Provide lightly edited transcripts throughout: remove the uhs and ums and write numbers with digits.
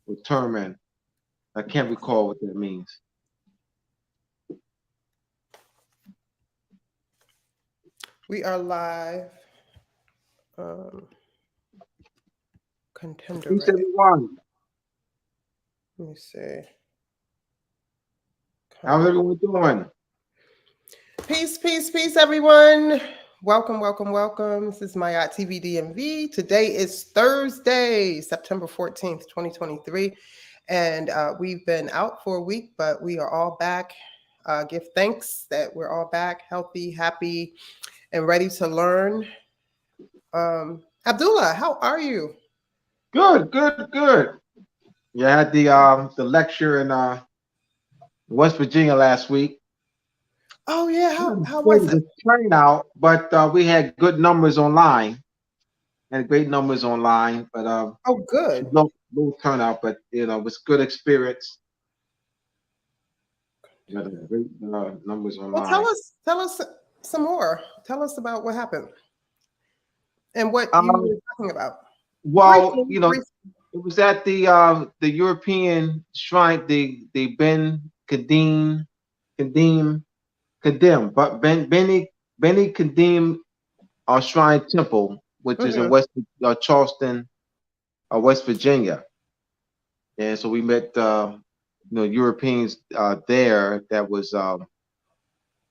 or term in. I can't recall what that means. We are live. Contender. Peace, everyone. Let me see. How's everyone doing? Peace, peace, peace, everyone. Welcome, welcome, welcome. This is Mayat TV-DMV. Today is Thursday, September 14th, 2023. And we've been out for a week, but we are all back. Give thanks that we're all back, healthy, happy, and ready to learn. Abdullah, how are you? Good, good, good. You had the lecture in West Virginia last week. Oh yeah, how was it? Turnout, but we had good numbers online. Had great numbers online, but oh good. Low turnout, but it was good experience. You had great numbers online. Well, tell us some more. Tell us about what happened and what you were talking about. Well, briefly. It was at the European shrine, the Ben Kadim, but Beni Kadim Shrine Temple, which is in West Charleston, West Virginia. And so we met Europeans there. That was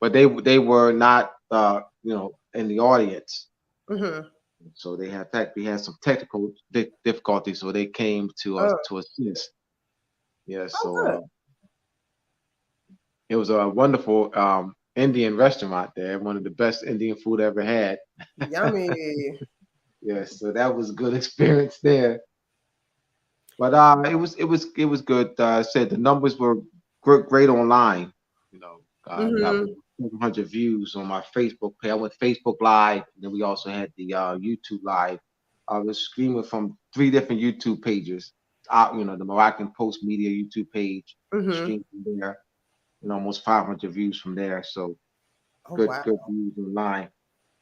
but they were not in the audience. So we had some technical difficulties, so they came to us to assist. Yeah, so it was a wonderful Indian restaurant there, one of the best Indian food I ever had. Yummy. Yes, so that was a good experience there. But it was good. I said the numbers were great online. Got 700 views on my Facebook page. I went Facebook Live, and then we also had the YouTube Live. I was streaming from 3 different YouTube pages. The Moroccan Post Media YouTube page, streamed from there, and almost 500 views from there. So good views online,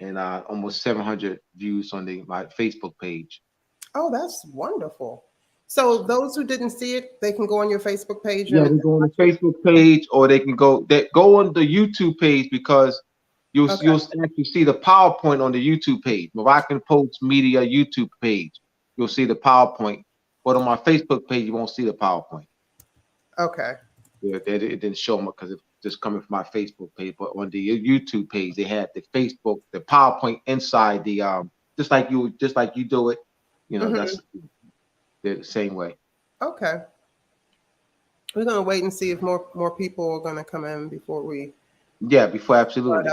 and almost 700 views on my Facebook page. Oh, that's wonderful. So those who didn't see it, they can go on your Facebook page. Yeah, they go on the Facebook page, or they can go on the YouTube page, because you'll actually see the PowerPoint on the YouTube page, Moroccan Post Media YouTube page. You'll see the PowerPoint, but on my Facebook page, you won't see the PowerPoint. Okay. Yeah, it didn't show them because it's just coming from my Facebook page. But on the YouTube page, they had the PowerPoint inside the just like you do it. That's the same way. Okay. We're gonna wait and see if more people are gonna come in before we. Yeah, before absolutely.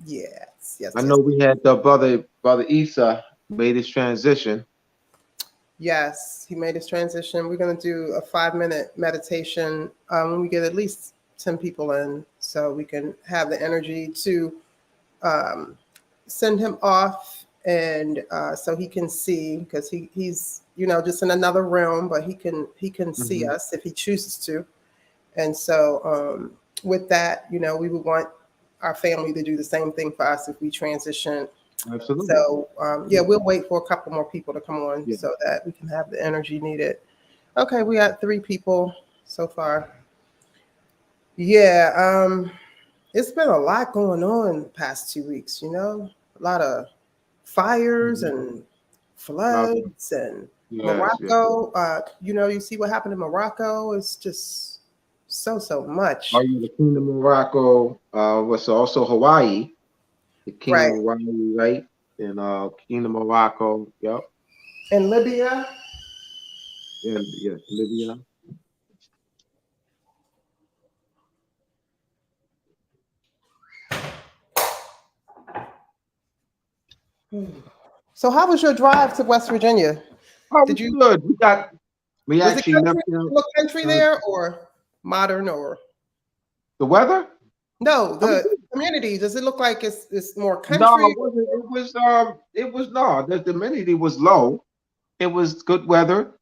Yes. I know we had the brother Isa made his transition. Yes, he made his transition. We're gonna do a 5-minute meditation when we get at least 10 people in, so we can have the energy to send him off, and so he can see, because he's just in another realm, but he can see us if he chooses to. And so with that, we would want our family to do the same thing for us if we transition. Absolutely. So we'll wait for a couple more people to come on so that we can have the energy needed. Okay, we got 3 people so far. Yeah, it's been a lot going on the past 2 weeks, a lot of fires and floods and Morocco. You see what happened in Morocco. It's just so much. Are you the Kingdom of Morocco? Was also Hawaii. The Kingdom of Hawaii, right? And Kingdom of Morocco, yep. And Libya. Yeah, Libya. So how was your drive to West Virginia? Did you good? We actually left country there, or modern, or the weather? No, the community. Does it look like it's more country? No, it wasn't. It was no. The humidity was low. It was good weather.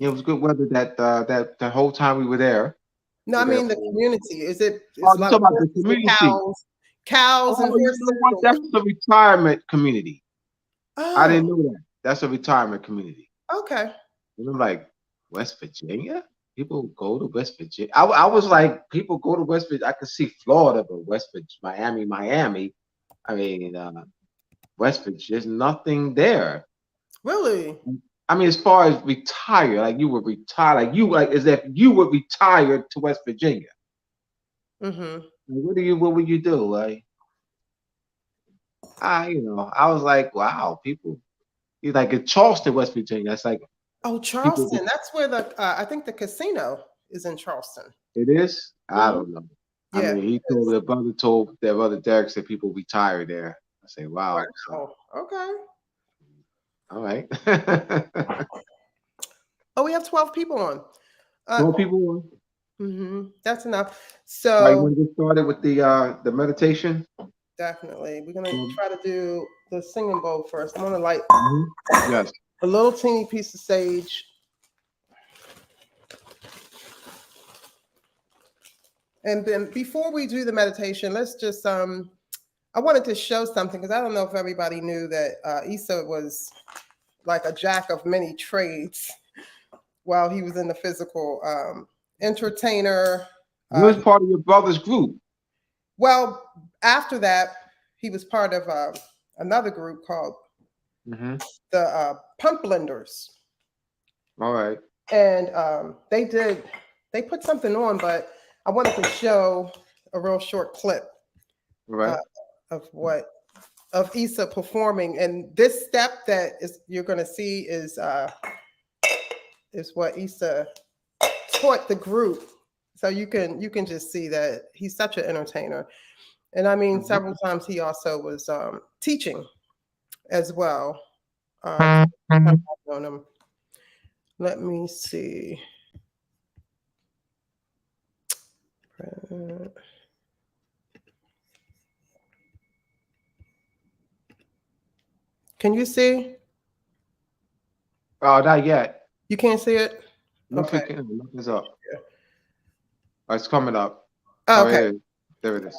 It was good weather that the whole time we were there. No, I mean the community. Is it? Talking about the community. Cows and horses. That's the retirement community. Oh. I didn't know that. That's a retirement community. Okay. And I'm like, West Virginia? People go to West Virginia. I was like, people go to West Virginia. I could see Florida, but West Virginia, Miami. I mean, West Virginia, there's nothing there. Really? I mean, as far as retire, like you would retire, like as if you would retire to West Virginia. Mm-hmm. What would you do? Like, I was like, wow, people. He's like in Charleston, West Virginia. That's like Oh, people. Charleston. That's where the I think the casino is in Charleston. It is. I Hmm. don't know. I Yeah. mean, told their brother Derek said people retire there. I say, wow. So, Wow. Okay. all right. Oh, we have 12 people on. More people. That's enough. All right, you So want to get started with the meditation? definitely, we're gonna Mhm. try to do the singing bowl first. I'm gonna light Yes. a little teeny piece of sage. And then before we do the meditation, let's just I wanted to show something because I don't know if everybody knew that Issa was like a jack of many trades while he was in the physical entertainer. You was part of your brother's group. Well, after that, he was part of another group called the Pump Blenders. All right. And they put something on, but I wanted to show a real short clip Right. Of Issa performing. And this step that you're going to see is what Issa taught the group. So you can just see that he's such an entertainer. And I mean, several times he also was teaching as well. On him. Let me see. Can you see? Oh, not yet. You can't see it? Okay. Okay. Nothing's up. Oh, it's coming up. Oh, okay. There it is.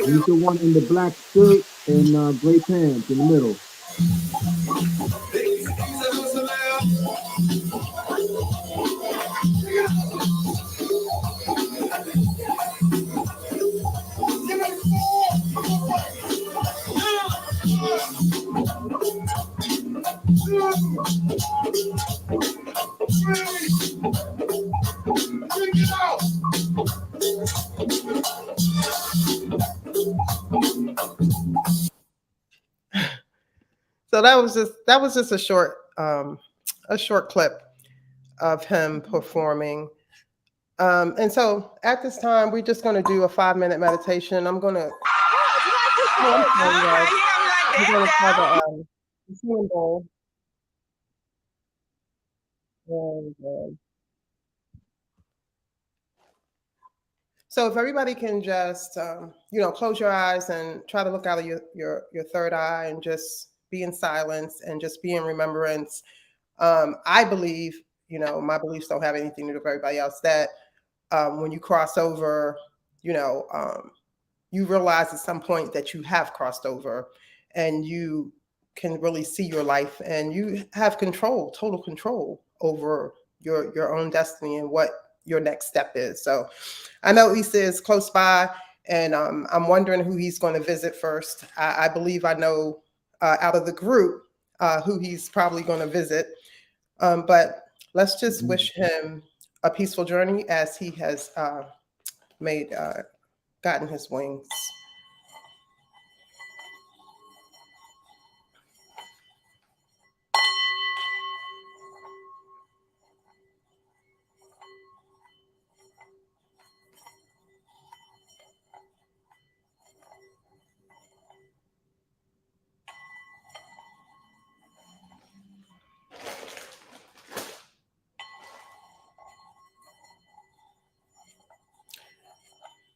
He's the one in the black shirt and gray pants in the middle. So that was just a short clip of him performing. And so at this time, we're just going to do a 5-minute meditation. I'm going to try the singing bowl. And, so if everybody can just, close your eyes and try to look out of your third eye and just be in silence and just be in remembrance. I believe, my beliefs don't have anything to do with everybody else, that when you cross over, you realize at some point that you have crossed over and you can really see your life and you have total control over your own destiny and what your next step is. So I know Issa is close by, and I'm wondering who he's going to visit first. I believe I know out of the group who he's probably going to visit. But let's just wish him a peaceful journey as he has gotten his wings.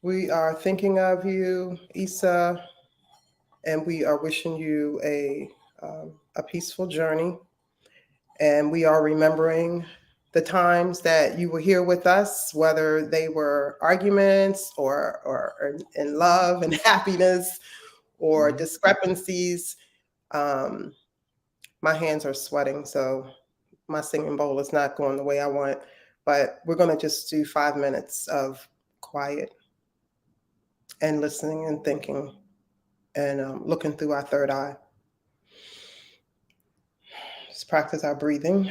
We are thinking of you, Issa, and we are wishing you a peaceful journey. And we are remembering the times that you were here with us, whether they were arguments or in love and happiness, or discrepancies. My hands are sweating, so my singing bowl is not going the way I want. But we're going to just do 5 minutes of quiet and listening and thinking and looking through our third eye. Just practice our breathing.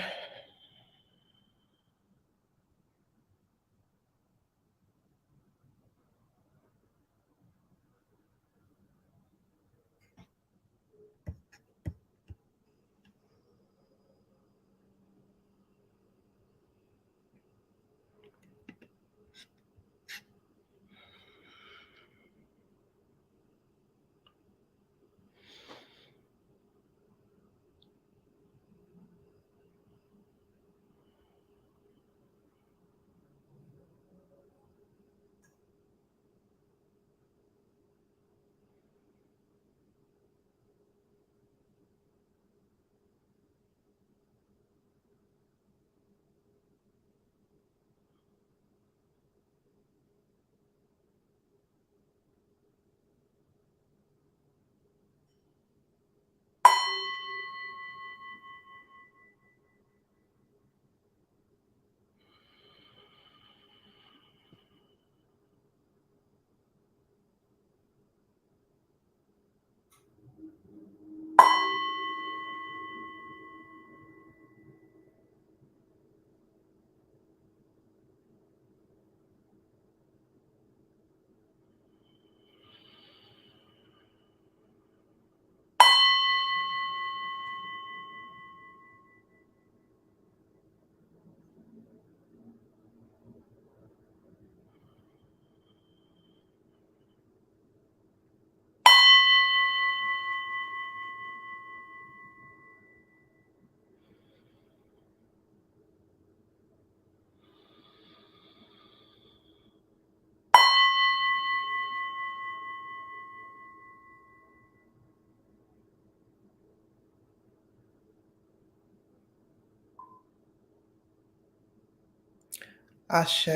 Ashe,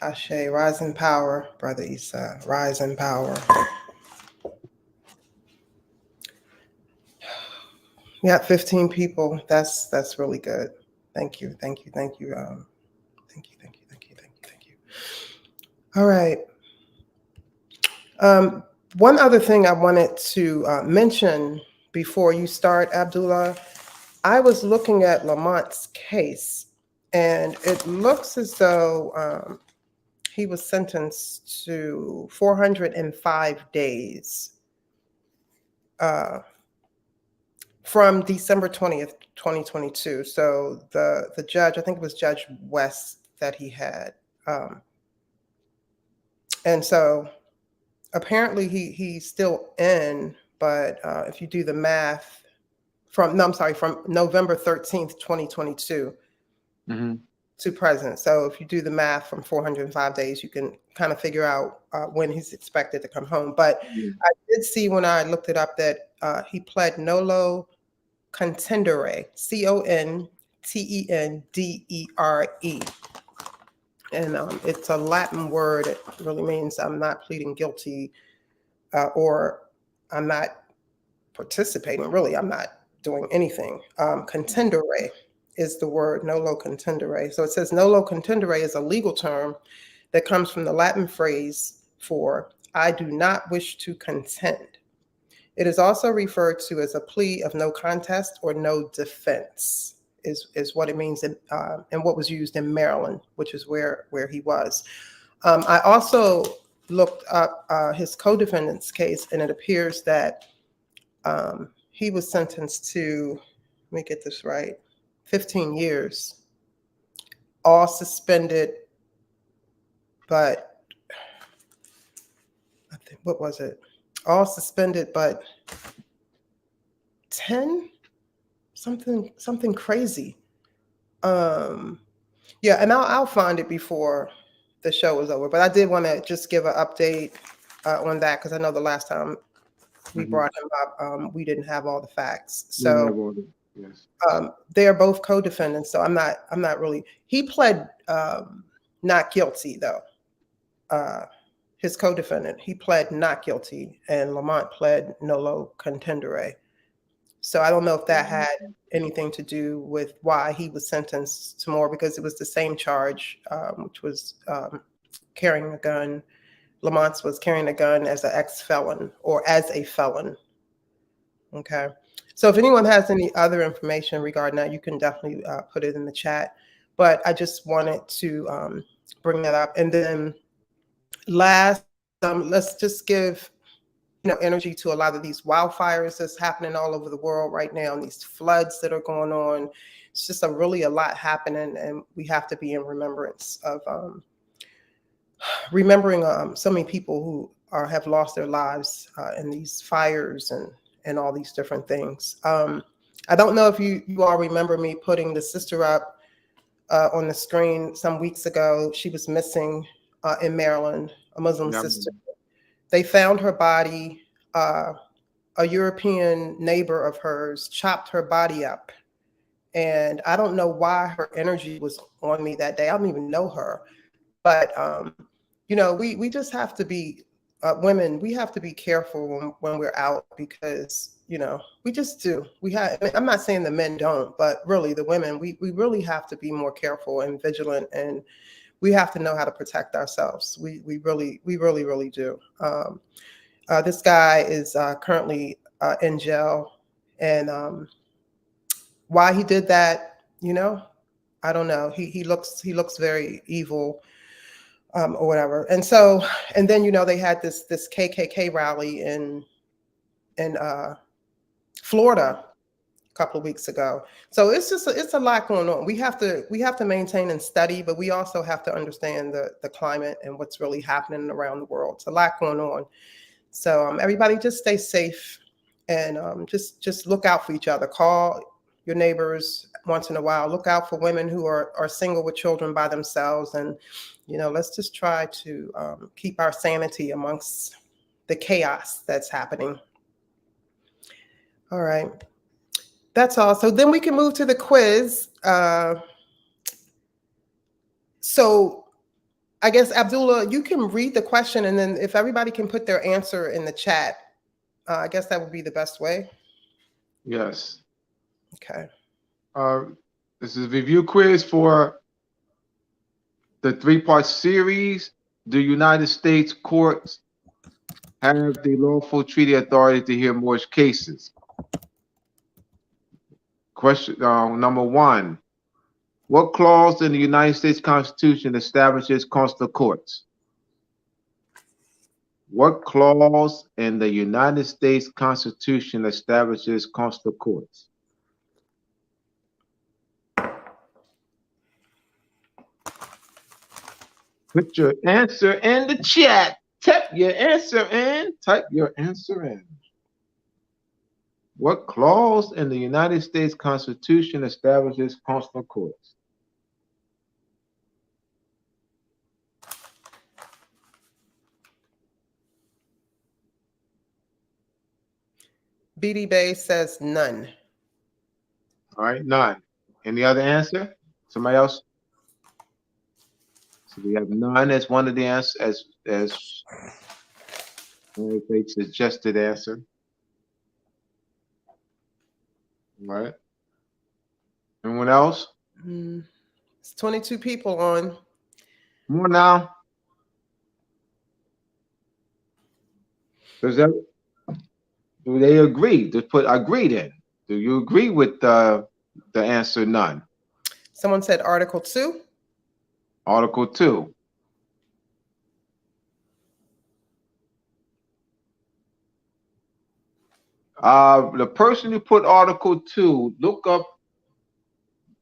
Ashe, rise in power, Brother Issa, rise in power. We got 15 people. That's really good. Thank you, thank you, thank you. Thank you, thank you, thank you, thank you, thank you. All right. One other thing I wanted to mention before you start, Abdullah, I was looking at Lamont's case, and it looks as though he was sentenced to 405 days from December 20th, 2022. So the judge, I think it was Judge West that he had. And so apparently he's still in, but if you do the math from November 13th, 2022 to present. So if you do the math from 405 days, you can kind of figure out when he's expected to come home. But I did see when I looked it up that he pled nolo contendere, contendere. And it's a Latin word. It really means I'm not pleading guilty or I'm not participating. Really, I'm not doing anything. Contendere is the word, nolo contendere. So it says nolo contendere is a legal term that comes from the Latin phrase for I do not wish to contend. It is also referred to as a plea of no contest or no defense, is what it means and what was used in Maryland, which is where he was. I also looked up his co-defendant's case, and it appears that he was sentenced to, let me get this right, 15 years, all suspended, but I think, what was it? All suspended, but 10, something crazy. Yeah, and I'll find it before the show is over. But I did want to just give an update on that because I know the last time we brought him up, we didn't have all the facts. So yes. They are both co-defendants. So I'm not really. He pled not guilty though. his co-defendant. He pled not guilty, and Lamont pled nolo contendere. So I don't know if that had anything to do with why he was sentenced to more, because it was the same charge, which was carrying a gun. Lamont's was carrying a gun as an ex-felon or as a felon. Okay. So if anyone has any other information regarding that, you can definitely put it in the chat. But I just wanted to bring that up. And then last, let's just give energy to a lot of these wildfires that's happening all over the world right now, and these floods that are going on. It's just really a lot happening, and we have to be in remembrance of remembering so many people who have lost their lives in these fires and all these different things. I don't know if you all remember me putting the sister up on the screen some weeks ago. She was missing in Maryland, a Muslim sister. They found her body. A European neighbor of hers chopped her body up. And I don't know why her energy was on me that day. I don't even know her. But, we just have to be women. We have to be careful when we're out, because, we just do. I'm not saying the men don't, but really the women, we really have to be more careful and vigilant, and we have to know how to protect ourselves. We really do. This guy is currently in jail, and why he did that, I don't know. He looks very evil, or whatever. And then they had this KKK rally in Florida a couple of weeks ago. So it's a lot going on. We have to maintain and study, but we also have to understand the climate and what's really happening around the world. It's a lot going on. So everybody just stay safe, and just look out for each other. Call your neighbors once in a while. Look out for women who are single with children by themselves. And, let's just try to keep our sanity amongst the chaos that's happening. All right. That's all. So then we can move to the quiz. So I guess, Abdullah, you can read the question, and then if everybody can put their answer in the chat, I guess that would be the best way. Yes. Okay. This is a review quiz for the 3-part series. The United States courts have the lawful treaty authority to hear Moorish cases. Question number 1. What clause in the United States Constitution establishes consular courts? What clause in the United States Constitution establishes consular courts? Put your answer in the chat. Type your answer in. What clause in the United States Constitution establishes consular courts? BD Bay says none. All right, none. Any other answer? Somebody else? So we have none as one of the answers, as a suggested answer. All right. Anyone else? It's 22 people on. More now. Do they agree? Just put agreed in. Do you agree with the answer none? Someone said Article 2. Article 2. The person who put Article 2, look up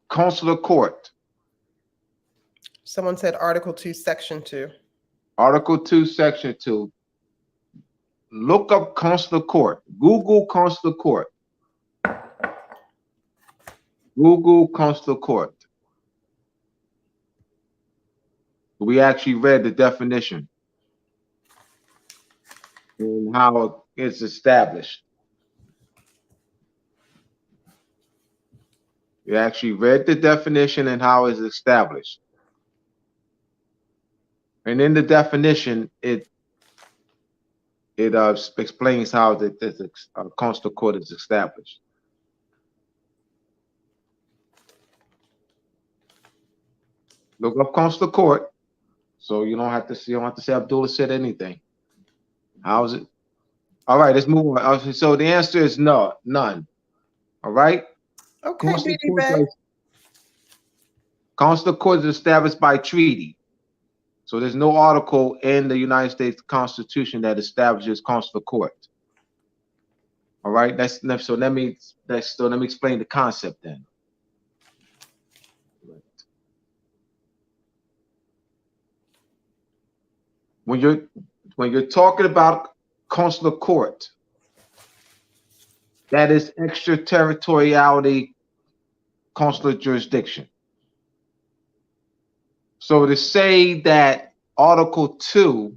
consular court. Someone said Article 2, Section 2. Article 2, Section 2. Look up consular court. Google consular court. Google consular court. We actually read the definition and how it's established. We actually read the definition and how it's established. And in the definition, it it explains how the consular court is established. Look up consular court, so you don't have to say Abdullah said anything. How's it? All right, let's move on. So the answer is no, none. All right. Okay, BD Bay. Consular court is established by treaty. So there's no article in the United States Constitution that establishes consular court. All right. So let me explain the concept then. When you're talking about consular court, that is extraterritoriality consular jurisdiction. So to say that Article 2,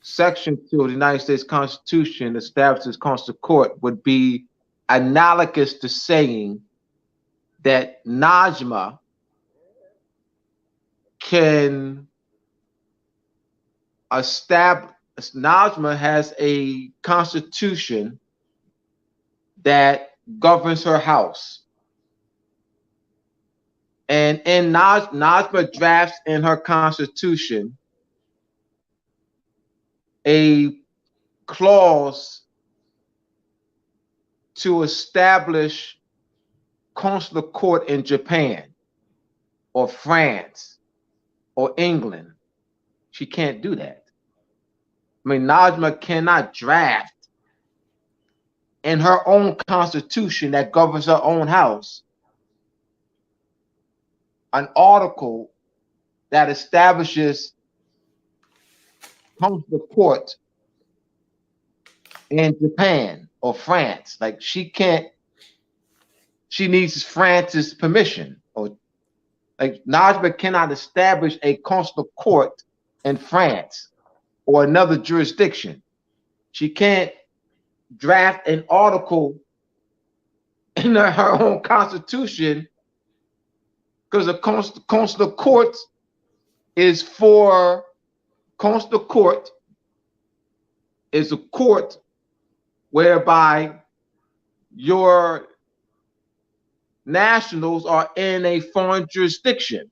Section 2 of the United States Constitution establishes consular court would be analogous to saying that Najma can establish, Najma has a constitution that governs her house. And in Najma drafts in her constitution a clause to establish consular court in Japan or France or England. She can't do that. I mean, Najma cannot draft in her own constitution that governs her own house an article that establishes consular court in Japan or France. Like she needs France's permission. Or like Najma cannot establish a consular court in France or another jurisdiction. She can't draft an article in her own constitution because the consular court is for consular court is a court whereby your nationals are in a foreign jurisdiction.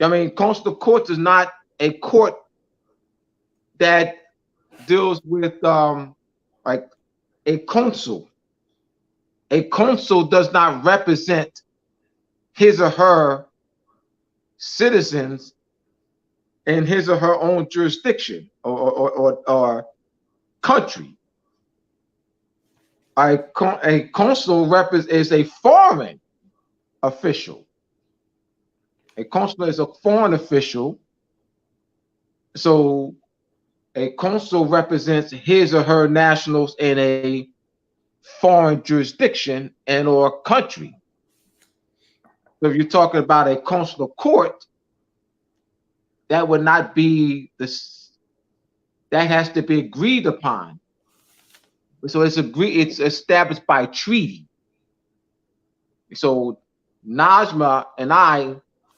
I mean, consular court is not a court that deals with like a consul. A consul does not represent his or her citizens in his or her own jurisdiction or country. A consul is a foreign official. A consul is a foreign official. So a consul represents his or her nationals in a foreign jurisdiction and or country. So if you're talking about a consular court, that would not be this. That has to be agreed upon. So it's established by treaty. So Najma and I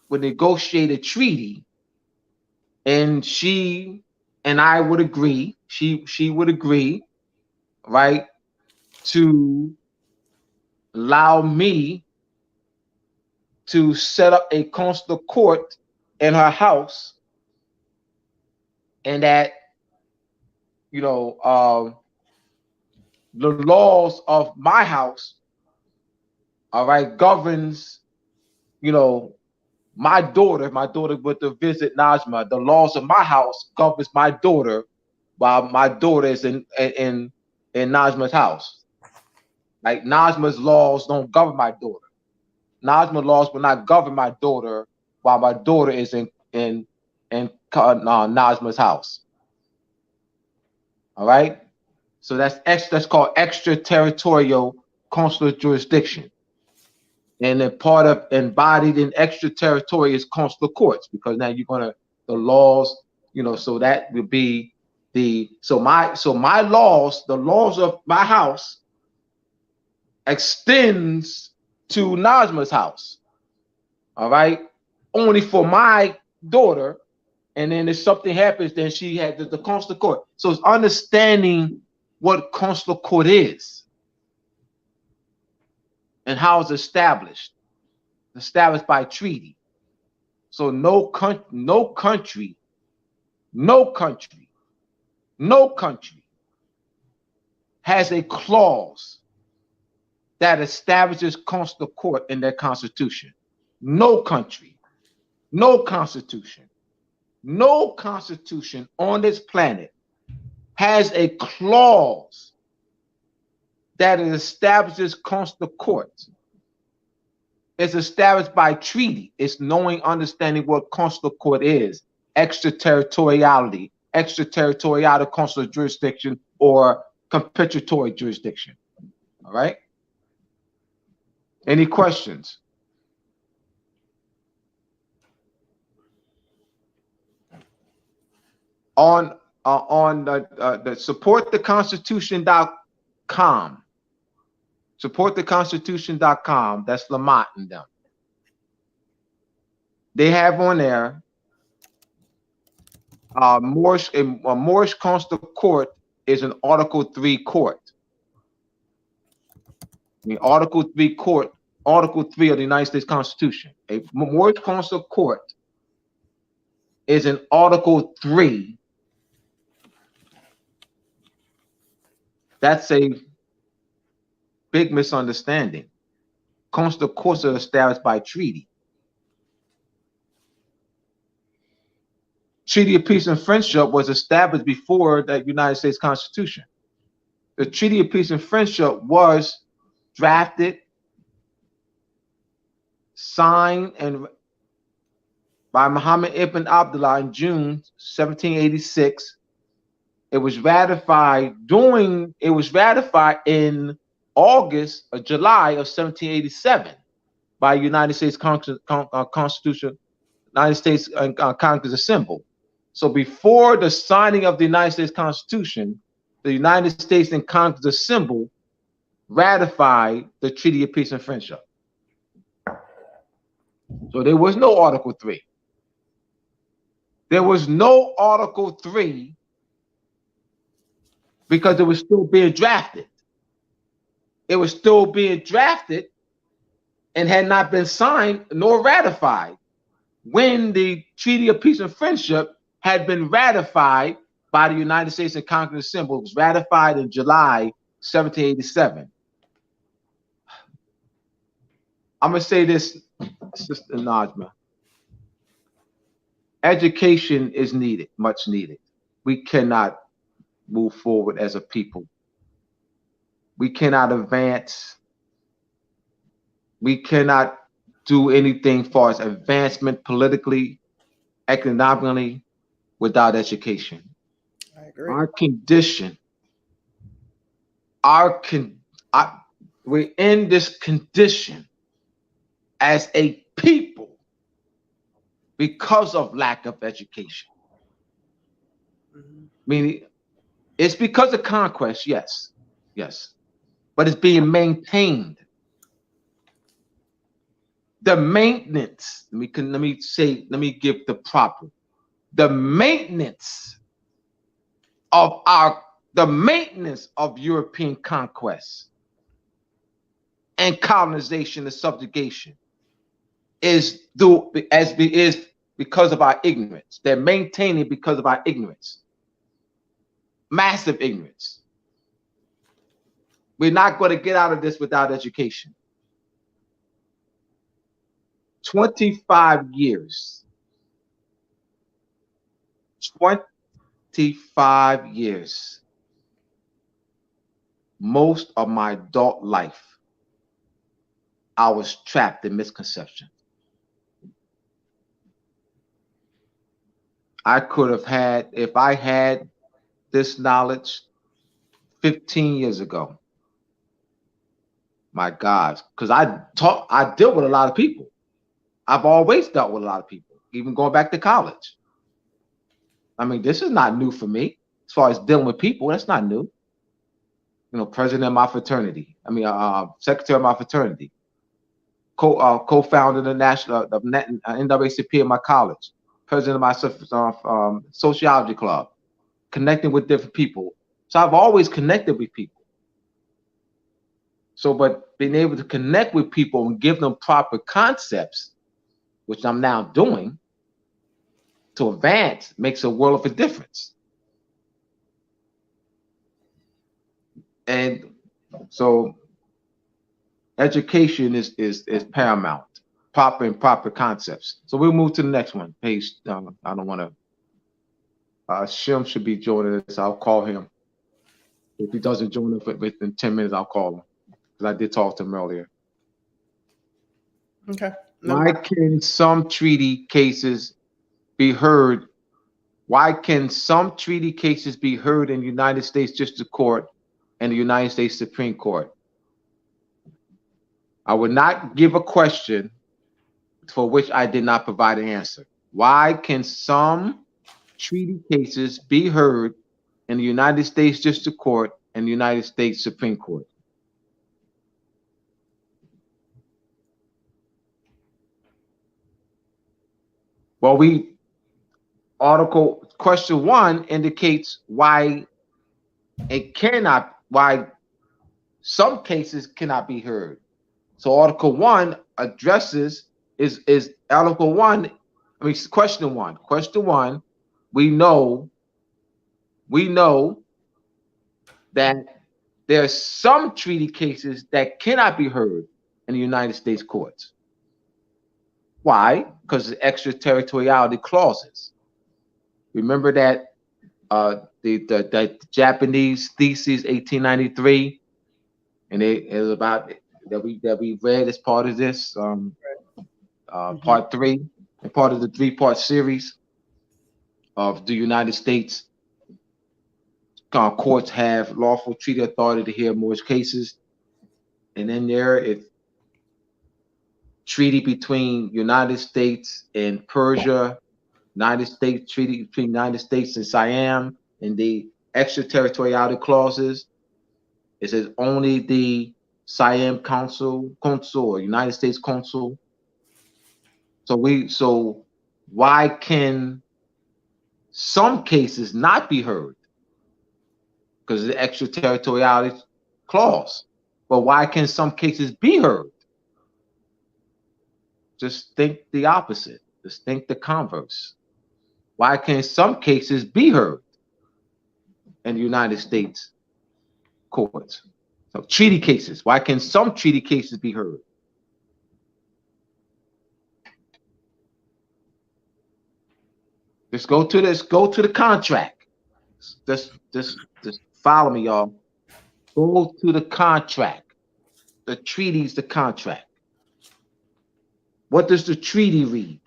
would negotiate a treaty, and she and I would agree. She would agree, right, to allow me to set up a consular court in her house, and that, you know, the laws of my house, all right, governs, you know, my daughter went to visit Najma. The laws of my house governs my daughter, while my daughter is in Najma's house. Like Najma's laws don't govern my daughter. Najma's laws will not govern my daughter while my daughter is in Najma's house. All right. So that's called extraterritorial consular jurisdiction. And then part of embodied in extraterritorial is consular courts, because now you're gonna the laws, you know, so that would be my laws, the laws of my house extends to Najma's house. All right. Only for my daughter, And then if something happens, then she had the consular court. So it's understanding what consular court is and how it's established by treaty. So no country has a clause that establishes consular court in their constitution. No country, no constitution on this planet has a clause that establishes consular courts. It's established by treaty. It's knowing, understanding what consular court is, extraterritoriality, extraterritorial consular jurisdiction, or compensatory jurisdiction. All right. Any questions? On the supporttheconstitution.com. Supporttheconstitution.com. That's Lamont and them. They have on there Moorish consular court is an Article 3 court. I mean, Article 3 court, Article 3 of the United States Constitution. A Moorish consular court is an Article 3. That's a big misunderstanding. Consular courts are established by treaty. Treaty of Peace and Friendship was established before the United States Constitution. The Treaty of Peace and Friendship was drafted, signed, and by Muhammad ibn Abdullah in June 1786. It was ratified in August or July of 1787 by United States Constitution, United States Congress Assembly. So before the signing of the United States Constitution, the United States and Congress Assembly ratified the Treaty of Peace and Friendship. So there was no Article 3. There was no Article 3 because it was still being drafted. It was still being drafted and had not been signed nor ratified when the Treaty of Peace and Friendship had been ratified by the United States and Congress Assembly. It was ratified in July 1787. I'm going to say this, Sister Najma. Education is needed, much needed. We cannot move forward as a people. We cannot advance. We cannot do anything as far as advancement politically, economically, without education. I agree. Our condition, we're in this condition as a people because of lack of education. Meaning, it's because of conquest, yes, but it's being maintained. The maintenance, let me give the proper. The maintenance of European conquest and colonization and subjugation is because of our ignorance. They're maintaining because of our ignorance. Massive ignorance. We're not going to get out of this without education. 25 years. 25 years. Most of my adult life, I was trapped in misconception. I could have had, if I had this knowledge 15 years ago, my God, because I deal with a lot of people. I've always dealt with a lot of people, even going back to college. I mean, this is not new for me. As far as dealing with people, that's not new. You know, president of my fraternity. I mean, secretary of my fraternity. Co-founder of the national NAACP in my college. president of my sociology club, connecting with different people. So I've always connected with people. So, but being able to connect with people and give them proper concepts, which I'm now doing, to advance makes a world of a difference. And so education is paramount, proper concepts. So we'll move to the next one. Page, I don't want to, Shim should be joining us. I'll call him. If he doesn't join us within 10 minutes, I'll call him. Because I did talk to him earlier. Okay. No. Why can some treaty cases be heard? Why can some treaty cases be heard in the United States District Court and the United States Supreme Court? I would not give a question for which I did not provide an answer. Why can some treaty cases be heard in the United States District Court and the United States Supreme Court? Well, question 1 indicates why why some cases cannot be heard. So Article 1 addresses is Article 1. I mean, question 1. Question 1. We know that there are some treaty cases that cannot be heard in the United States courts. Why? Because of extraterritoriality clauses. Remember that the Japanese thesis 1893, and it is about that we read as part of this part 3 and part of the 3-part series of the United States courts have lawful treaty authority to hear Moorish cases, and then there is treaty between United States and Persia, United States treaty between United States and Siam, and the extraterritoriality clauses. It says only the Siam consul, or United States consul. So why can some cases not be heard? Because of the extraterritoriality clause. But why can some cases be heard? Just think the opposite. Just think the converse. Why can some cases be heard in the United States courts? So treaty cases. Why can some treaty cases be heard? Let's go to this. Go to the contract. Just follow me, y'all. Go to the contract. The treaty's the contract. What does the treaty read?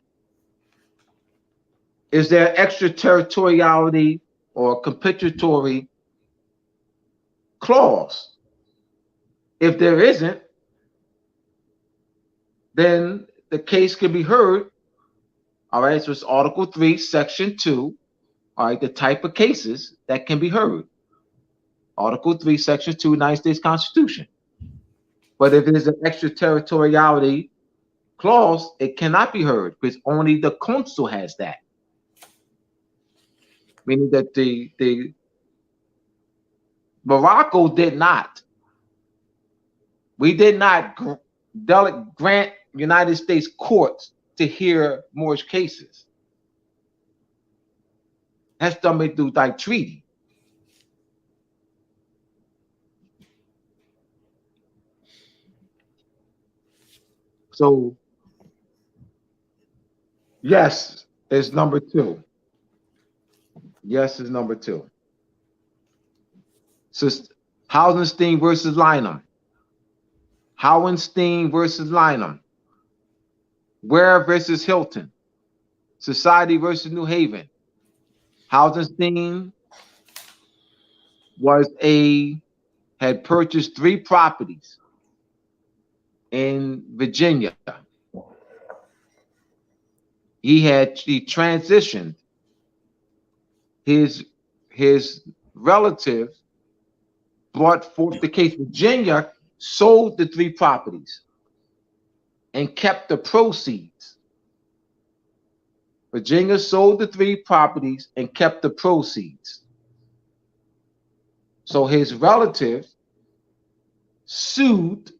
Is there extraterritoriality or compensatory clause? If there isn't, then the case can be heard. All right, so it's Article 3, Section 2. All right, the type of cases that can be heard. Article 3, Section 2, United States Constitution. But if there's an extraterritoriality clause, it cannot be heard because only the consul has that. Meaning that the Morocco did not. We did not grant United States courts to hear Moorish cases. That's done through like treaty. So yes is number 2. Yes is number 2. So Hauenstein versus Lynham. Hauenstein versus Lynham. Ware versus Hilton. Society versus New Haven. Hauenstein had purchased 3 properties in Virginia. He transitioned his relative, brought forth the case. Virginia sold the 3 properties and kept the proceeds. Virginia sold the 3 properties and kept the proceeds. So his relatives sued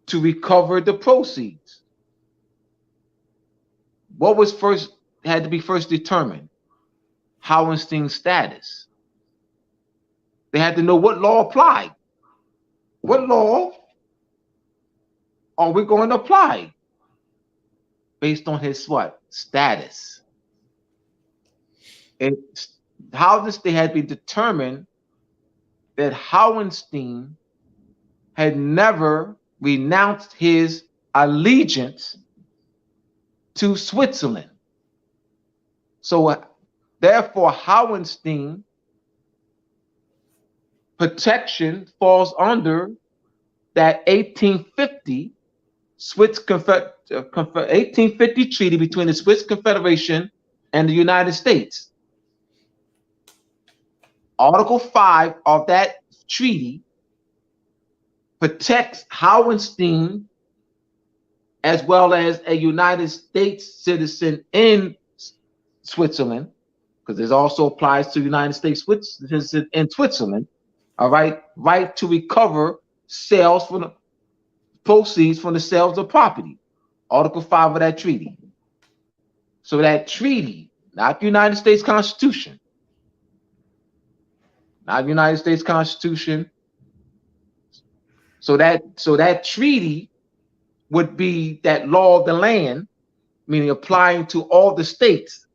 to recover the proceeds. What was first had to be first determined? Howenstein's status. They had to know what law applied. What law are we going to apply based on his what? Status. And how this they had been determined that Howenstein had never renounced his allegiance to Switzerland. So therefore, Howenstein protection falls under that 1850 1850 treaty between the Swiss Confederation and the United States. Article 5 of that treaty protects Howenstein as well as a United States citizen in Switzerland, because this also applies to United States citizens in Switzerland. All right, right to recover sales from the proceeds from the sales of property. Article 5 of that treaty. So that treaty, not the United States Constitution, not the United States Constitution. So that treaty would be that law of the land, meaning applying to all the states.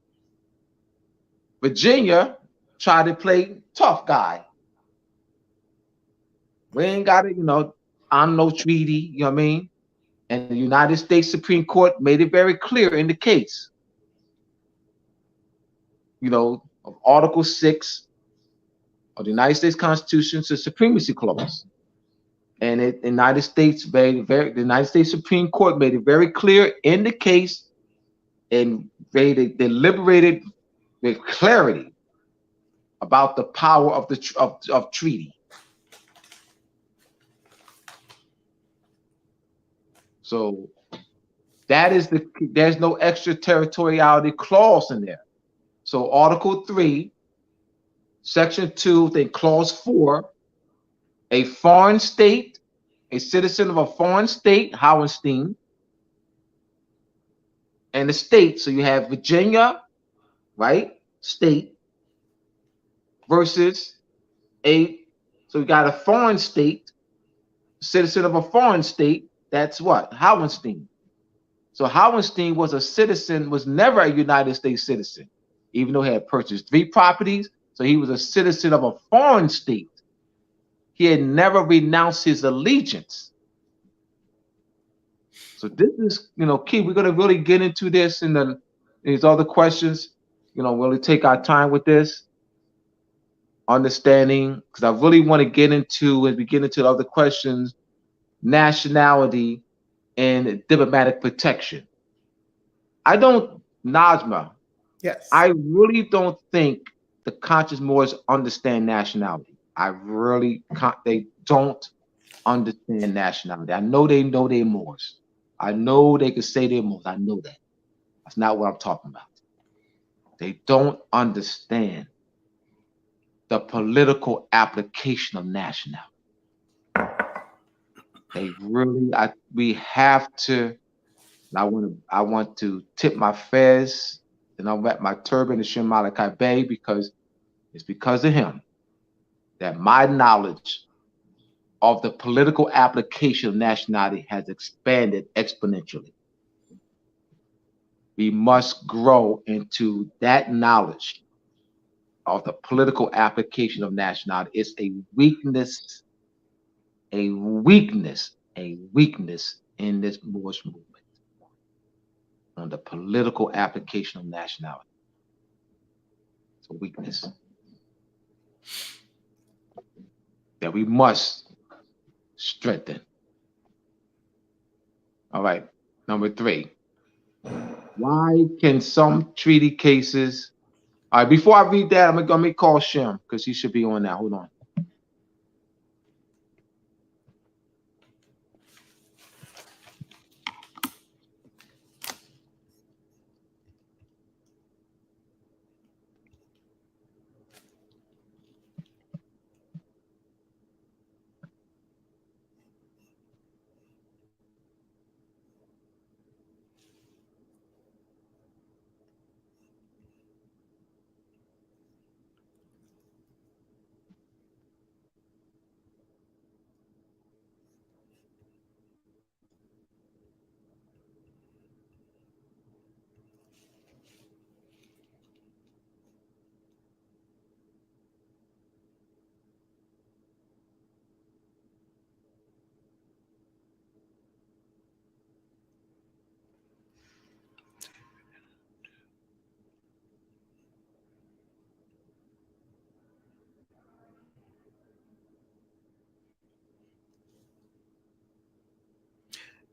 Virginia tried to play tough guy. We ain't got it, I'm no treaty, you know what I mean? And the United States Supreme Court made it very clear in the case, of Article 6 of the United States Constitution, the Supremacy Clause. And the United States Supreme Court made it very clear in the case, and they deliberated with clarity about the power of treaty. So that is there's no extraterritoriality clause in there. So Article 3, Section 2, then Clause 4, a foreign state, a citizen of a foreign state, Howenstein, and the state. So you have Virginia, right? State versus so we got a foreign state, citizen of a foreign state. That's what? Howenstein. So Howenstein was a citizen, was never a United States citizen, even though he had purchased 3 properties. So he was a citizen of a foreign state. He had never renounced his allegiance. So this is, key. We're going to really get into this in these other questions. Really take our time with this understanding, because I really want to get into, as we get into the other questions, nationality and diplomatic protection. Najma. Yes. I really don't think the conscious Moors understand nationality. They don't understand nationality. I know they know they're Moors. I know they can say they're Moors. I know that. That's not what I'm talking about. They don't understand the political application of nationality. We have to. I want to tip my fez and I'll wrap my turban to Shem Malachi Bey, because it's because of him that my knowledge of the political application of nationality has expanded exponentially. We must grow into that knowledge of the political application of nationality. It's a weakness in this Moorish movement on the political application of nationality. It's a weakness that we must strengthen. All right, number 3. Why can some treaty cases... All right, before I read that, I'm gonna call Shem, because he should be on now. Hold on.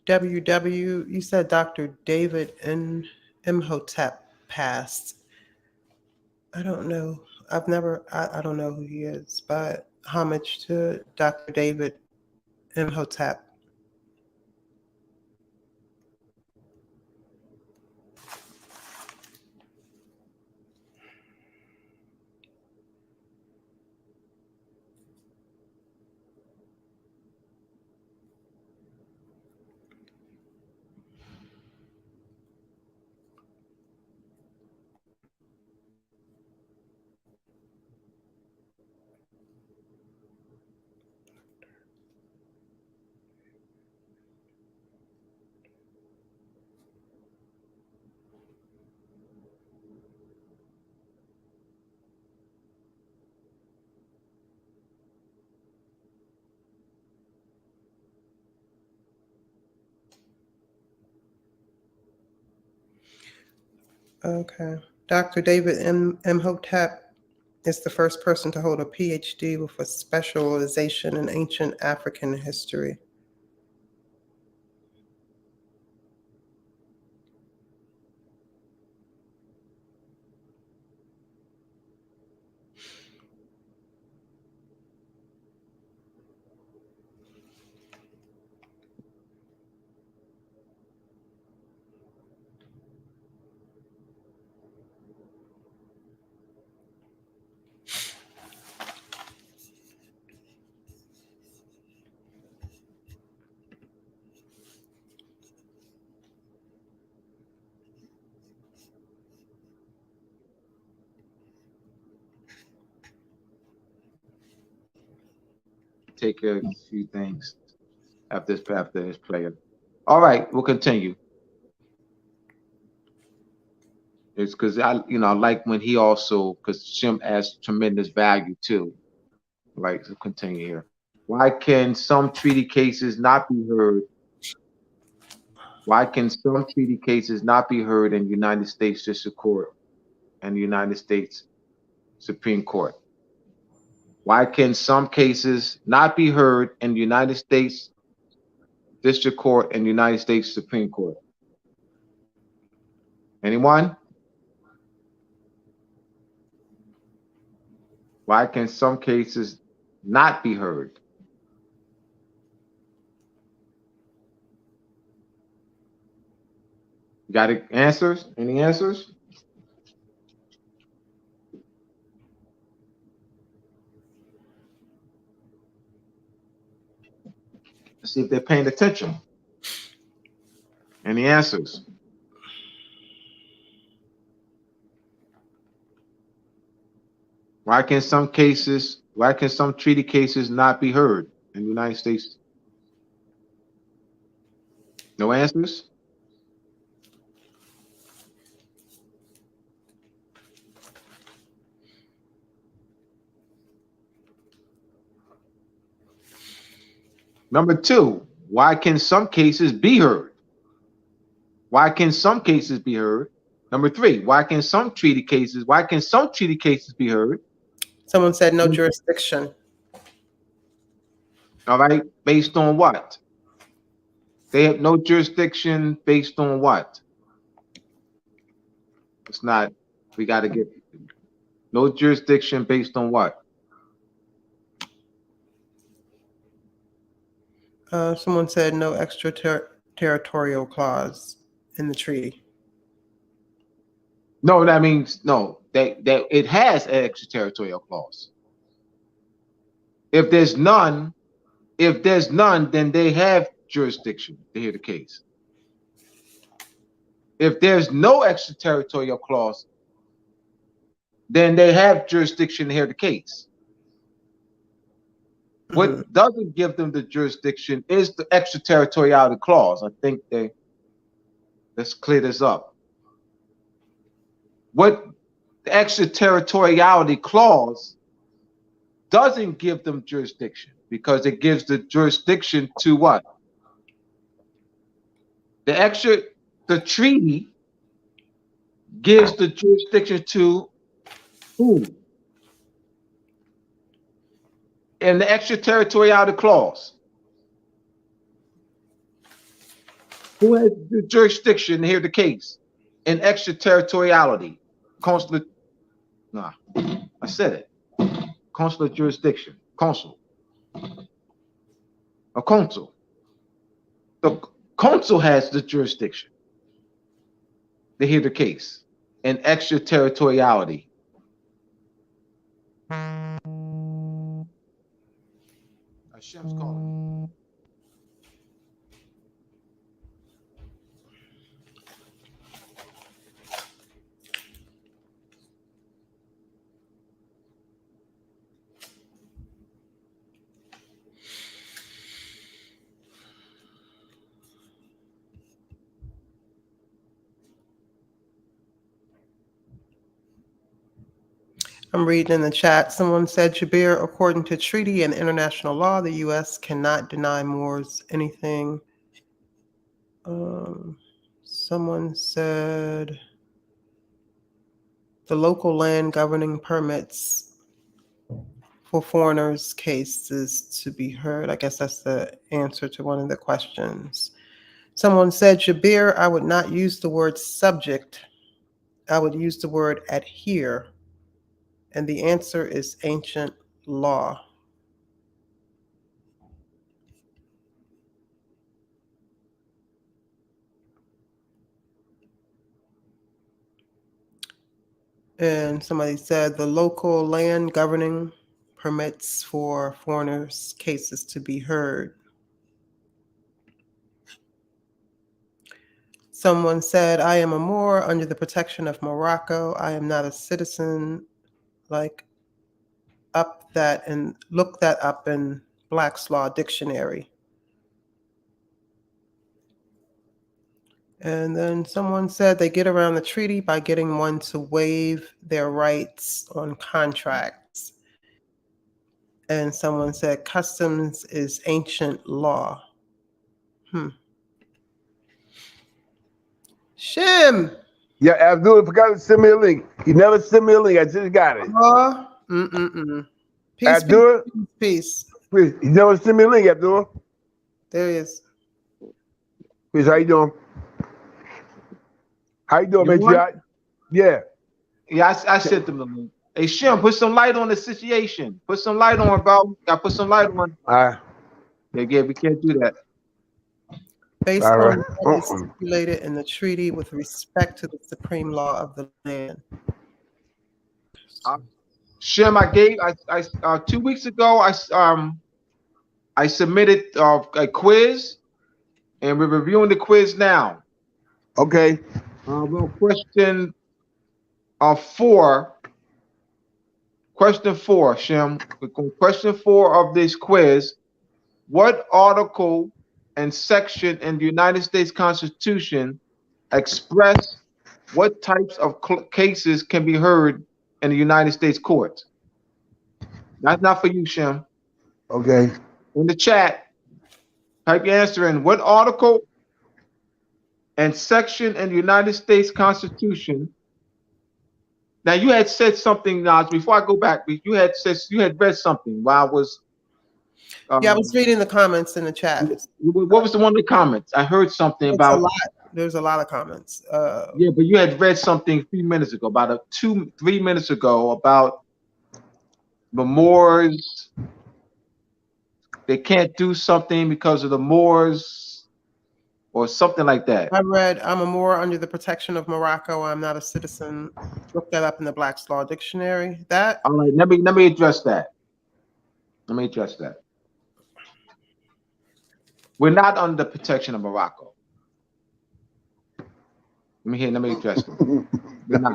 WW, you said Dr. David Imhotep passed. I don't know. I don't know who he is, but homage to Dr. David Imhotep. Okay. Dr. David Imhotep is the first person to hold a PhD with a specialization in ancient African history. Take care of a few things after this player. All right, we'll continue. It's because I like when he also, because Jim adds tremendous value too. Right, so continue here. Why can some treaty cases not be heard? Why can some treaty cases not be heard in the United States District Court and the United States Supreme Court? Why can some cases not be heard in the United States District Court and the United States Supreme Court? Anyone? Why can some cases not be heard? You got answers? Any answers? Let's see if they're paying attention. Any answers? Why can some treaty cases not be heard in the United States? No answers? Number two, why can some cases be heard? Why can some cases be heard? Number three, why can some treaty cases be heard? Someone said no jurisdiction. All right, based on what? They have no jurisdiction based on what? It's not, we got to get no jurisdiction based on what? Someone said no extraterritorial clause in the treaty. No, that means no, that it has an extraterritorial clause. If there's none, then they have jurisdiction to hear the case. If there's no extraterritorial clause, then they have jurisdiction to hear the case. What doesn't give them the jurisdiction is the extraterritoriality clause. I think let's clear this up. What the extraterritoriality clause doesn't give them jurisdiction, because it gives the jurisdiction to what? The treaty gives the jurisdiction to who? And the extraterritoriality clause. Who has the jurisdiction to hear the case? In extraterritoriality. Consular. Nah, I said it. Consular jurisdiction. Consul. A consul. The consul has the jurisdiction to hear the case. In extraterritoriality. Hashem's calling. I'm reading in the chat. Someone said, Jabir, according to treaty and international law, the U.S. cannot deny Moors anything. Someone said, the local land governing permits for foreigners' cases to be heard. I guess that's the answer to one of the questions. Someone said, Jabir, I would not use the word subject. I would use the word adhere. And the answer is ancient law. And somebody said the local land governing permits for foreigners' cases to be heard. Someone said, I am a Moor under the protection of Morocco. I am not a citizen. Look that up in Black's Law Dictionary. And then someone said they get around the treaty by getting one to waive their rights on contracts. And someone said customs is ancient law. Shim. Yeah, Abdul forgot to send me a link. He never sent me a link. I just got it. Peace, Abdul, peace. please, he never sent me a link, Abdul. There he is. Please, how you doing? How you doing, You Matriarch? Yeah. Yeah, I sent them the link. Hey, Shim, put some light on the situation. Put some light on, bro. I put some light on. All right. Yeah, we can't do that. Based All on right. what is stipulated in the treaty with respect to the supreme law of the land. Shim, I 2 weeks ago, I submitted a quiz, and we're reviewing the quiz now. Okay. Well, question 4. Question 4, Shim. Question 4 of this quiz. What article and section in the United States Constitution express what types of cases can be heard in the United States courts? That's not for you, Shim. Okay. In the chat, type your answer in. What article and section in the United States Constitution? Now, you had said something, Naz, before I go back. You had read something while I was. Yeah, I was reading the comments in the chat. What was the one of the comments? I heard something about. There's a lot of comments. Yeah, but you had read something 3 minutes ago, about 3 minutes ago, about the Moors. They can't do something because of the Moors, or something like that. I read, I'm a Moor under the protection of Morocco. I'm not a citizen. Look that up in the Black's Law Dictionary. That. All right, let me address that. We're not under the protection of Morocco. Let me address it. We're not.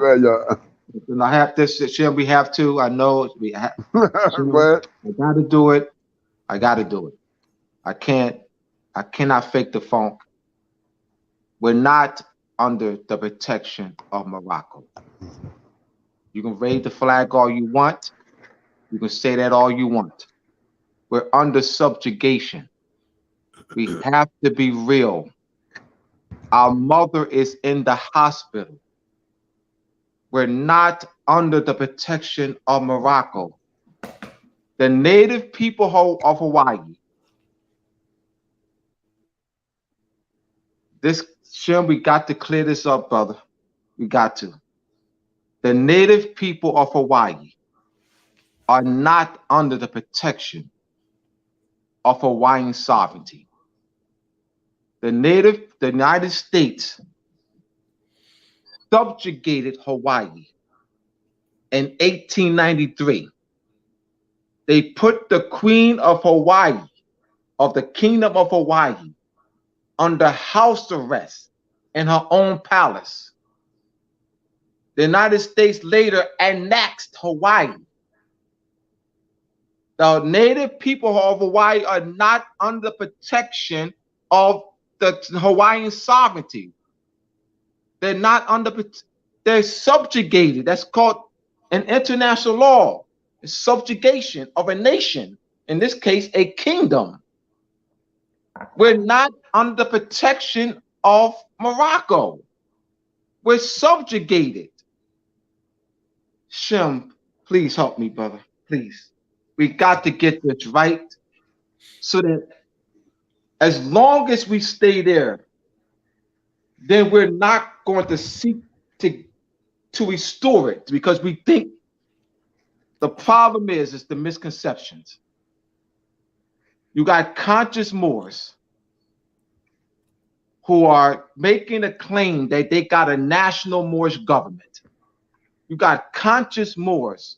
And I have this, Shim, we have to. I know we have. I gotta do it. I cannot fake the funk. We're not under the protection of Morocco. You can raise the flag all you want. You can say that all you want. We're under subjugation. We have to be real. Our mother is in the hospital. We're not under the protection of Morocco. The native people of Hawaii, This, Shem, we got to clear this up, brother. We got to. The native people of Hawaii are not under the protection of Hawaiian sovereignty. The United States subjugated Hawaii in 1893. They put the Queen of Hawaii, of the Kingdom of Hawaii, under house arrest in her own palace. The United States later annexed Hawaii. The native people of Hawaii are not under protection of the Hawaiian sovereignty. They're not under, they're subjugated. That's called in international law, subjugation of a nation, in this case, a kingdom. We're not under protection of Morocco. We're subjugated. Shem, please help me, brother. Please. We got to get this right so that as long as we stay there, then we're not going to seek to restore it, because we think the problem is the misconceptions. You got conscious Moors who are making a claim that they got a national Moorish government. You got conscious Moors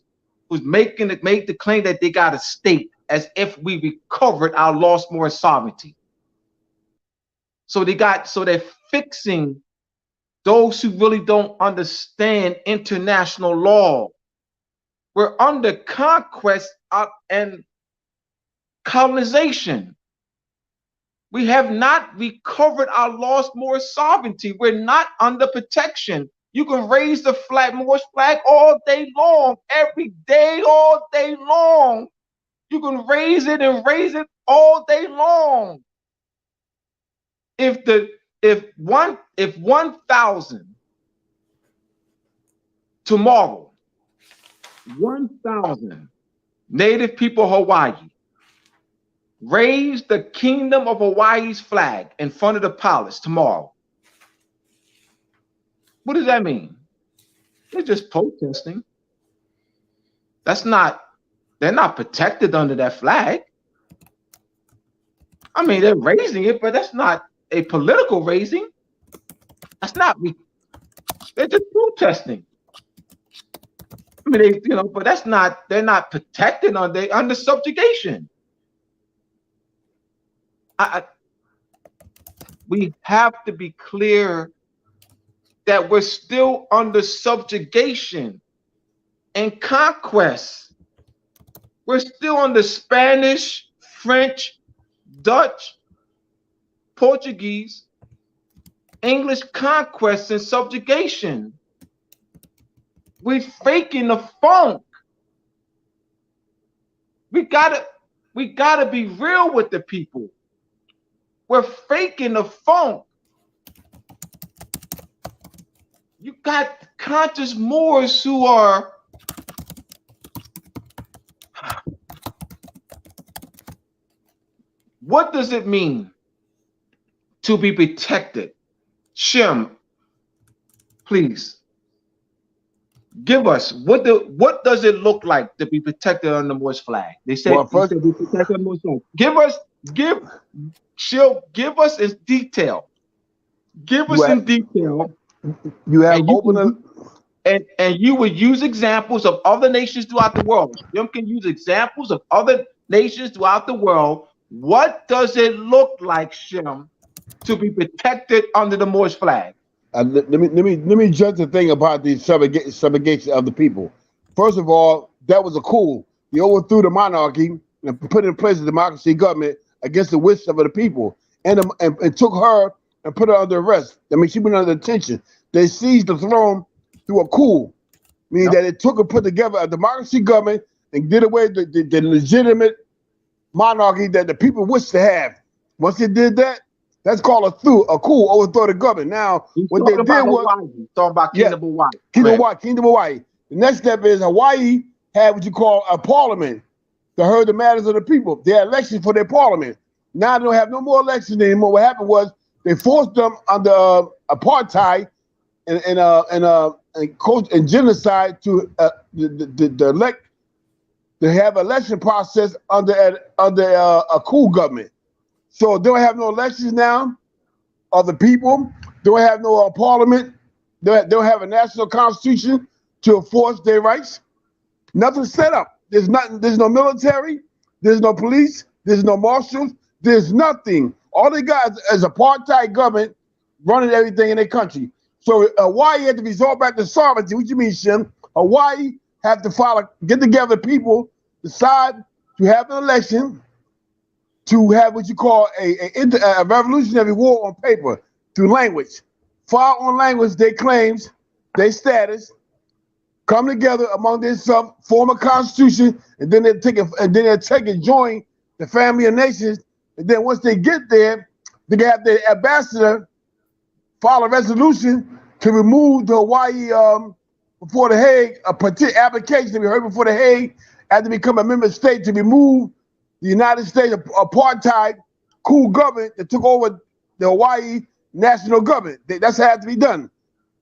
who's make the claim that they got a state, as if we recovered our lost Moorish sovereignty. So they're fixing those who really don't understand international law. We're under conquest and colonization. We have not recovered our lost Moorish sovereignty. We're not under protection. You can raise the Moorish flag all day long, every day, all day long. You can raise it and raise it all day long. If 1,000 tomorrow, 1,000 native people of Hawaii raise the Kingdom of Hawaii's flag in front of the palace tomorrow, what does that mean? They're just protesting. They're not protected under that flag. I mean, they're raising it, but that's not a political raising. They're just protesting. I mean, but they're not protected under subjugation. We have to be clear that we're still under subjugation and conquest. We're still under Spanish, French, Dutch, Portuguese, English conquest and subjugation. We're faking the funk. We gotta be real with the people. We're faking the funk. You got conscious Moors who are what does it mean to be protected? Shem, please give us what does it look like to be protected under the Moorish flag? They say, be protected under the Moorish flag. Give us in detail. Give us in detail. You have and you would use examples of other nations throughout the world. You can use examples of other nations throughout the world. What does it look like, Shem, to be protected under the Moorish flag? Let me judge the thing about the subjugation of the people. First of all, that was a coup. He overthrew the monarchy and put in place a democracy government against the wishes of the people, and took her and put her under arrest. I mean, she went under detention. They seized the throne through a coup, meaning that it took and put together a democracy government and did away with the legitimate monarchy that the people wish to have. Once they did that, that's called a coup, overthrow the government. Now, what they did was talking about Kingdom of Hawaii. Kingdom of Hawaii. The next step is Hawaii had what you call a parliament to hear the matters of the people. They had elections for their parliament. Now they don't have no more elections anymore. What happened was They forced them under apartheid and genocide to elect, to have election process under a coup government. So they don't have no elections now of the people. They don't have no parliament. They don't have a national constitution to enforce their rights. Nothing's set up. There's nothing. There's no military. There's no police. There's no marshals. There's nothing. All they got is apartheid government running everything in their country. So Hawaii had to resort back to sovereignty. What you mean, Shim? Hawaii have to get together people, decide to have an election, to have what you call a revolutionary war on paper through language. File on language their claims, their status, come together among themselves, form a constitution, and then they take and join the family of nations. And then once they get there, they have the ambassador file a resolution to remove the Hawaii before the Hague, a particular application to be heard before the Hague, had to become a member state to remove the United States apartheid coup government that took over the Hawaii national government. That's how it had to be done.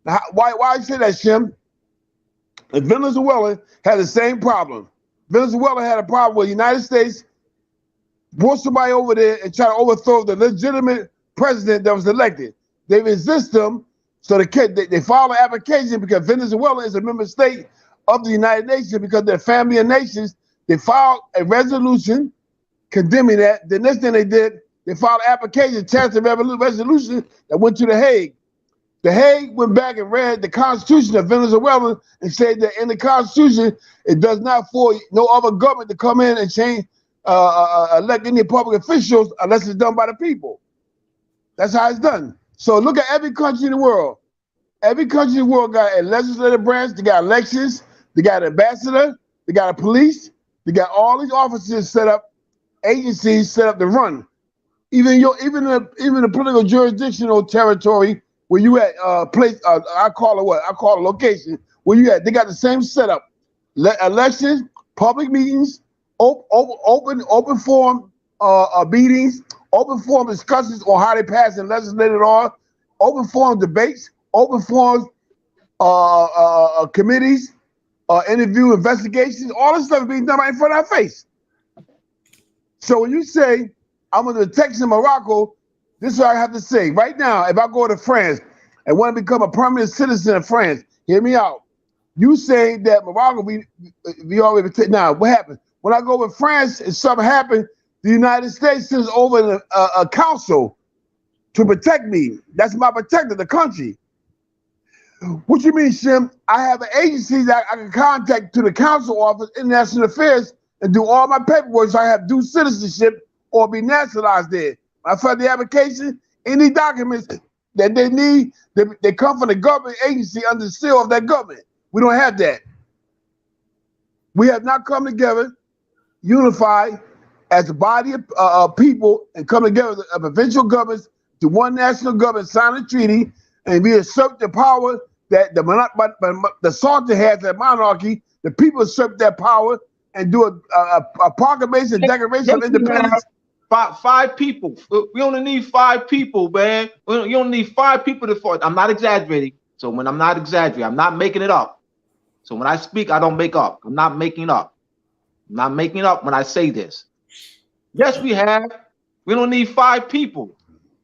Now, why I say that, Shim? And Venezuela had the same problem. Venezuela had a problem where the United States brought somebody over there and tried to overthrow the legitimate president that was elected. They resist them, so they file an application because Venezuela is a member state of the United Nations because they're family of nations. They filed a resolution condemning that. The next thing they did, they filed an application, passed a resolution that went to The Hague. The Hague went back and read the Constitution of Venezuela and said that in the Constitution, it does not for no other government to come in and change, elect any public officials unless it's done by the people. That's how it's done. So look at every country in the world. Every country in the world got a legislative branch, they got elections, they got an ambassador, they got a police, they got all these offices set up, agencies set up to run. Even the political jurisdictional territory where you at place, I call it what? I call it location. Where you at? They got the same setup. Elections, public meetings, open forum meetings, open forum discussions on how they pass and legislated law, open forum debates, open forums, committees, interview investigations. All this stuff is being done right in front of our face. So when you say I'm going to text in Morocco, this is what I have to say. Right now, if I go to France and want to become a permanent citizen of France, hear me out. You say that Morocco, we already take. Now, what happens? When I go with France and something happens, the United States sends over a council to protect me. That's my protector, the country. What you mean, Shim? I have an agency that I can contact to the council office, International Affairs, and do all my paperwork so I have due citizenship or be naturalized there. I fill the application, any documents that they need, they come from the government agency under the seal of that government. We don't have that. We have not come together, unified as a body of people, and come together as provincial governments to one national government, sign a treaty, and we assert the power that the Sultan has, that monarchy. The people assert that power and do a proclamation, declaration of independence. Five people. We only need 5 people, man. You only need 5 people to force. I'm not exaggerating. So when I'm not exaggerating, I'm not making it up. So when I speak, I don't make up. I'm not making up. I'm not making up when I say this. Yes, we have. We don't need 5 people.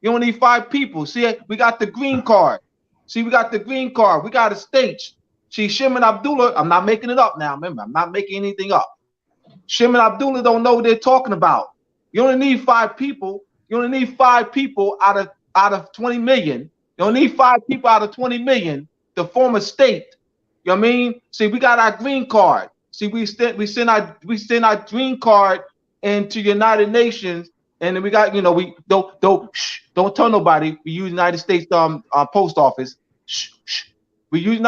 You don't need 5 people. See, we got the green card. See, we got the green card. We got a stage. See, Shimon Abdullah, I'm not making it up now. Remember, I'm not making anything up. Shimon Abdullah don't know what they're talking about. You only need 5 people. You only need 5 people out of 20 million. You only need 5 people out of 20 million to form a state. You know what I mean? See, we got our green card. See, we send our green card into United Nations, and then we got, you know, we don't tell nobody. We use United States post office. We use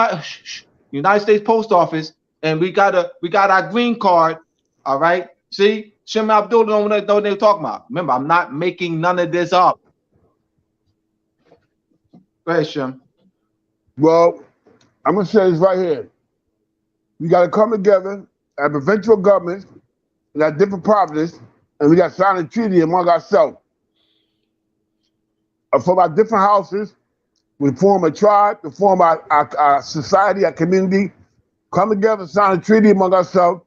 United States post office, and we got our green card. All right. See, Shimon Abdullah don't know what they're talking about. Remember, I'm not making none of this up. Go ahead, Shim. Well, I'm gonna say this right here. We got to come together as provincial governments and at different provinces, and we got to sign a treaty among ourselves. from our different houses. We form a tribe, to form our society, our community, come together, sign a treaty among ourselves,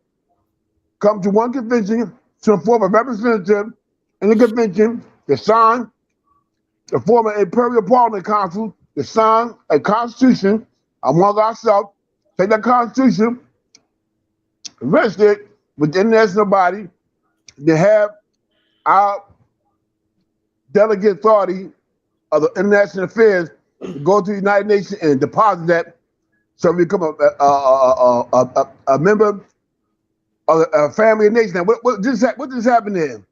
come to one convention, to form a representative in the convention, to sign, to form an imperial parliament council, to sign a constitution among ourselves, take that constitution, rest it with the international body, to have our delegate authority of the international affairs to go to the United Nations and deposit that, so we become a member of a family of nations. Now, what just happened there?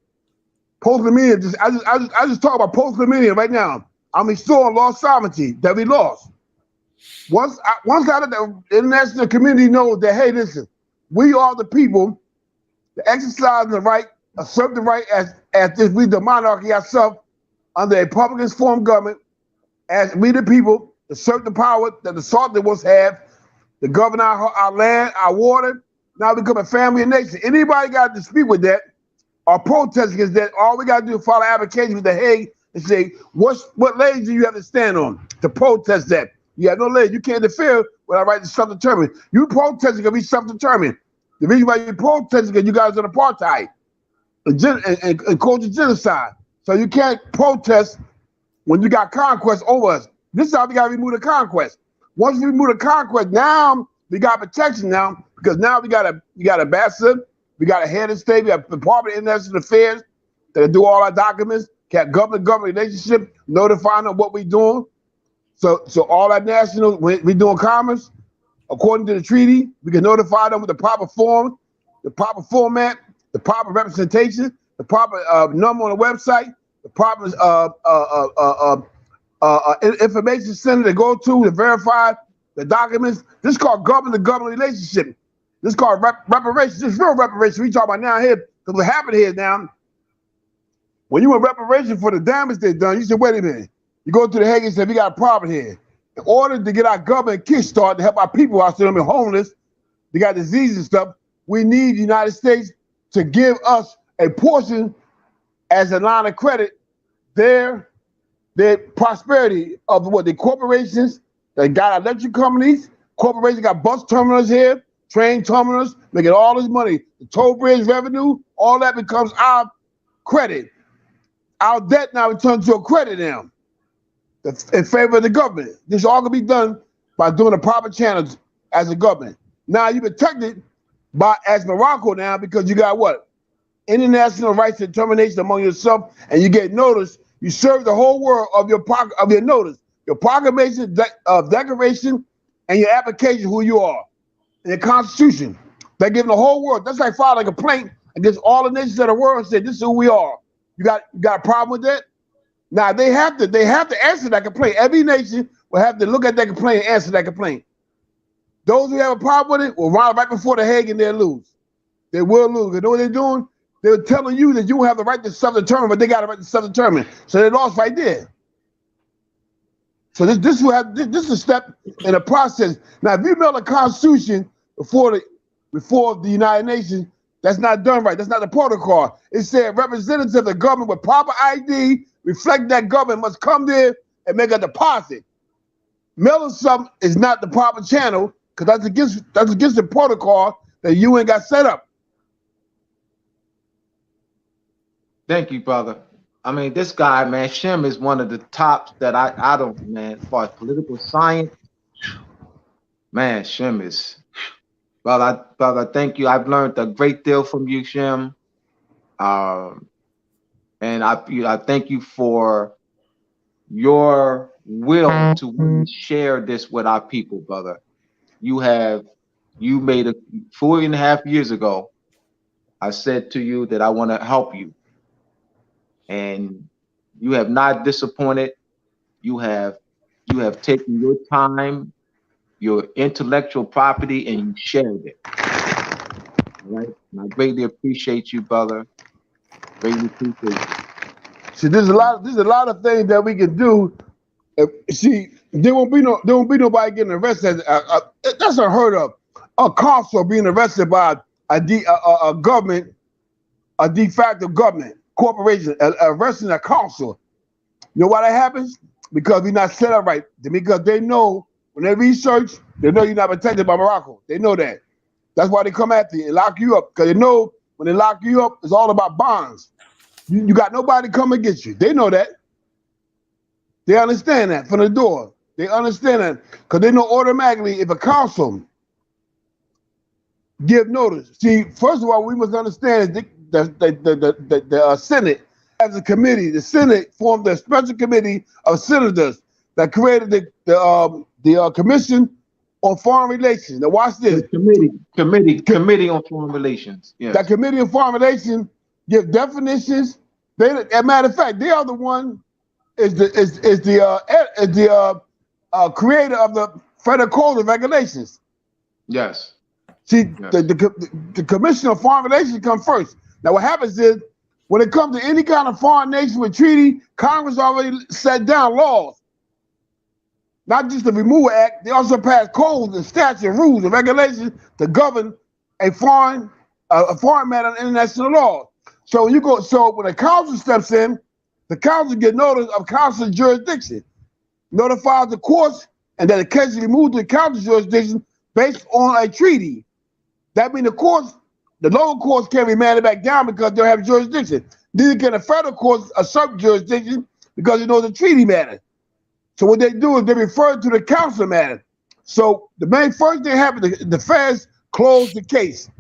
Post-millennium. I just talk about post-millennium right now. I'm restoring lost sovereignty that we lost. Once out of the international community knows that, hey, listen, we are the people that exercise the right, assert the right as if we the monarchy ourselves under a Republican form government, as we the people assert the power that the Sultan once had to govern our land, our water. Now become a family and nation. Anybody got to dispute with that or protest against that, all we got to do is file an application with the Hague and say, what legs do you have to stand on to protest that? You have no legs. You can't interfere with our right to self-determine. You protesting can be self-determined. The reason why you protest is because you guys are apartheid and culture genocide. So you can't protest when you got conquest over us. This is how we got to remove the conquest. Once we remove the conquest, now we got protection now, because now we got ambassador, we got a head of state, we have the Department of International Affairs that do all our documents, got government relationship, notifying them what we're doing. So all our national, we doing commerce, according to the treaty, we can notify them with the proper form, the proper format, the proper representation, the proper number on the website, the proper information center to go to verify the documents. This is called government-to-government relationship. This is called reparations. This is real reparations we talk about now here. Because what happened here now, when you want reparation for the damage they done, you say, wait a minute. You go to the Hague and say, we got a problem here. In order to get our government kickstart to help our people out, so they're homeless, they got disease and stuff, we need the United States to give us a portion as a line of credit, their prosperity of what the corporations that got electric companies, corporations got bus terminals here, train terminals, making all this money, the toll bridge revenue, all that becomes our credit. Our debt now returns to a credit now in favor of the government. This all can be done by doing the proper channels as a government. Now you're protected as Morocco now, because you got what? International rights and determination among yourself, and you get notice. You serve the whole world of your notice, your proclamation of declaration, and your application who you are, and your constitution. They're giving the whole world. That's like filing a complaint against all the nations of the world and say, this is who we are. You got a problem with that? Now they have to answer that complaint. Every nation will have to look at that complaint and answer that complaint. Those who have a problem with it will run right before the Hague and they'll lose. They will lose. You know what they're doing? They're telling you that you have the right to self-determine, but they got the right to self-determine. So they lost right there. So this is a step in the process. Now, if you mail a constitution before the United Nations, that's not done right. That's not the protocol. It said representatives of the government with proper ID, reflect that government must come there and make a deposit. Mailing something is not the proper channel, because that's against the protocol that the UN got set up. Thank you, brother. I mean, this guy, man, Shem is one of the tops that I don't, man, as far as political science, man, Shem is, brother, thank you. I've learned a great deal from you, Shem. And I thank you for your will to share this with our people, brother. You made 4.5 years ago, I said to you that I want to help you. And you have not disappointed. You have taken your time, your intellectual property, and you shared it. All right? And I greatly appreciate you, brother. Greatly appreciate you. See, there's a lot of things that we can do. See, there won't be nobody getting arrested. That's unheard of. A consul being arrested by a government, a de facto government corporation, arresting a consul. You know why that happens? Because we're not set up right. Because they know when they research, they know you're not protected by Morocco. They know that. That's why they come after you and lock you up. Because they know when they lock you up, it's all about bonds. You got nobody come and get you. They know that. They understand that from the door. They understand that because they know automatically if a council give notice. See, first of all, we must understand the Senate as a committee. The Senate formed a special committee of senators that created the Commission on Foreign Relations. Now watch this. Committee on Foreign Relations. Yes. That Committee on Foreign Relations give definitions. They, as a matter of fact, they are the one is the creator of the Federal Code of Regulations. Yes. See, yes. The Commission on Foreign Relations comes first. Now, what happens is when it comes to any kind of foreign nation with treaty, Congress already set down laws. Not just the Removal Act, they also passed codes and statutes and rules and regulations to govern a foreign matter of international law. So when a council steps in, the council get notice of council jurisdiction, notifies the courts, and then the case is removed to the council jurisdiction based on a treaty. That means the lower courts can't be remanded back down because they don't have jurisdiction. Neither can the federal courts assert jurisdiction because they know the treaty matter. So what they do is they refer to the council matter. So the main first thing happened, the feds closed the case.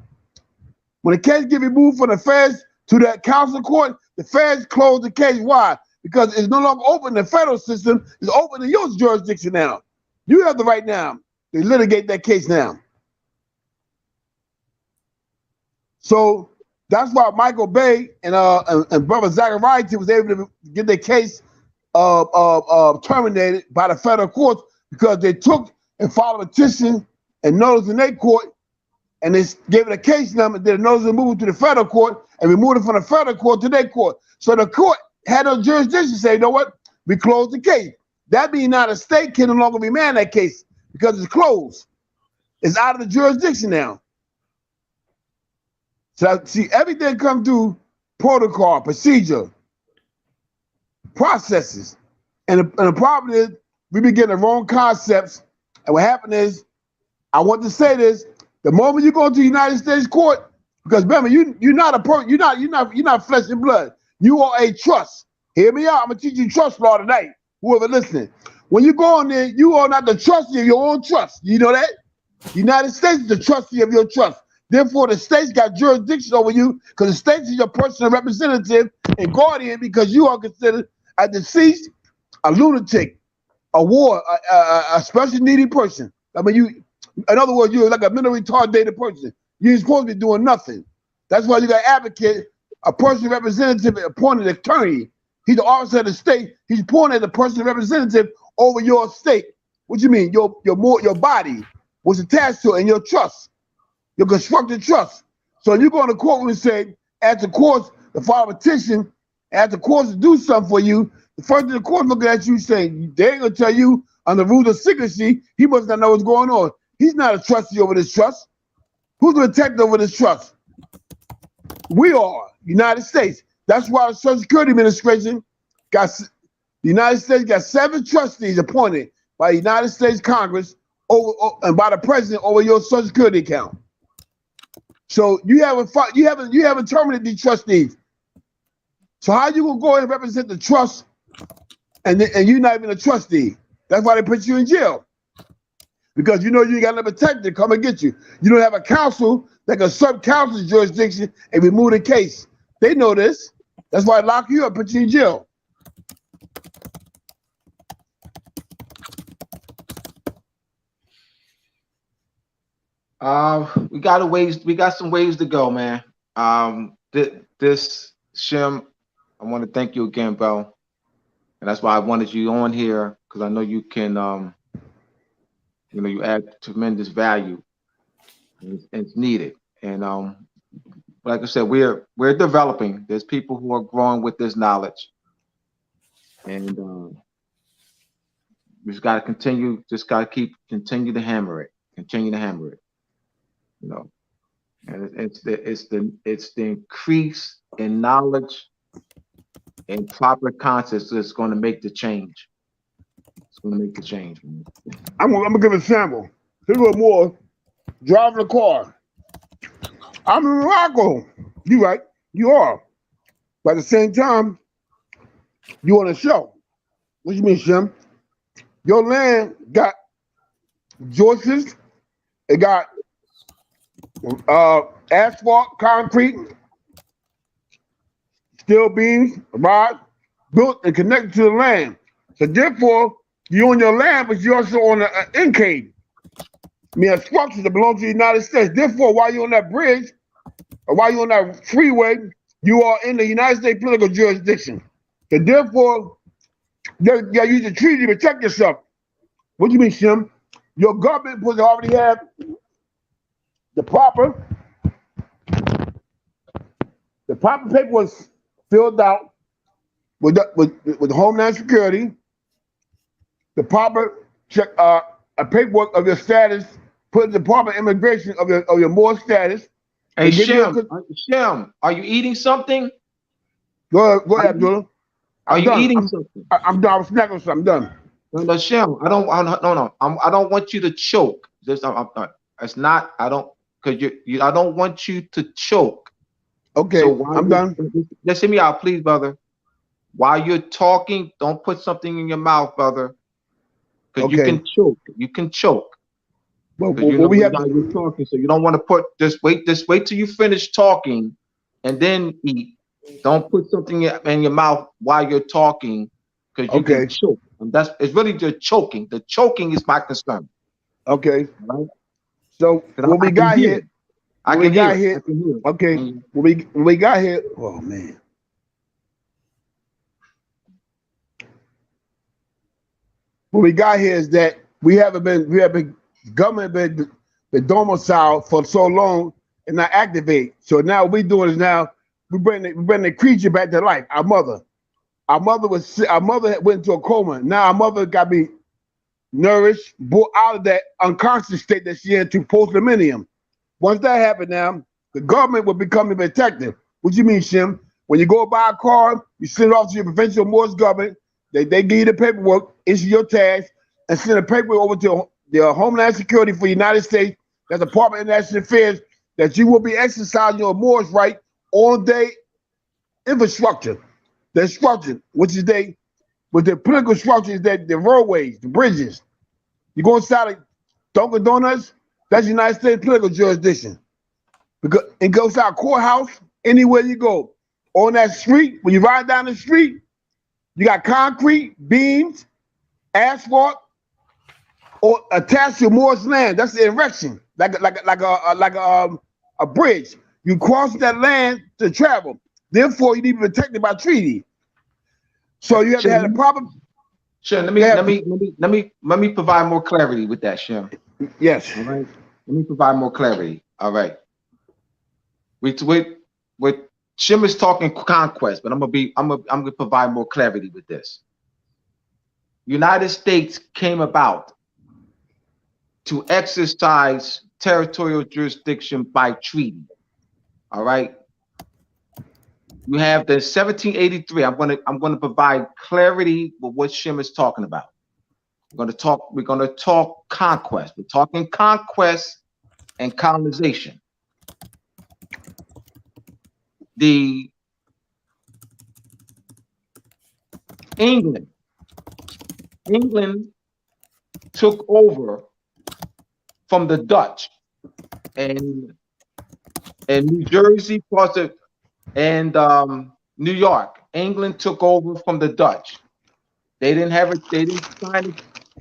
When the case get removed from the feds to that council court, the feds close the case. Why? Because it's no longer open in the federal system. It's open in your jurisdiction now. You have the right now to litigate that case now. So that's why Michael Bay and Brother Zachariah was able to get their case terminated by the federal courts because they took and filed a petition and notice in their court, and they gave it a case number, then the notice was moved to the federal court and removed it from the federal court to their court. So the court had no jurisdiction to say, you know what, we closed the case. That means now the state can no longer remand that case because it's closed. It's out of the jurisdiction now. So see, everything comes through protocol, procedure, processes. And the problem is we be getting the wrong concepts. And what happened is, I want to say this, the moment you go to the United States court, because remember, you're not a person, you're not flesh and blood. You are a trust. Hear me out. I'm gonna teach you trust law tonight. Whoever listening. When you go in there, you are not the trustee of your own trust. You know that? The United States is the trustee of your trust. Therefore, the states got jurisdiction over you because the states is your personal representative and guardian because you are considered a deceased, a lunatic, a special needy person. I mean, in other words, you're like a mentally retarded person. You're supposed to be doing nothing. That's why you got advocate, a personal representative, appointed attorney. He's the officer of the state. He's appointed as a personal representative over your state. What you mean? Your body was attached to it in your trust. Your constructed trust. So you go in the courtroom and say, ask the courts to file a petition, ask the courts to do something for you. The first thing the court looking at you saying, they ain't gonna tell you on the rules of secrecy, he must not know what's going on. He's not a trustee over this trust. Who's the protector over this trust? We are, United States. That's why the Social Security Administration the United States got 7 trustees appointed by the United States Congress and by the president over your Social Security account. So you haven't terminated these trustees. So how you gonna go and represent the trust and you're not even a trustee? That's why they put you in jail. Because you know you ain't got no protector to come and get you. You don't have a counsel that can usurp counsel's jurisdiction and remove the case. They know this. That's why they lock you up, put you in jail. We got some ways to go, man. This Shem, I want to thank you again, bro. And that's why I wanted you on here, because I know you can you add tremendous value. It's needed. And like I said, we're developing. There's people who are growing with this knowledge. And we just gotta continue, continue to hammer it. Continue to hammer it. You know, and it's the increase in knowledge and proper context is going to make the change. It's going to make the change, man. I'm gonna give a sample. Here's a little more. Driving a car. I'm in Morocco. You right. You are. But at the same time, you on a show. What you mean, Shem? Your land got joists. It got asphalt, concrete, steel beams, rods, built and connected to the land. So therefore, you on your land, but you also on an enclave. I mean, a structure that belongs to the United States. Therefore, while you're on that bridge, or while you're on that freeway, you are in the United States political jurisdiction. So therefore, you gotta use the treaty to protect yourself. What do you mean, Shem? Your government supposed to already have the proper paperwork filled out with the Homeland Security, the proper a paperwork of your status, put in the proper immigration of your Moorish status. Hey, Shem, are you eating something? Go ahead, Abdullah. Are you eating something? I'm done. I'm snacking something. I'm done. No, Shem, I don't want you to choke. It's not. I don't want you to choke. Okay, so I'm done. Just hear me out, please, brother. While you're talking, don't put something in your mouth, brother, because you can choke. You can choke. Well, you're talking, so you don't want to put. Just wait till you finish talking, and then eat. Don't put something in your mouth while you're talking, because you can choke. And it's really the choking. The choking is my concern. Okay. Right? So what we got here. Okay. When we got here. Oh man. What we got here is that we have been government been domiciled for so long and not activate. So now what we doing is now we bring the creature back to life. Our mother went into a coma. Now our mother got to be nourished, brought out of that unconscious state that she into post-millennium. Once that happened now, the government will become the protector. What you mean, Shem? When you go buy a car, you send it off to your provincial Moorish government. They give you the paperwork, issue your tax, and send the paperwork over to the Homeland Security for the United States, that's the Department of National Affairs, that you will be exercising your Moorish right on their infrastructure. Their structure, which is with the political structure, is that the roadways, the bridges. You go inside of Dunkin' Donuts, that's United States political jurisdiction. Because it goes out courthouse, anywhere you go. On that street, when you ride down the street, you got concrete, beams, asphalt, or attached to Moorish land. That's the erection, like a bridge. You cross that land to travel. Therefore, you need to be protected by treaty. So you have to have a proper. Shem, let me provide more clarity with that, Shem. Yes. All right. Let me provide more clarity. All right. With Shem is talking conquest, but I'm gonna provide more clarity with this. United States came about to exercise territorial jurisdiction by treaty. All right. You have the 1783. I'm gonna provide clarity with what Shem is talking about. We're gonna talk conquest. We're talking conquest and colonization. The England took over from the Dutch, and New Jersey, parts of, and New York. England took over from the Dutch. They didn't sign a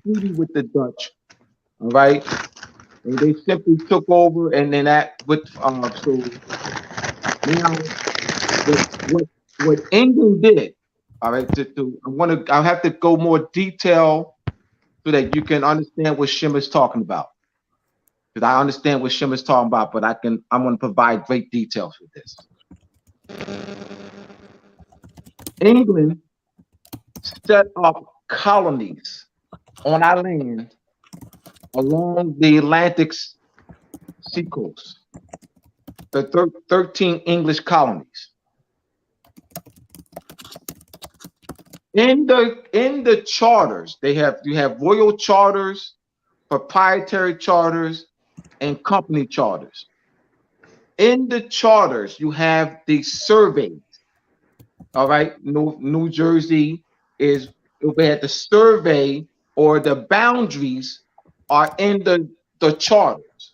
treaty with the Dutch. All right, and they simply took over, and then that with so now what England did. All right, I'll have to go more detail so that you can understand what Shem is talking about. Because I understand what Shem is talking about, but I'm going to provide great details with this. England set up colonies on our land along the Atlantic seacoast. The 13 English colonies. In the charters, you have royal charters, proprietary charters, and company charters. In the charters, you have the surveys. All right, New Jersey is where the survey or the boundaries are in the charters.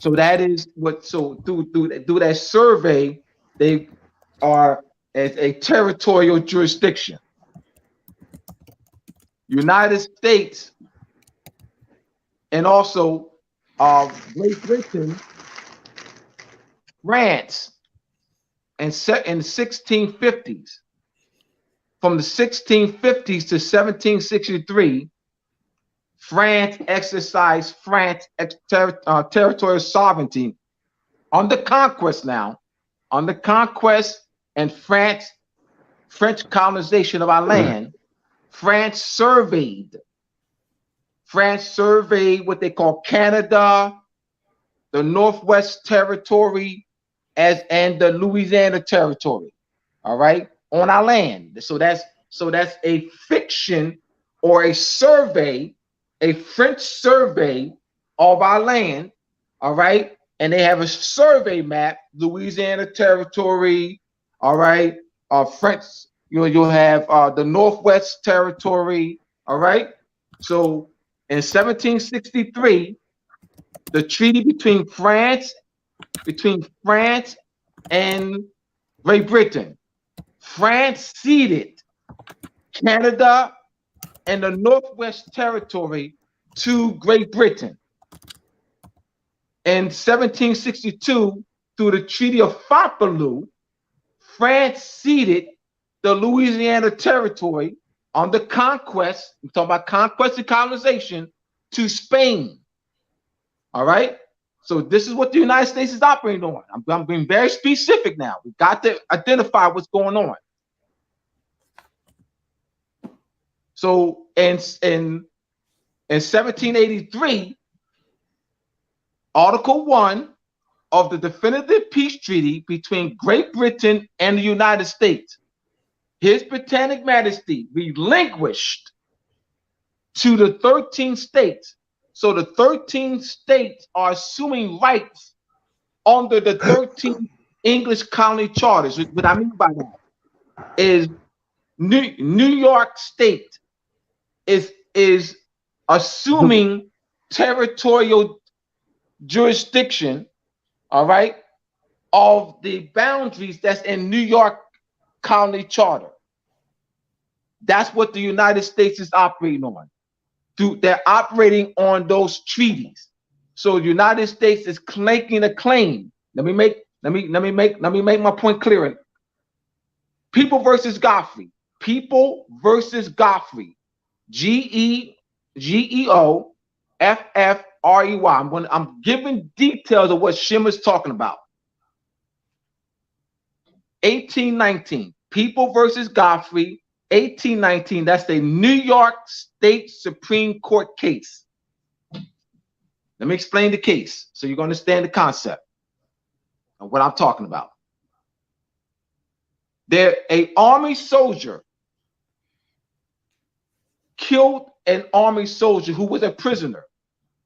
So that is what. So through that survey, they are as a territorial jurisdiction. United States and also Great Britain, France, and set in the 1650s. From the 1650s to 1763, France exercised territorial sovereignty on the conquest now, on the conquest and French colonization of our land. France surveyed what they call Canada, the Northwest Territory, and the Louisiana Territory. All right, on our land. So that's a fiction or a survey, a French survey of our land. All right, and they have a survey map, Louisiana Territory. All right, French. You'll have the Northwest Territory. All right, so in 1763, the treaty between France and Great Britain. France ceded Canada and the Northwest Territory to Great Britain. In 1762, through the Treaty of Fontainebleau, France ceded the Louisiana Territory on the conquest, I'm talking about conquest and colonization, to Spain. All right? So this is what the United States is operating on. I'm being very specific now. We've got to identify what's going on. So in 1783, Article 1 of the Definitive Peace Treaty between Great Britain and the United States, His Britannic Majesty relinquished to the 13 states. So the 13 states are assuming rights under the 13 English colony charters. What I mean by that is New York State is assuming territorial jurisdiction, all right, of the boundaries that's in New York colony charter. That's what the United States is operating on. They're operating on those treaties. So the United States is claiming a claim. Let me make my point clear. People versus Godfrey. People versus Godfrey. GEOFFREY. I'm giving details of what Shim is talking about. 1819. People versus Godfrey. 1819, that's the New York State Supreme Court case. Let me explain the case so you can understand the concept of what I'm talking about. An Army soldier killed an Army soldier who was a prisoner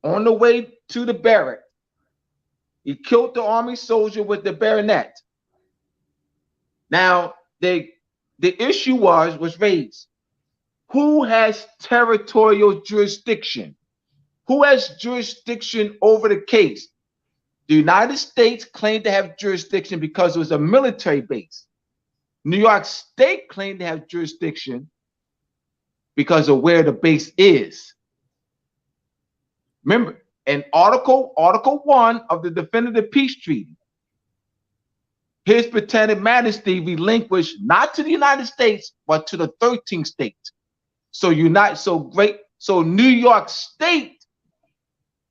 on the way to the barrack. He killed the Army soldier with the bayonet. Now, the issue was raised. Who has territorial jurisdiction? Who has jurisdiction over the case? The United States claimed to have jurisdiction because it was a military base. New York State claimed to have jurisdiction because of where the base is. Remember, in Article 1 of the Definitive Peace Treaty, His Britannic Majesty relinquished not to the United States, but to the 13 states. So New York State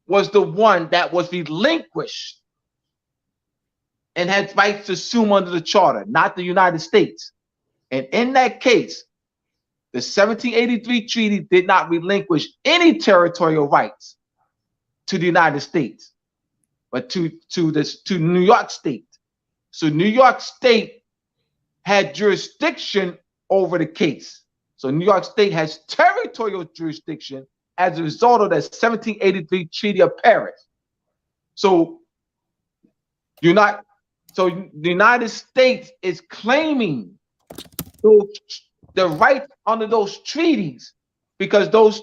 was the one that was relinquished and had rights to assume under the charter, not the United States. And in that case, the 1783 treaty did not relinquish any territorial rights to the United States, but to New York State. So New York State had jurisdiction over the case. So New York State has territorial jurisdiction as a result of the 1783 Treaty of Paris. So the United States is claiming the rights under those treaties because those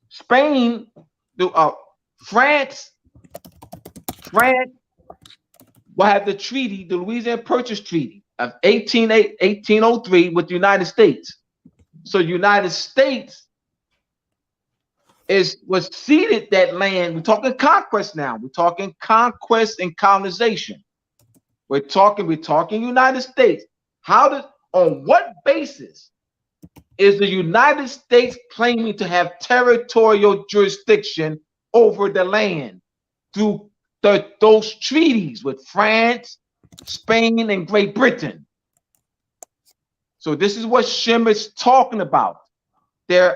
Spain, France will have the treaty, the Louisiana Purchase Treaty of 1803 with the United States. So United States was ceded that land. We're talking conquest now. We're talking conquest and colonization. We're talking United States. On what basis is the United States claiming to have territorial jurisdiction over the land through those treaties with France, Spain, and Great Britain? So this is what Shim is talking about. They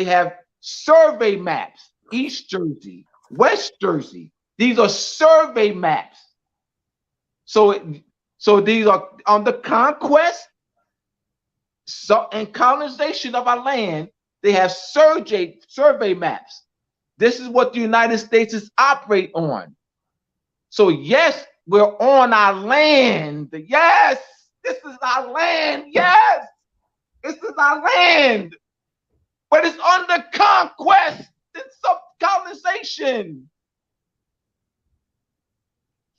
have survey maps, East Jersey, West Jersey. These are survey maps. So these are on the conquest and colonization of our land. They have survey maps. This is what the United States is operate on. So yes, we're on our land. Yes, this is our land. Yes, this is our land. But it's under conquest and colonization.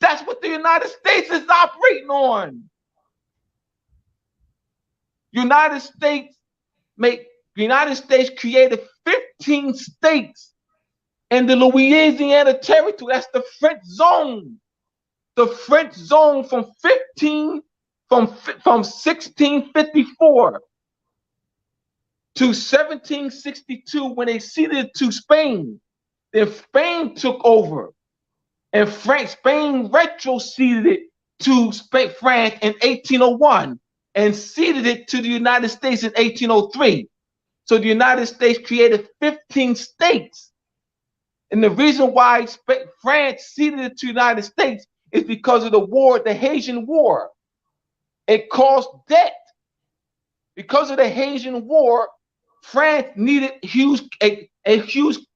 That's what the United States is operating on. United States created 15 states in the Louisiana Territory. That's the French zone. The French zone from 1654 to 1762 when they ceded it to Spain. Then Spain took over. And Spain retroceded it to France in 1801 and ceded it to the United States in 1803. So the United States created 15 states. And the reason why France ceded it to the United States is because of the war, the Haitian War. It caused debt. Because of the Haitian War, France needed a huge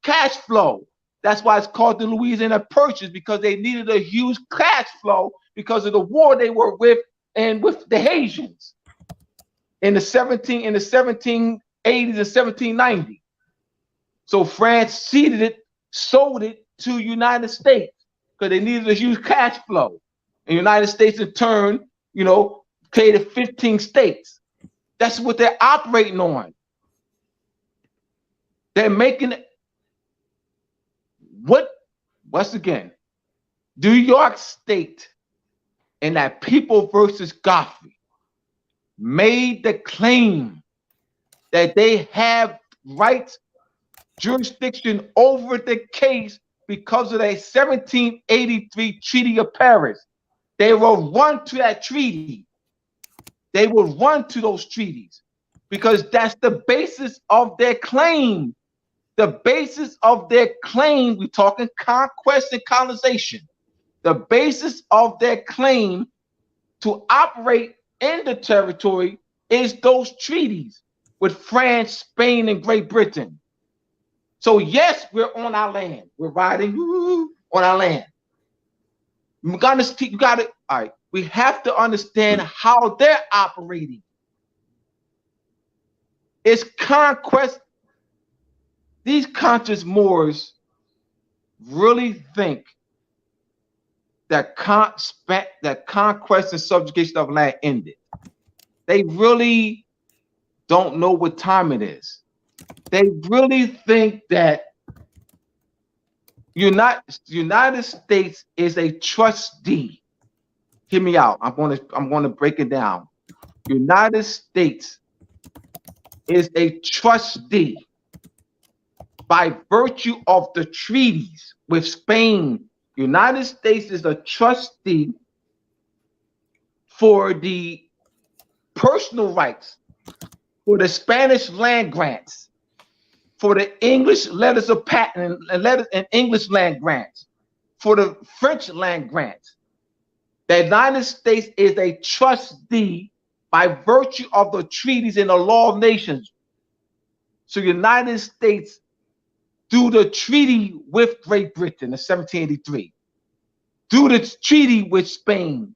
cash flow. That's why it's called the Louisiana Purchase, because they needed a huge cash flow because of the war they were with and with the Haitians in the 1780s and 1790s. So France ceded it, sold it to United States because they needed a huge cash flow. And United States in turn, created 15 states. That's what they're operating on. They're making it. Once again, New York State and that People versus Godfrey made the claim that they have rights, jurisdiction over the case because of the 1783 Treaty of Paris. They will run to that treaty. They will run to those treaties because that's the basis of their claim. The basis of their claim, we're talking conquest and colonization. The basis of their claim to operate in the territory is those treaties with France, Spain, and Great Britain. So yes, we're on our land. We're riding on our land. All right. We have to understand how they're operating. It's conquest. These conscious Moors really think that conquest and subjugation of land ended. They really don't know what time it is. They really think that United States is a trustee. Hear me out. I'm going to break it down. United States is a trustee by virtue of the treaties with Spain. United States is a trustee for the personal rights, for the Spanish land grants, for the English letters of patent and English land grants, for the French land grants. The United States is a trustee by virtue of the treaties and the law of nations. So United States, through the treaty with Great Britain in 1783, through the treaty with Spain,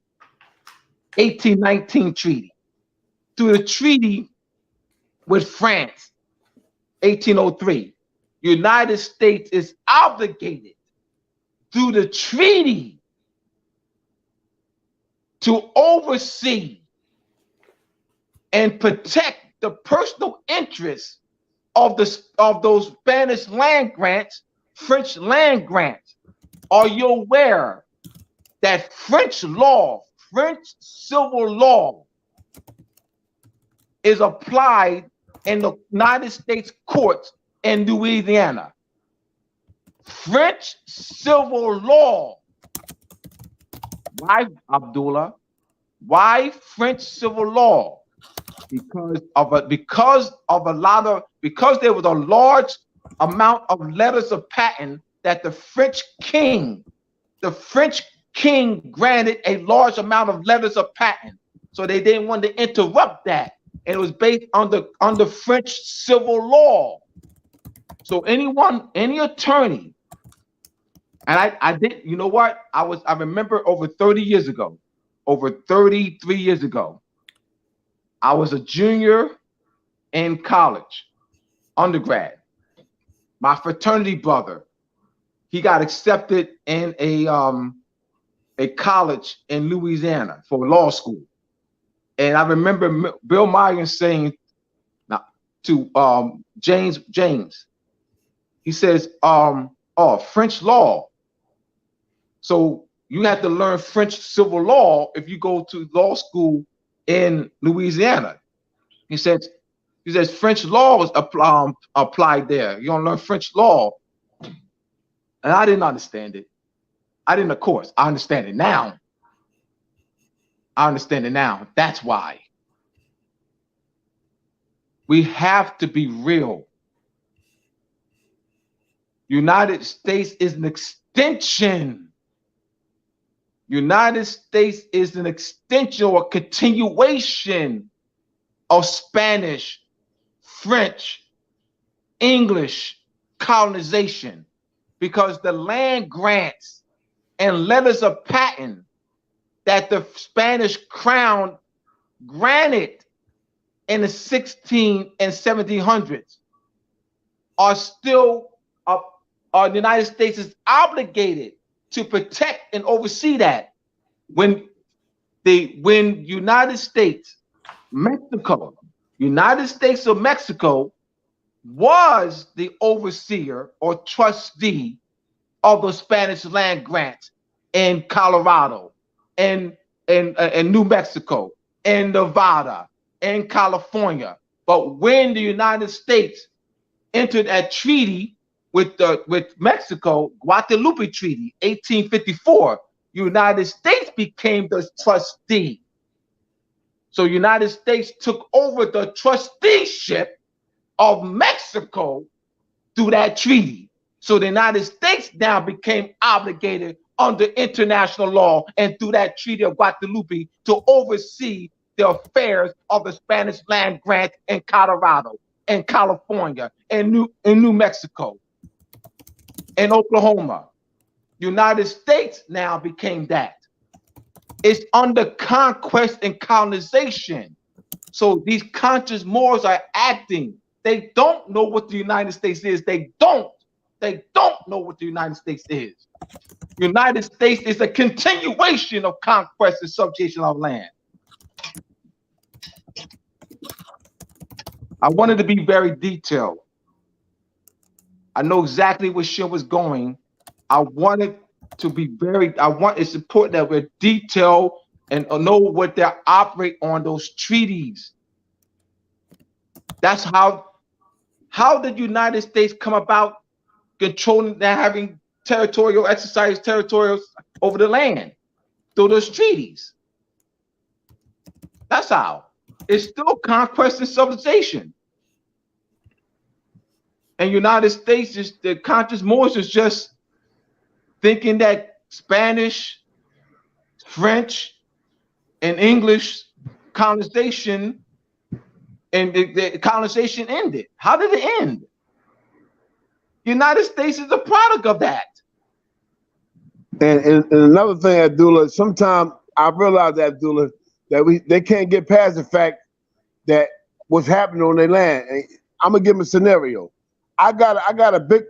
1819 treaty, through the treaty with France, 1803, United States is obligated through the treaty to oversee and protect the personal interests of those Spanish land grants, French land grants. Are you aware that French law, French civil law, is applied in the United States courts in Louisiana? French civil law. Why, Abdullah? Why French civil law? Because there was a large amount of letters of patent that the French king granted a large amount of letters of patent. So they didn't want to interrupt that. And it was based under French civil law. So any attorney, and I did, you know what? I remember over 33 years ago, I was a junior in college, undergrad. My fraternity brother, he got accepted in a college in Louisiana for law school. And I remember Bill Myers saying to James, he says, oh, French law. So you have to learn French civil law if you go to law school in Louisiana. He says French law was applied there. You don't learn French law. And I didn't understand it. Of course, I understand it now. That's why. We have to be real. United States is an extension. United States is an extension or a continuation of Spanish, French, English colonization, because the land grants and letters of patent that the Spanish crown granted in the 16 and 1700s are still the United States is obligated to protect and oversee that. When United States of Mexico was the overseer or trustee of the Spanish land grants in Colorado and New Mexico and Nevada and California. But when the United States entered a treaty with Mexico, Guadalupe Treaty, 1854, United States became the trustee. So United States took over the trusteeship of Mexico through that treaty. So the United States now became obligated under international law and through that Treaty of Guadalupe to oversee the affairs of the Spanish land grant in Colorado and California and New Mexico and Oklahoma. United States now became that. It's under conquest and colonization. So these conscious Moors are acting. They don't know what the United States is. They don't know what the United States is. United States is a continuation of conquest and subjugation of land. I wanted to be very detailed. I know exactly where Shin was going. It's important that we're detailed and know what they operate on those treaties. That's how did the United States come about controlling, having territorial over the land? Through those treaties. That's how. It's still conquest and civilization. And United States, the conscious Moors is just thinking that Spanish, French, and English colonization, and the colonization ended. How did it end? United States is a product of that. And another thing, Abdullah, sometimes I realize, Abdullah, that they can't get past the fact that what's happening on their land. And I'm gonna give them a scenario. I got a big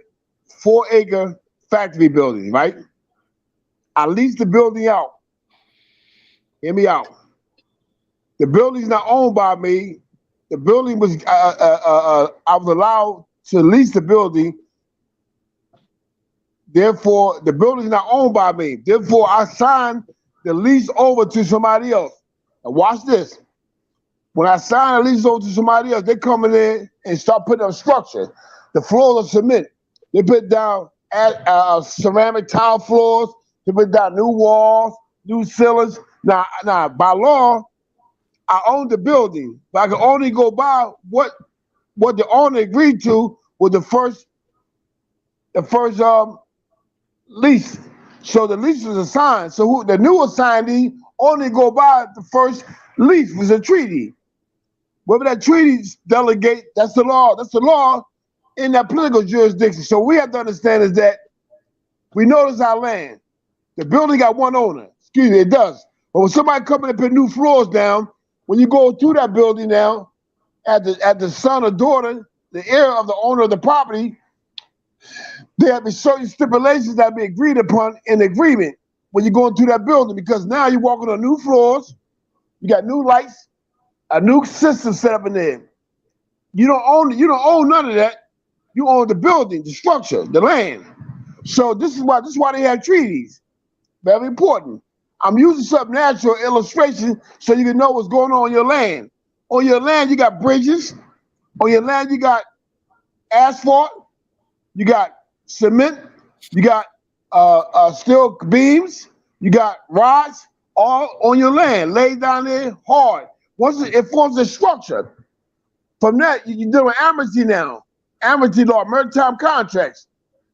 4-acre factory building, right? I leased the building out. Hear me out. The building's not owned by me. The building was I was allowed to lease the building. Therefore, the building's not owned by me. Therefore, I signed the lease over to somebody else. And watch this. When I sign a lease over to somebody else, they come in there and start putting up structure. The floors are cement. They put down ceramic tile floors. They put down new walls, new ceilings. Now, by law, I own the building, but I can only go by what the owner agreed to with the first lease. So the lease was assigned. So the new assignee only go by the first lease, was a treaty. Whether that treaty delegate, that's the law. That's the law in that political jurisdiction. So we have to understand is that we know it's our land. The building got one owner. Excuse me, it does. But when somebody come in and put new floors down, when you go through that building now, at the son or daughter, the heir of the owner of the property, there have been certain stipulations that be agreed upon in agreement when you're going through that building, because now you're walking on new floors, you got new lights, a new system set up in there. You don't own none of that. You own the building, the structure, the land. So this is why they have treaties. Very important. I'm using some natural illustration so you can know what's going on your land. On your land, you got bridges. On your land, you got asphalt. You got cement. You got steel beams. You got rods, all on your land, laid down there hard. Once it forms a structure. From that, you're doing amnesty now. Amnesty law, maritime contracts.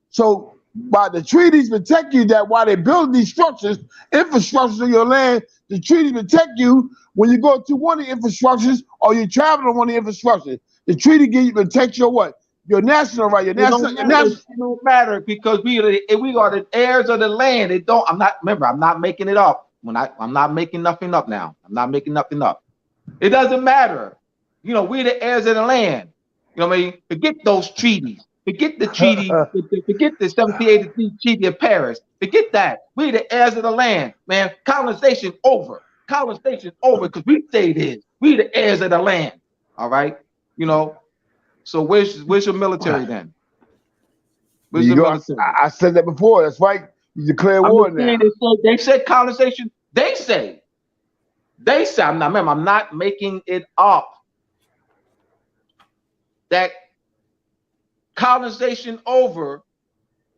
So by the treaties protect you that while they build these structures, infrastructures on your land, the treaties protect you when you go to one of the infrastructures or you travel on one of the infrastructures. The treaty protects your what? Your national right. It don't matter because we are the heirs of the land. I'm not making it up. I'm not making nothing up now. I'm not making nothing up. It doesn't matter. We're the heirs of the land. You know what I mean? Forget those treaties. Forget the treaty. Forget the 1783 Treaty of Paris. Forget that. We're the heirs of the land, man. Colonization over. Colonization over because we say it is. We're the heirs of the land. All right? So where's your military then? Where's your military? I said that before. That's right. You declare war now. They said colonization. They say. I'm not making it up. That colonization over,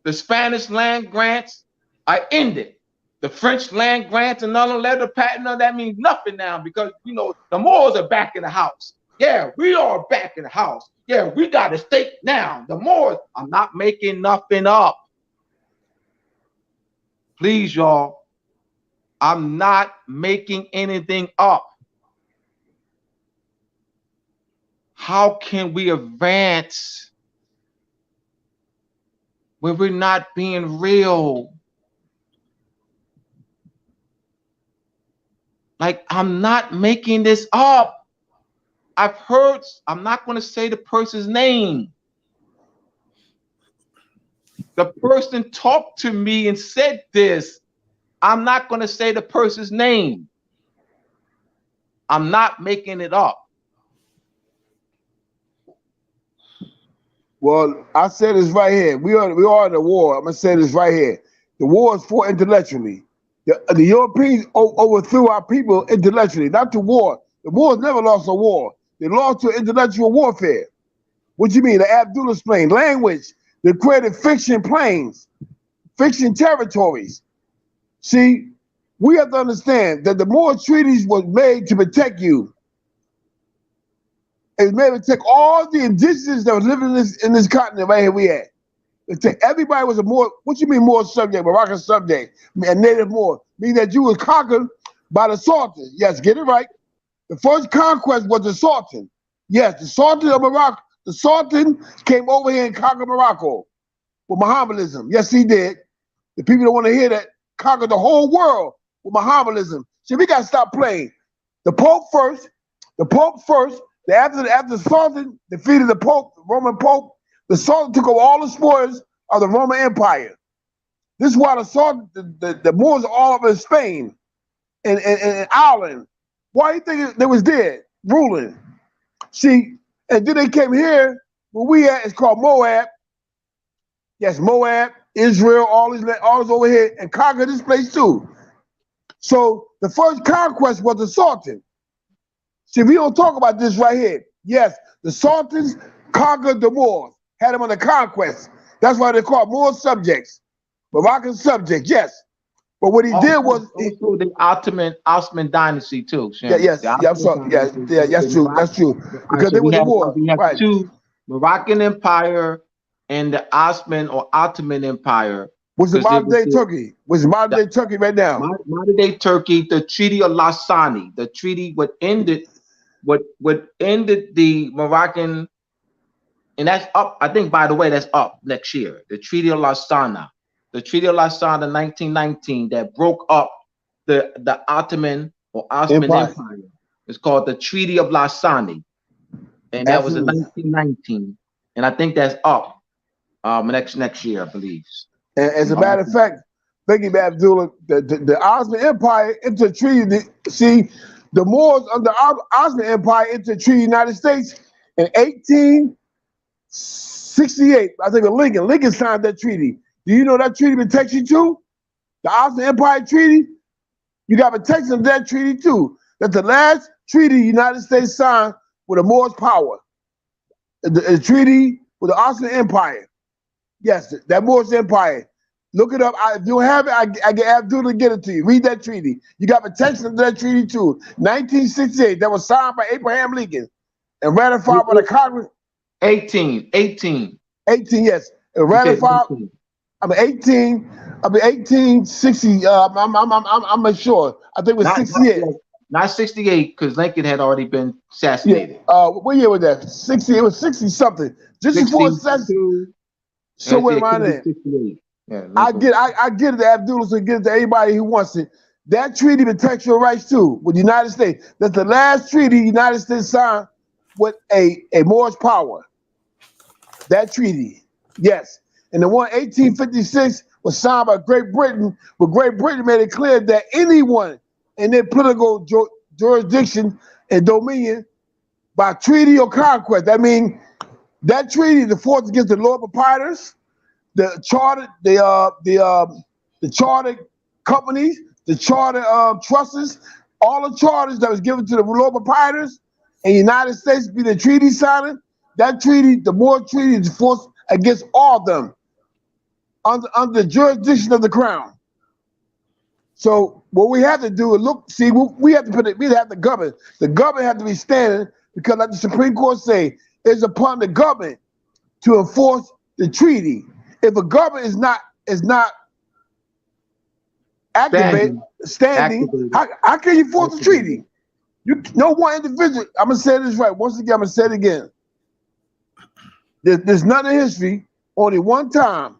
the Spanish land grants are ended. The French land grants and none of letter patent, none of that means nothing now because the Moors are back in the house. Yeah, we are back in the house. Yeah, we got a stake now. The Moors, I'm not making nothing up. Please, y'all. I'm not making anything up. How can we advance when we're not being real? Like, I'm not making this up. I've heard, I'm not going to say the person's name. The person talked to me and said this. I'm not going to say the person's name. I'm not making it up. Well, I said this right here. We are in a war. I'm going to say this right here. The war is fought intellectually. The Europeans overthrew our people intellectually, not to war. The Moors never lost a war. They lost to intellectual warfare. What you mean? The Abdullah explained. Language. They created fiction planes, fiction territories. See, we have to understand that the Moorish treaties was made to protect you. It was made to protect all the indigenous that was living in this continent right here we at. Everybody was a Moor. What you mean Moor subject, Moroccan subject, a native Moor? Meaning that you was conquered by the Sultan. Yes, get it right. The first conquest was the Sultan. Yes, the Sultan of Morocco. The Sultan came over here and conquered Morocco with Mohammedanism. Yes, he did. The people that want to hear that conquered the whole world with Mohammedanism. See, we got to stop playing. The Pope first. After the Sultan defeated the Pope, the Roman Pope, the Sultan took over all the spoils of the Roman Empire. This is why the Sultan, the Moors are all over in Spain and Ireland. Why do you think they was there ruling? See, and then they came here, where we at, it's called Moab. Yes, Moab, Israel, all is over here, and conquered this place too. So the first conquest was the Sultan. See, we don't talk about this right here. Yes, the Sultans conquered the Moors, had them under conquest. That's why they're called Moor subjects, Moroccan subjects, yes. But what he did was the Ottoman dynasty too. Shannon. Yes, that's true. Because they were the Moors. We have two, Moroccan Empire and the Ottoman Empire. Was the modern day Turkey? Was modern day Turkey right now? Modern day Turkey, the Treaty of Lausanne, the treaty what ended the Moroccan, and that's up. I think, by the way, that's up next year. The Treaty of Lausanne. The Treaty of Lausanne in 1919 that broke up the Ottoman Empire. It's called the Treaty of Lausanne, and that was in 1919. And I think that's up next year, I believe. And as a matter of fact, thank you, Abdullah. The Ottoman Empire entered treaty. See, the Moors under the Ottoman Empire entered treaty United States in 1868. I think Lincoln signed that treaty. Do you know that treaty protects you too? The Ottoman Empire Treaty, you got protection of that treaty too. That's the last treaty the United States signed with a Moorish power. The treaty with the Ottoman Empire. Yes, that Moorish Empire. Look it up. If you don't have it, I get Abdul to get it to you. Read that treaty. You got protection of that treaty too. 1968, that was signed by Abraham Lincoln and ratified by the Congress. 18, yes. And ratified. Okay, 1860. I'm not sure. I think it was 68. Not 68, because Lincoln had already been assassinated. Yeah. What year was that? 60. It was 60 something. Just before assassination. Somewhere around there. Yeah, I get it to Abdullah, so get it to anybody who wants it. That treaty protects your rights too with the United States. That's the last treaty the United States signed with a Moorish power. That treaty, yes. And the one 1856 was signed by Great Britain, but Great Britain made it clear that anyone in their political jurisdiction and dominion by treaty or conquest. I mean, that treaty, the force against the Lord Proprietors, the chartered companies, the chartered trusts, all the charters that was given to the Lord Proprietors and the United States be the treaty signing. That treaty, the Moor Treaty, is forced against all of them under the jurisdiction of the Crown. So what we have to do is look, see, we have to govern. The government have to be standing because, like the Supreme Court say, it's upon the government to enforce the treaty. If a government is not standing, how can you enforce the treaty? No one individual. I'm gonna say this right. Once again, I'm gonna say it again. There's nothing in history. Only one time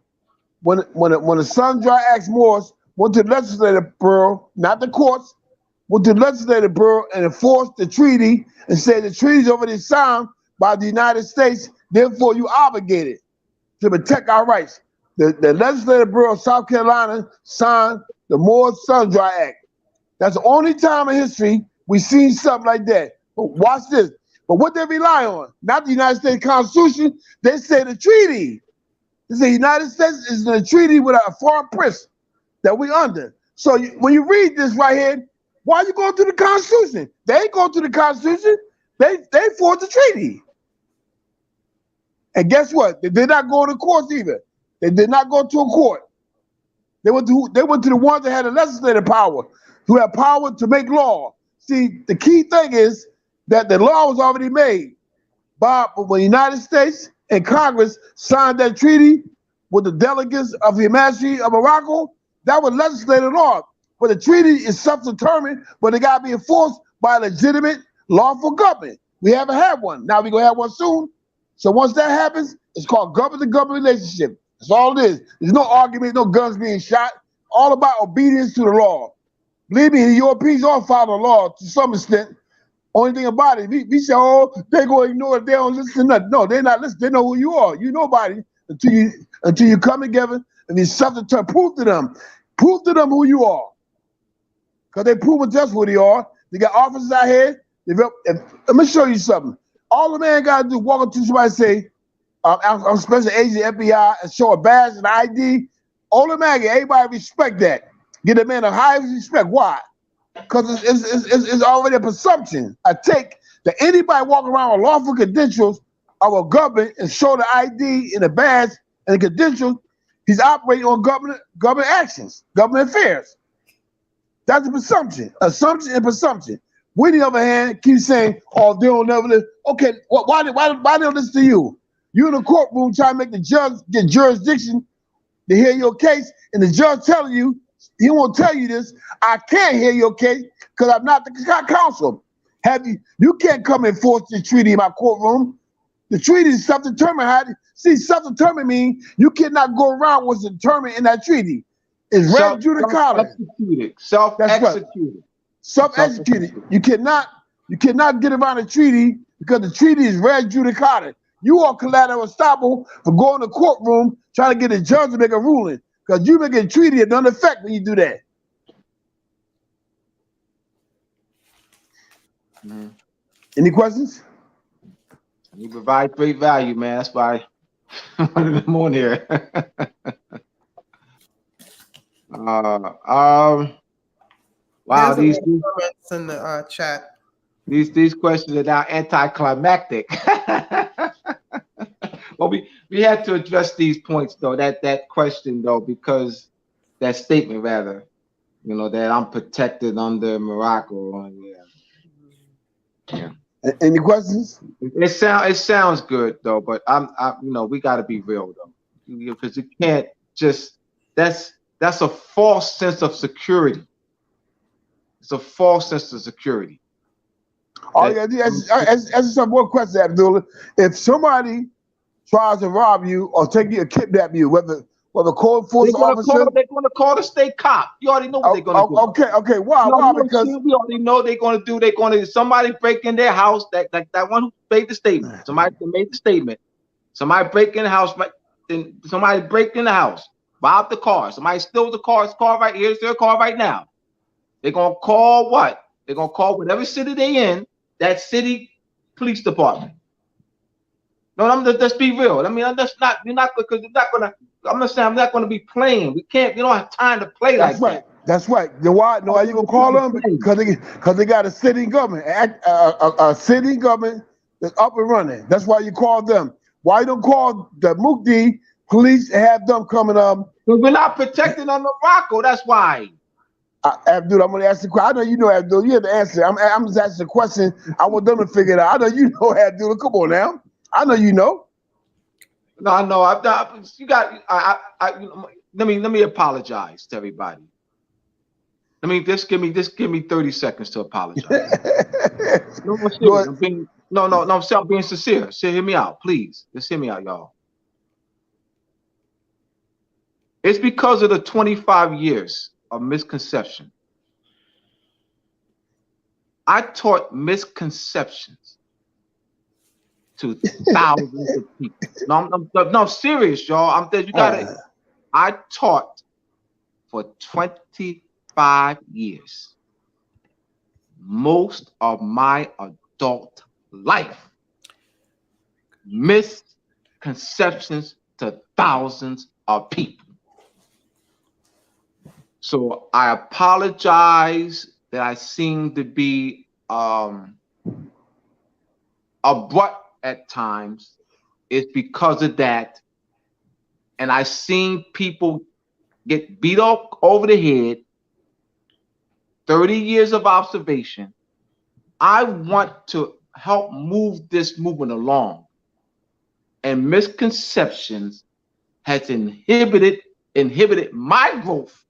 when the Sun-Dry Act Moors went to the legislative bureau, not the courts, went to the legislative bureau and enforced the treaty and said the treaty is already signed by the United States. Therefore, you obligated to protect our rights. The legislative bureau of South Carolina signed the Moors Sun-Dry Act. That's the only time in history we've seen something like that. But watch this. But what they rely on, not the United States Constitution, they say the treaty. They say the United States is in a treaty with a foreign prince that we under. So when you read this right here, why are you going to the Constitution? They ain't going to the Constitution. They forged the treaty. And guess what? They did not go to courts either. They did not go to a court. They went to the ones that had the legislative power, who had power to make law. See, the key thing is that the law was already made. But when the United States and Congress signed that treaty with the delegates of the Majesty of Morocco, that was legislative law. But the treaty is self-determined, but it got to be enforced by a legitimate lawful government. We haven't had one. Now we're going to have one soon. So once that happens, it's called government-to-government relationship. That's all it is. There's no argument, no guns being shot. All about obedience to the law. Believe me, the Europeans all follow the law to some extent. Only thing about it, we say, oh, they're going to ignore it. They don't listen to nothing. No, they're not listening. They know who you are. You nobody until you come together and you something to prove to them. Prove to them who you are. Because they proving just who they are. They got officers out here. Let me show you something. All the man got to do, walk up to somebody and say, I'm special agent FBI and show a badge and ID. All the man, everybody respect that. Get the man the highest respect. Why? Because it's already a presumption. I take that anybody walking around with lawful credentials of a government and show the ID and the badge and the credentials, he's operating on government actions, government affairs. That's a presumption. Assumption and presumption. We, on the other hand, keep saying, oh, they don't never listen. Okay, why they don't listen to you? You in the courtroom trying to make the judge get jurisdiction to hear your case, and the judge telling you, he won't tell you this, I can't hear your case because I'm not the counsel. You can't come and force the treaty in my courtroom. The treaty is self-determined. Self-determined means you cannot go around what's determined in that treaty. It's res judicata. Self-executed. Self-executed. You cannot get around a treaty because the treaty is res judicata. You are collateral estoppel for going to the courtroom trying to get a judge to make a ruling. Because you make a treaty, it doesn't affect when you do that. Mm-hmm. Any questions? You provide great value, man. That's why one of them on here. Wow, these comments in the chat. These questions are now anticlimactic. Well, we had to address these points though. That question though, because that statement rather, that I'm protected under Morocco. Yeah. Any questions? It sounds good though, but we got to be real though, because you can't just that's a false sense of security. It's a false sense of security. Oh yeah, that's some more question, Abdullah. If somebody tries to rob you or take you or kidnap you, whether code enforcement officer, they're going to call the state cop. You already know what they're going to do. Okay. Why? Because we already know they're going to do. They're going to somebody break in their house. That one who made the statement. Somebody made the statement. Somebody break in the house. Then somebody break in the house, rob the car. Somebody steals the car. It's car right here. It's their car right now. They're going to call what? They're going to call whatever city they in. That city police department. No, let's be real. I mean, you're not because you're not gonna. I'm not saying I'm not gonna be playing. We don't have time to play like that. That's right. Then why? No, you gonna call them because they got a sitting government, a sitting government that's up and running. That's why you call them. Why you don't call the Mukdi police and have them coming up? Because we're not protecting on Morocco. That's why. Abdul, I'm going to ask the question. I know you know, Abdul. You have the answer. I'm just asking the question. I want them to figure it out. I know you know, Abdul. Come on now. I know you know. No, I know. You got. Let me apologize to everybody. Just give me 30 seconds to apologize. I'm being sincere. So hear me out, please. Just hear me out, y'all. It's because of the 25 years of misconception. I taught misconceptions to thousands of people. No, I'm serious, y'all. I taught for 25 years. Most of my adult life. Misconceptions to thousands of people. So I apologize that I seem to be abrupt at times. It's because of that. And I've seen people get beat up over the head. 30 years of observation. I want to help move this movement along. And misconceptions has inhibited my growth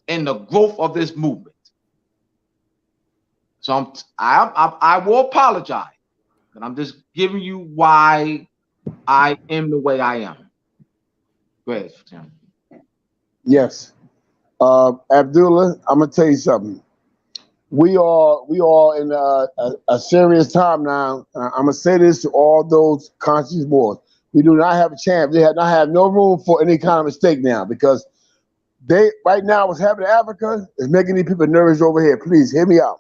and the growth of this movement. So I will apologize, but I'm just giving you why I am the way I am. Go ahead, Tim. Yes. Abdullah, I'm gonna tell you something. We are in a serious time now. I'm gonna say this to all those conscious boards. We do not have a chance. They not have no room for any kind of mistake now, because they right now what's happening in Africa is making these people nervous over here. Please hear me out.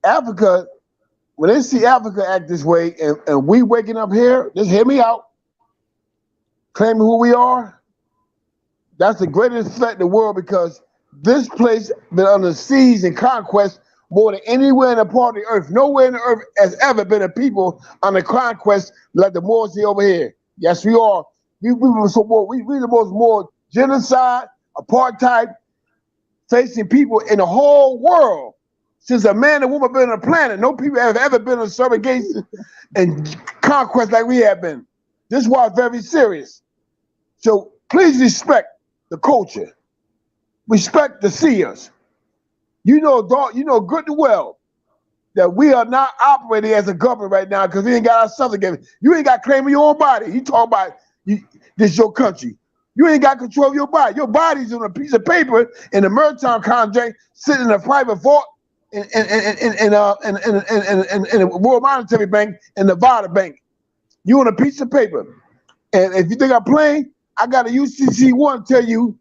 Africa, when they see Africa act this way, and we waking up here, just hear me out, claiming who we are, that's the greatest threat in the world, because this place been under siege and conquest more than anywhere in the part of the earth. Nowhere in the earth has ever been a people under conquest like the Moors here over here. Yes, we are. We the most more genocide, apartheid facing people in the whole world. Since a man and woman been on the planet, no people have ever been on subjugation and conquest like we have been. This is why it's very serious. So please respect the culture. Respect the seers. You know good and well that we are not operating as a government right now because we ain't got our subjugation. You ain't got claim of your own body. You talk about this your country. You ain't got control of your body. Your body's on a piece of paper in a maritime contract, sitting in a private vault in the World Monetary Bank and Nevada Bank. You on a piece of paper. And if you think I'm playing, I got a UCC1 tell you,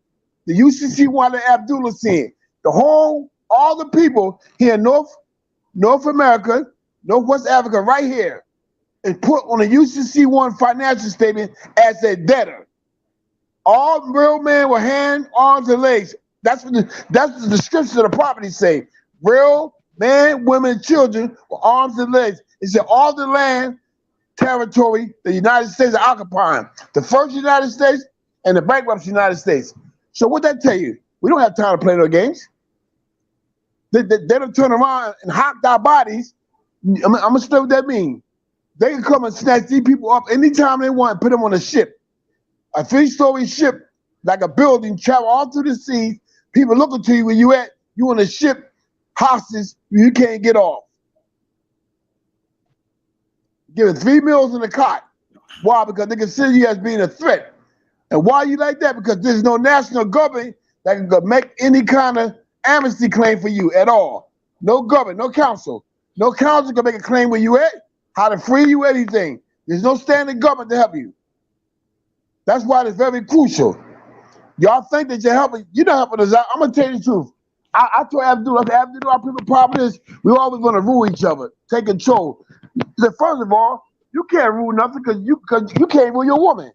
the UCC1 that Abdullah said, all the people here in North America, Northwest Africa, right here, is put on a UCC1 financial statement as a debtor. All real men with hands, arms, and legs. That's what the description of the property say. Real men, women, children with arms and legs. It said all the land, territory the United States are occupying. The first United States and the bankrupt United States. So what that tell you? We don't have time to play no games. They don't turn around and hop our bodies. I'm gonna say what that means. They can come and snatch these people up anytime they want and put them on a ship. A 3-story ship, like a building, travel all through the sea. People looking to you where you at. You on a ship, hostage, you can't get off. Giving 3 meals in the cot. Why? Because they consider you as being a threat. And why you like that? Because there's no national government that can make any kind of amnesty claim for you at all. No government, no council. No council can make a claim where you at, how to free you, anything. There's no standing government to help you. That's why it's very crucial. Y'all think that you're helping, you're not helping us out. I'm gonna tell you the truth. I told Abdul, our people problem is we always want to rule each other, take control. So first of all, you can't rule nothing because you can't rule your woman.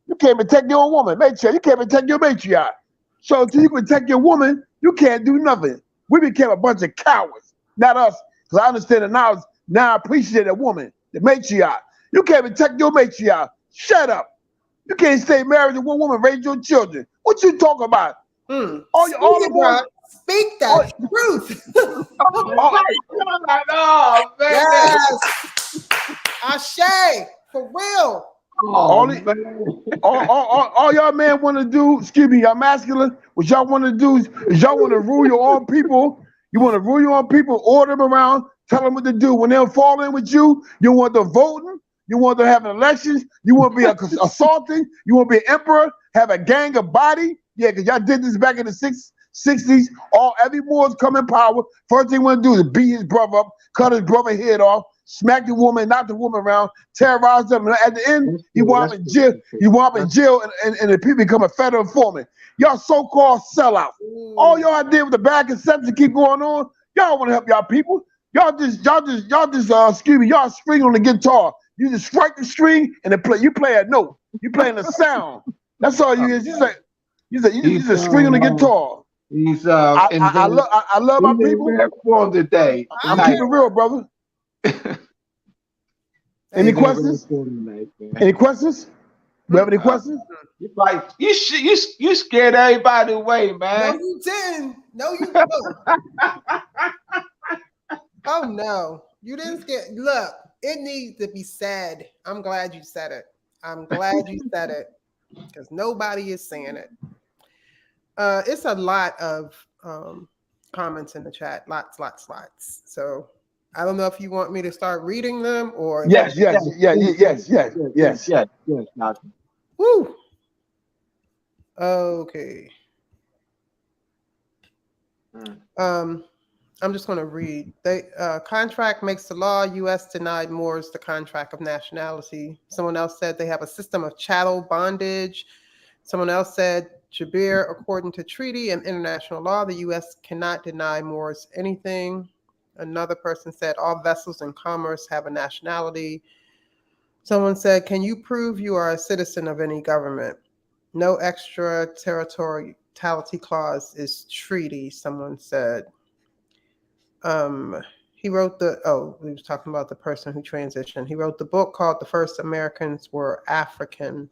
You can't protect your own woman, matriarch. You can't protect your matriarch. So until you protect your woman, you can't do nothing. We became a bunch of cowards, not us. Because I understand it now. Now I appreciate a woman, the matriarch. You can't protect your matriarch. Shut up. You can't stay married to one woman, raise your children. What you talking about? All the more. Speak that truth. Oh, man. Yes. Ashe, for real. All y'all men want to do, excuse me, y'all masculine, what y'all want to do is y'all want to rule your own people. You want to rule your own people, order them around, tell them what to do. When they'll fall in with you, you want them voting, you want them having elections, you want to be assaulting, you want to be an emperor, have a gang of body. Yeah, because y'all did this back in the 60s. Every Moor's come in power. First thing you want to do is beat his brother up, cut his brother head off, smack the woman, knock the woman around, terrorize them. And at the end, you wind up in jail. You wind up in jail, and the people become a federal informant. Y'all so-called sellouts. All y'all did with the bad conception keep going on. Y'all want to help y'all people. Y'all just excuse me. Y'all string on the guitar. You just strike the string and you play a note. You playing a sound. That's all you is. You just string on the guitar. He's I love my people. Today. I'm keeping real, brother. Any questions? Any questions? You have any questions? You scared everybody away, man. No, you didn't. No, you didn't. Oh no, you didn't scare. Look, it needs to be said. I'm glad you said it. I'm glad you said it because nobody is saying it. It's a lot of comments in the chat. Lots. So I don't know if you want me to start reading them or Yes. Doctor. Woo. Okay. I'm just going to read. Contract makes the law. U.S. denied Moors the contract of nationality. Someone else said they have a system of chattel bondage. Someone else said, Jabir, according to treaty and international law, the U.S. cannot deny Moors anything. Another person said all vessels in commerce have a nationality. Someone said, can you prove you are a citizen of any government? No extraterritoriality clause is treaty, someone said. He wrote we was talking about the person who transitioned. He wrote the book called The First Americans Were African.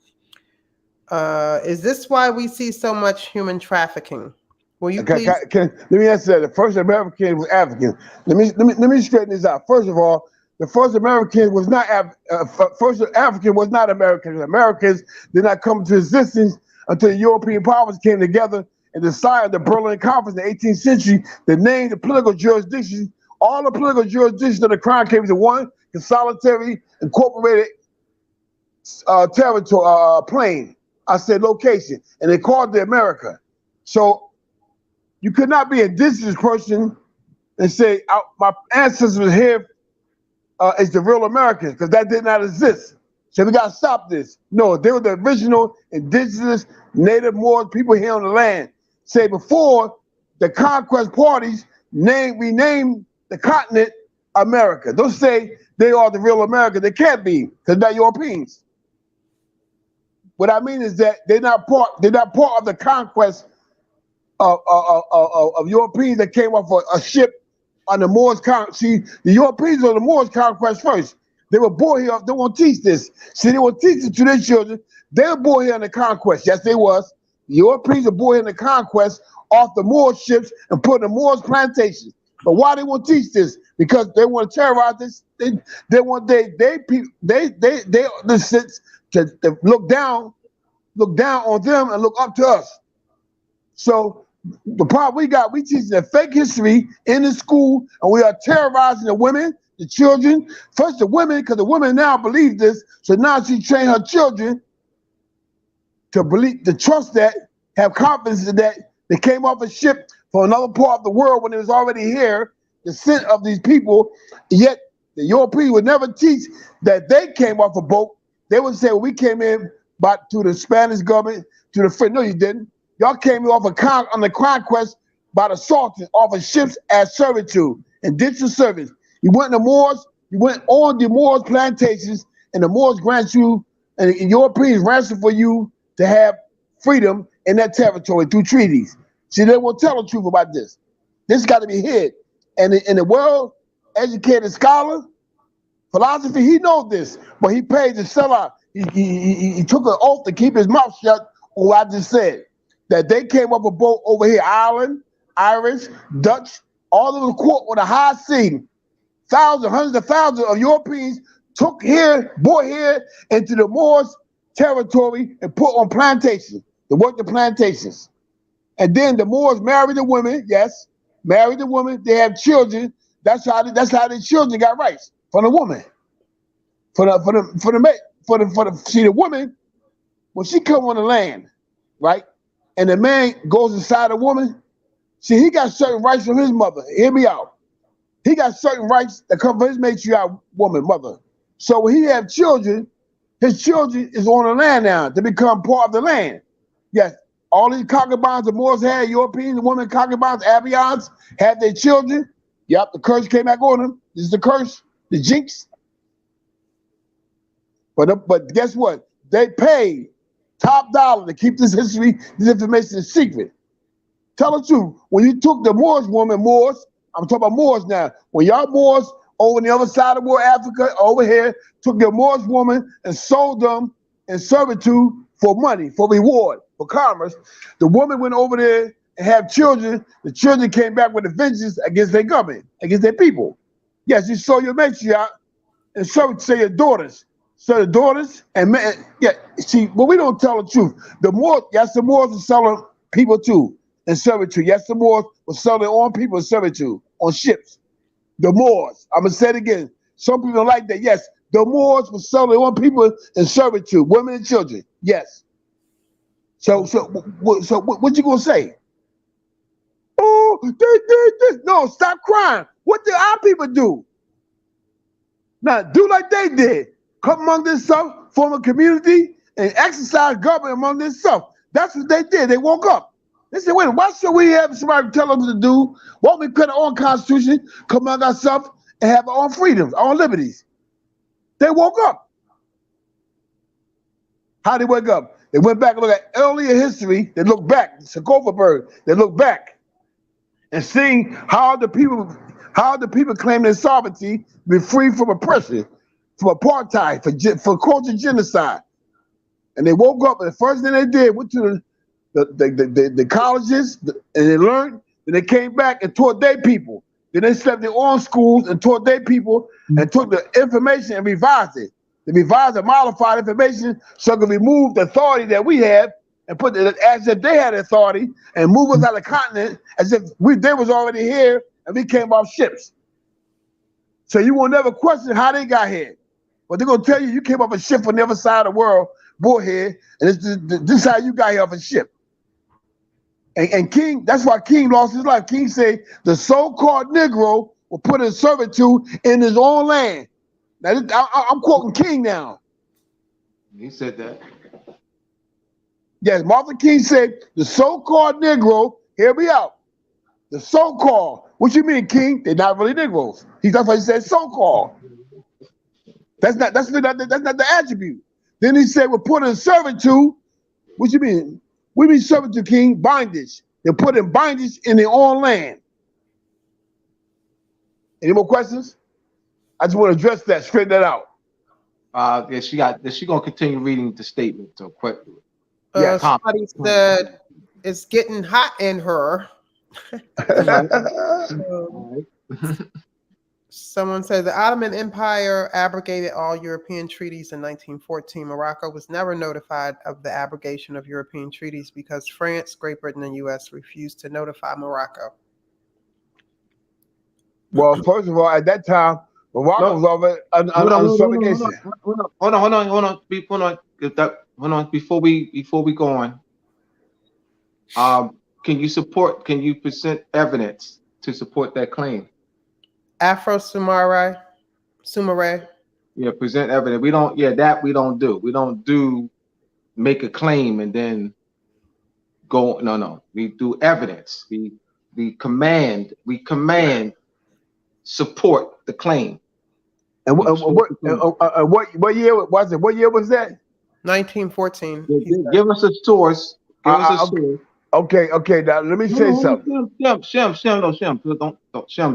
Is this why we see so much human trafficking? Will you please? Let me answer that. The first American was African. Let me straighten this out. First of all, the first American was not first African was not American. Americans did not come into existence until the European powers came together and decided the Berlin Conference in the 18th century to name the political jurisdictions. All the political jurisdictions of the crown came to one consolidatory incorporated territory plane. I said location, and they called it America. So you could not be an indigenous person and say my ancestors were here is the real Americans, because that did not exist. So we got to stop this. No, they were the original indigenous native Moors people here on the land. Say before the conquest parties renamed the continent America. Don't say they are the real America. They can't be, because they're Europeans. What I mean is that they're not part of the conquest of Europeans that came off a ship on the Moors. See, the Europeans on the Moors conquest first. They were born here. They won't teach this. See, they will teach it to their children. They were born here in the conquest. Yes, they was. The Europeans were born here in the conquest off the Moor ships and put in the Moors plantations. But why they won't teach this? Because they want to terrorize this. They want the sits to look down on them and look up to us. So the problem we teach the fake history in the school, and we are terrorizing the women, the children. First the women, because the women now believe this. So now she trained her children to believe, to trust that, have confidence in that they came off a ship from another part of the world when it was already here, the scent of these people. Yet the Europeans would never teach that they came off a boat. They would say, well, we came in to the Spanish government, to the French. No, you didn't. Y'all came off on the conquest by the Sultan, off of ships as servitude and digital service. You went to Moors, you went on the Moors plantations, and the Moors grant you, and the Europeans ransom for you to have freedom in that territory through treaties. See, they won't tell the truth about this. This got to be hid. And in the world, educated scholar, philosophy, he knows this, but he paid to sell out. He took an oath to keep his mouth shut on what I just said. That they came up a boat over here, Ireland, Irish, Dutch, all of the court on the high sea. Hundreds of thousands of Europeans brought here into the Moors territory and put on plantations, to work the plantations. And then the Moors married the women, yes, married the women, they have children. That's how the children got rights from the woman. See, the woman, when she come on the land, right? And the man goes inside a woman, see, he got certain rights from his mother. Hear me out. He got certain rights that come from his matriarch woman, mother. So when he have children, his children is on the land now to become part of the land. Yes, all these concubines the Moors had, European women concubines, Abions, had their children. Yep, the curse came back on them. This is the curse, the jinx. But guess what? They paid top dollar to keep this history, this information secret. Tell the truth. When you took the Moors, I'm talking about Moors now. When y'all Moors over on the other side of the world, Africa, over here, took your Moors woman and sold them in servitude for money, for reward, for commerce, the woman went over there and had children. The children came back with a vengeance against their government, against their people. Yes, you sold your matriarch and served to your daughters. So the daughters and men, yeah, see, but we don't tell the truth. The Moors are selling people too. in servitude. Yes, the Moors were selling their own people in servitude on ships. The Moors. I'm gonna say it again. Some people don't like that. Yes, the Moors were selling their own people in servitude, women and children. Yes. So what you gonna say? Oh, no, stop crying. What did our people do? Now, do like they did. Come among themselves, form a community, and exercise government among themselves. That's what they did. They woke up. They said, wait, why should we have somebody tell us to do? Why don't we create our own constitution, come among ourselves, and have our own freedoms, our own liberties? They woke up. How they wake up? They went back and looked at earlier history. They looked back. Bird. They looked back and seeing how the people claim their sovereignty, be free from oppression, from apartheid, for culture genocide. And they woke up, and the first thing they did went to the colleges, and they learned. Then they came back and taught their people. Then they slept in their own schools and taught their people, and took the information and revised it. They revised and modified information so it could remove the authority that we have and put it as if they had authority, and move us out of the continent as if they was already here and we came off ships. So you will never question how they got here. But they're gonna tell you came off a ship from the other side of the world, bullhead, and this is how you got here off a ship. And King, that's why King lost his life. King said the so-called Negro will put in servitude in his own land. Now I'm quoting King now. He said that. Yes, Martin King said the so-called Negro, hear me out. The so-called, what you mean, King? They're not really Negroes. That's why he said so-called. That's not the attribute. Then he said we're put in servitude. What you mean? We mean servitude, King, bondage. They're put in bondage in their own land. Any more questions? I just want to address that, straighten that out. Yeah, she gonna continue reading the statement so quickly. Somebody said it's getting hot in her. Someone said the Ottoman Empire abrogated all European treaties in 1914. Morocco was never notified of the abrogation of European treaties because France, Great Britain, and U.S. refused to notify Morocco. Well, first of all, at that time, Morocco was over under subrogation. Hold on. Before we go on, can you present evidence to support that claim? Afro-Sumare. Yeah, present evidence. We don't do. We don't do make a claim and then go. No. We do evidence. We command support the claim. And what year was it? What year was that? 1914. Give us a source. Source. Okay. Now let me say something. Shem,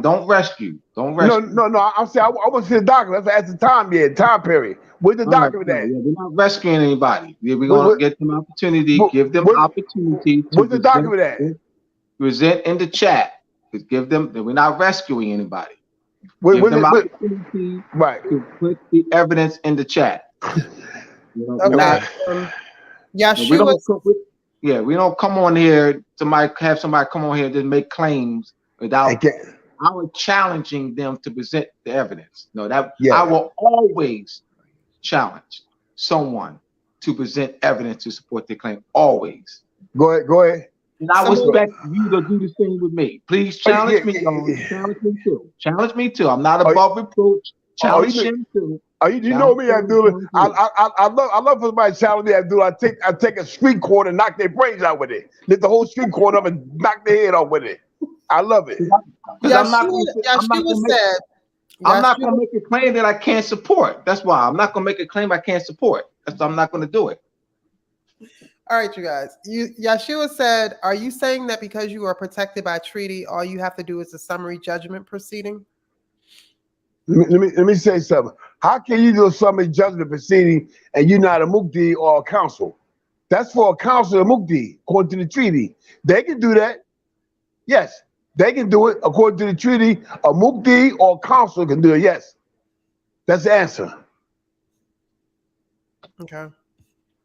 don't rescue. Don't rescue. No. I'm saying I want to see the document. That's at the time period. Where's the document at? Yeah, we're not rescuing anybody. We're gonna get them opportunity. Give them opportunity. Where's the document at? Present in the chat. Give them. We're not rescuing anybody. Give them opportunity to put the evidence in the chat. Okay. We don't come on here. Somebody come on here to make claims without our challenging them to present the evidence. I will always challenge someone to present evidence to support their claim. Always. Go ahead. And I expect you to do the same with me. Please challenge me. Challenge me too. I'm not above reproach. Challenge him too. You know me, Abdullah. I love for somebody to challenge me, Abdullah. I take a street corner and knock their brains out with it. Lift the whole street corner up and knock their head off with it. I love it. I'm not going to make a claim that I can't support. That's why I'm not going to make a claim I can't support. I'm not going to do it. All right, you guys. Yeshua said, are you saying that because you are protected by treaty, all you have to do is a summary judgment proceeding? Let me say something. How can you do a summary judgment proceeding and you're not a mukti or a council? That's for a council or mukti, according to the treaty. They can do that. Yes, they can do it according to the treaty. A mukti or a council can do it. Yes, that's the answer. Okay.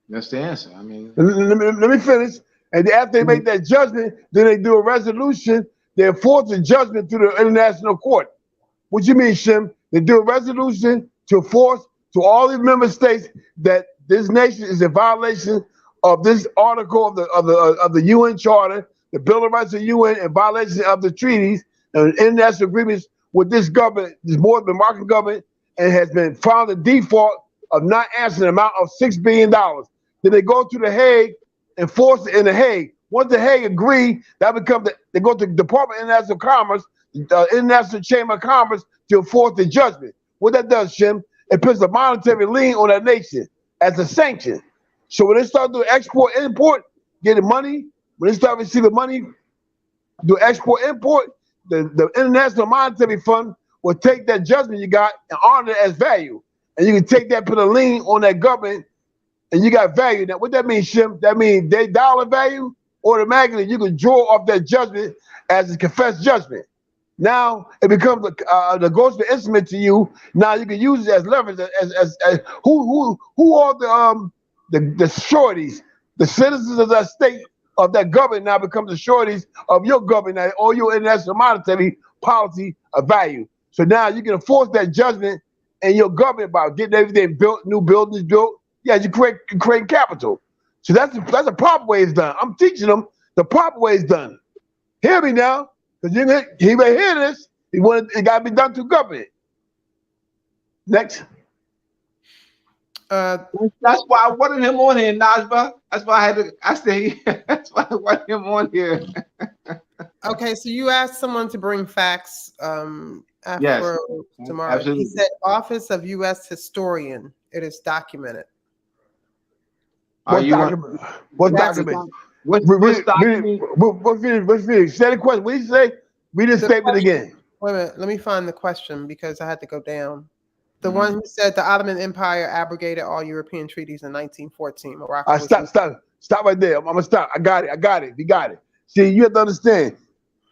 That's the answer. I mean, let me finish. And after they make that judgment, then they do a resolution. They enforce the judgment through the international court. What you mean, Shim? They do a resolution to force to all the member states that this nation is in violation of this article of the UN Charter, the Bill of Rights of the UN, in violation of the treaties and international agreements with this government, this board, the Moroccan government, and has been found in default of not answering the amount of $6 billion. Then they go to The Hague and force it in The Hague. Once The Hague agree, that becomes they go to the Department of International Commerce, the International Chamber of Commerce, to enforce the judgment. What that does, Shim, it puts a monetary lien on that nation as a sanction. So when they start doing export, import, getting money, when they start receiving money, do export, import, the International Monetary Fund will take that judgment you got and honor it as value. And you can take that, put a lien on that government, and you got value. Now, what that means, Shim, that means their dollar value, automatically you can draw off that judgment as a confessed judgment. Now it becomes a negotiable instrument to you. Now you can use it as leverage. As who are the sureties? The citizens of that state, of that government, now become the sureties of your government or your international monetary policy of value. So now you can enforce that judgment in your government by getting everything built, new buildings built. Yeah, you create capital. So that's the proper way it's done. I'm teaching them the proper way it's done. Hear me now. Because he may hear this, it got to be done through government. Next. That's why I wanted him on here, Najma. That's why that's why I wanted him on here. Okay, so you asked someone to bring facts after tomorrow. Absolutely. He said Office of U.S. Historian. It is documented. What document? What document? What's finished? Say the question. What did you say? Read the statement again. Wait a minute. Let me find the question because I had to go down. The one who said the Ottoman Empire abrogated all European treaties in 1914. Morocco. Stop right there. I'm gonna stop. I got it. You got it. See, you have to understand.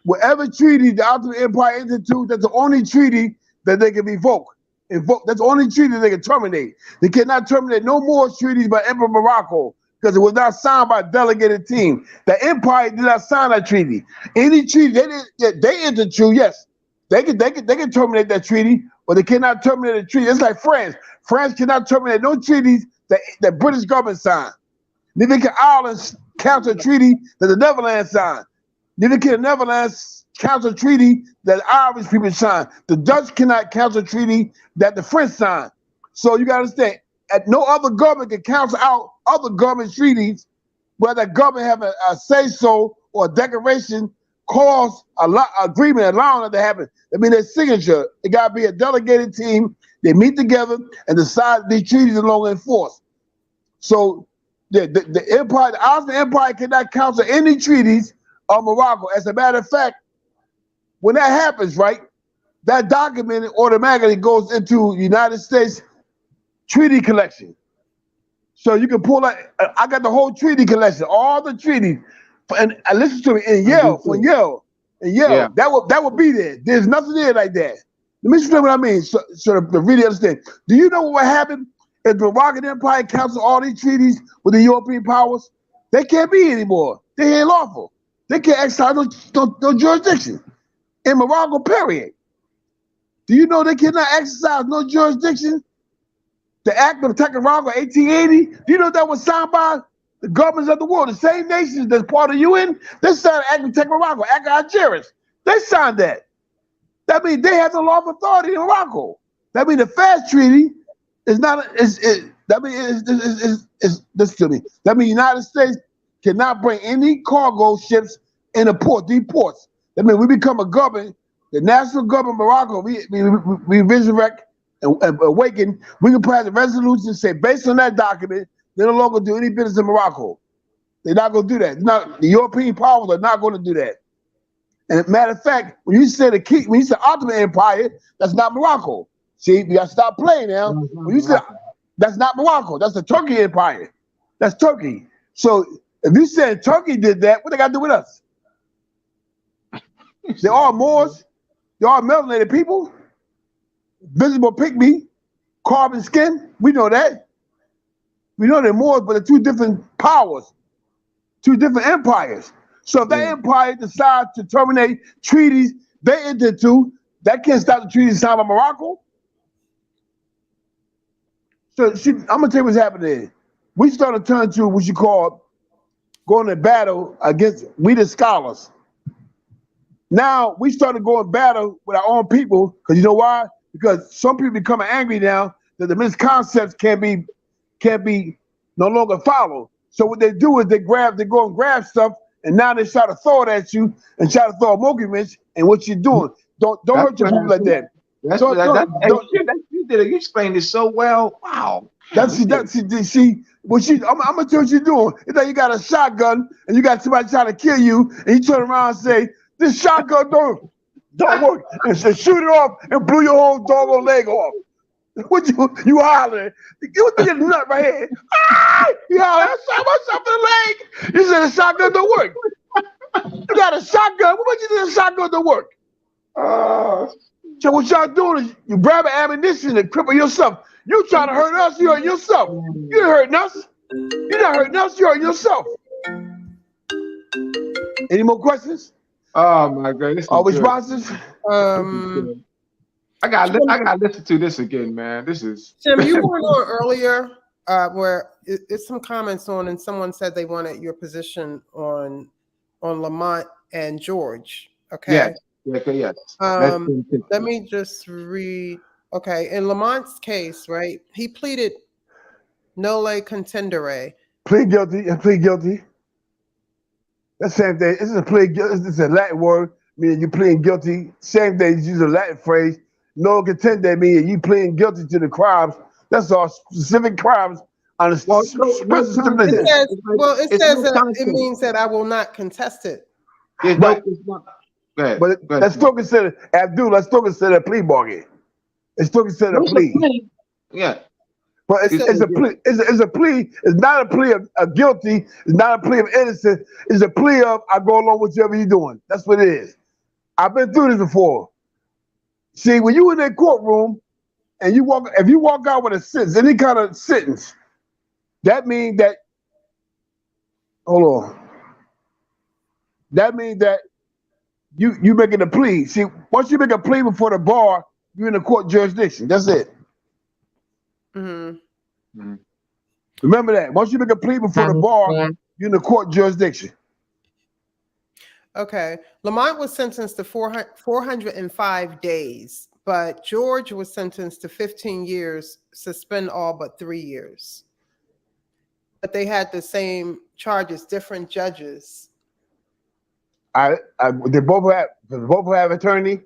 Whatever treaty the Ottoman Empire entered into, that's the only treaty that they can revoke. That's the only treaty they can terminate. They cannot terminate no more treaties by Emperor Morocco, because it was not signed by a delegated team. The empire did not sign that treaty. Any treaty they entered into, yes, they can terminate that treaty, but they cannot terminate a treaty. It's like France. France cannot terminate no treaties that the British government signed. Neither can Ireland cancel a treaty that the Netherlands signed. Neither can the Netherlands cancel a treaty that the Irish people signed. The Dutch cannot cancel a treaty that the French signed. So you got to understand, no other government can cancel out other government treaties where the government have a say-so or a declaration clause, agreement allowing it to happen. I mean, their signature. It got to be a delegated team. They meet together and decide these treaties are no longer enforced. So the empire, the Ottoman Empire cannot cancel any treaties of Morocco. As a matter of fact, when that happens, right, that document automatically goes into United States treaty collection. So you can pull out, I got the whole treaty collection, all the treaties, and I listen to me in Yale, yeah. that would be there. There's nothing there like that. Let me explain what I mean, so to really understand. Do you know what would happen if the Moroccan Empire canceled all these treaties with the European powers? They can't be anymore. They ain't lawful. They can't exercise no jurisdiction in Morocco, period. Do you know they cannot exercise no jurisdiction? The Act of Morocco 1880, do you know that was signed by the governments of the world, the same nations that's part of the UN? They signed the Act of Morocco, Act of Algiers. They signed that. That means they have the lawful authority in Morocco. That means the FAST Treaty is not. Listen to me. That means the United States cannot bring any cargo ships in the port, these ports. That means we become a government, the national government of Morocco. We resurrect and awaken. We can pass a resolution and say, based on that document, they no longer do any business in Morocco. They're not going to do that. The European powers are not going to do that. And matter of fact, when you say Ottoman Empire, that's not Morocco. See, we got to stop playing now. When you say that's not Morocco, that's the Turkey Empire. That's Turkey. So if you said Turkey did that, what they got to do with us? They're all Moors. They're all melanated people. Visible pygmy, carbon skin. We know that. We know they're Moors, but they're two different powers. two different empires. So if that empire decides to terminate treaties they entered into, that can't stop the treaty signed by Morocco. So I'm gonna tell you what's happening. We started turning to what you call going to battle against we the scholars. Now we started going battle with our own people, because you know why? Because some people becoming angry now that the misconceptions can't be no longer followed. So what they do is they go and grab stuff, and now they try to throw it at you and try to throw a monkey wrench in what you're doing. Don't hurt your people like that. You explained it so well. Wow. See, I'm gonna tell you what you're doing. It's like you got a shotgun and you got somebody trying to kill you, and you turn around and say, "This shotgun don't work," and say, "Shoot it off," and blew your whole doggone leg off. What you hollering? You get a nut right here. Ah! You hollering, "I shot myself in the leg." You said the shotgun don't work. You got a shotgun. What you think the shotgun don't work? So what y'all doing is you grab ammunition and cripple yourself. You trying to hurt us, you hurt yourself. You ain't hurting us. You're not hurting us, you hurting yourself. Any more questions? Oh my goodness. All responses? I gotta listen to this again, man. This is Tim, you were on earlier where it's some comments on, and someone said they wanted your position on Lamont and George. Okay. Yes. Yes. Let me just read. Okay, in Lamont's case, right? He pleaded noli contendere. Plead guilty and plead guilty. That's the same thing. This is a plea. This is a Latin word meaning you pleading guilty. Same thing. Use a Latin phrase. Noli contendere meaning you pleading guilty to the crimes. That's all specific crimes on the it means that I will not contest it. But that's still considered, Abdul, that's still considered a plea bargain. It's still considered a plea. Yeah. But it's a plea. It's a plea. It's not a plea of guilty. It's not a plea of innocent. It's a plea of I go along with whatever you're doing. That's what it is. I've been through this before. See, when you in that courtroom and if you walk out with a sentence, any kind of sentence, that means that that means that you making a plea. See, once you make a plea before the bar, you're in the court jurisdiction. That's it. Mm-hmm. Remember that. Once you make a plea before the bar, you're in the court jurisdiction. Okay. Lamont was sentenced to 405 days, but George was sentenced to 15 years, suspend all but 3 years. But they had the same charges, different judges. They both have attorney.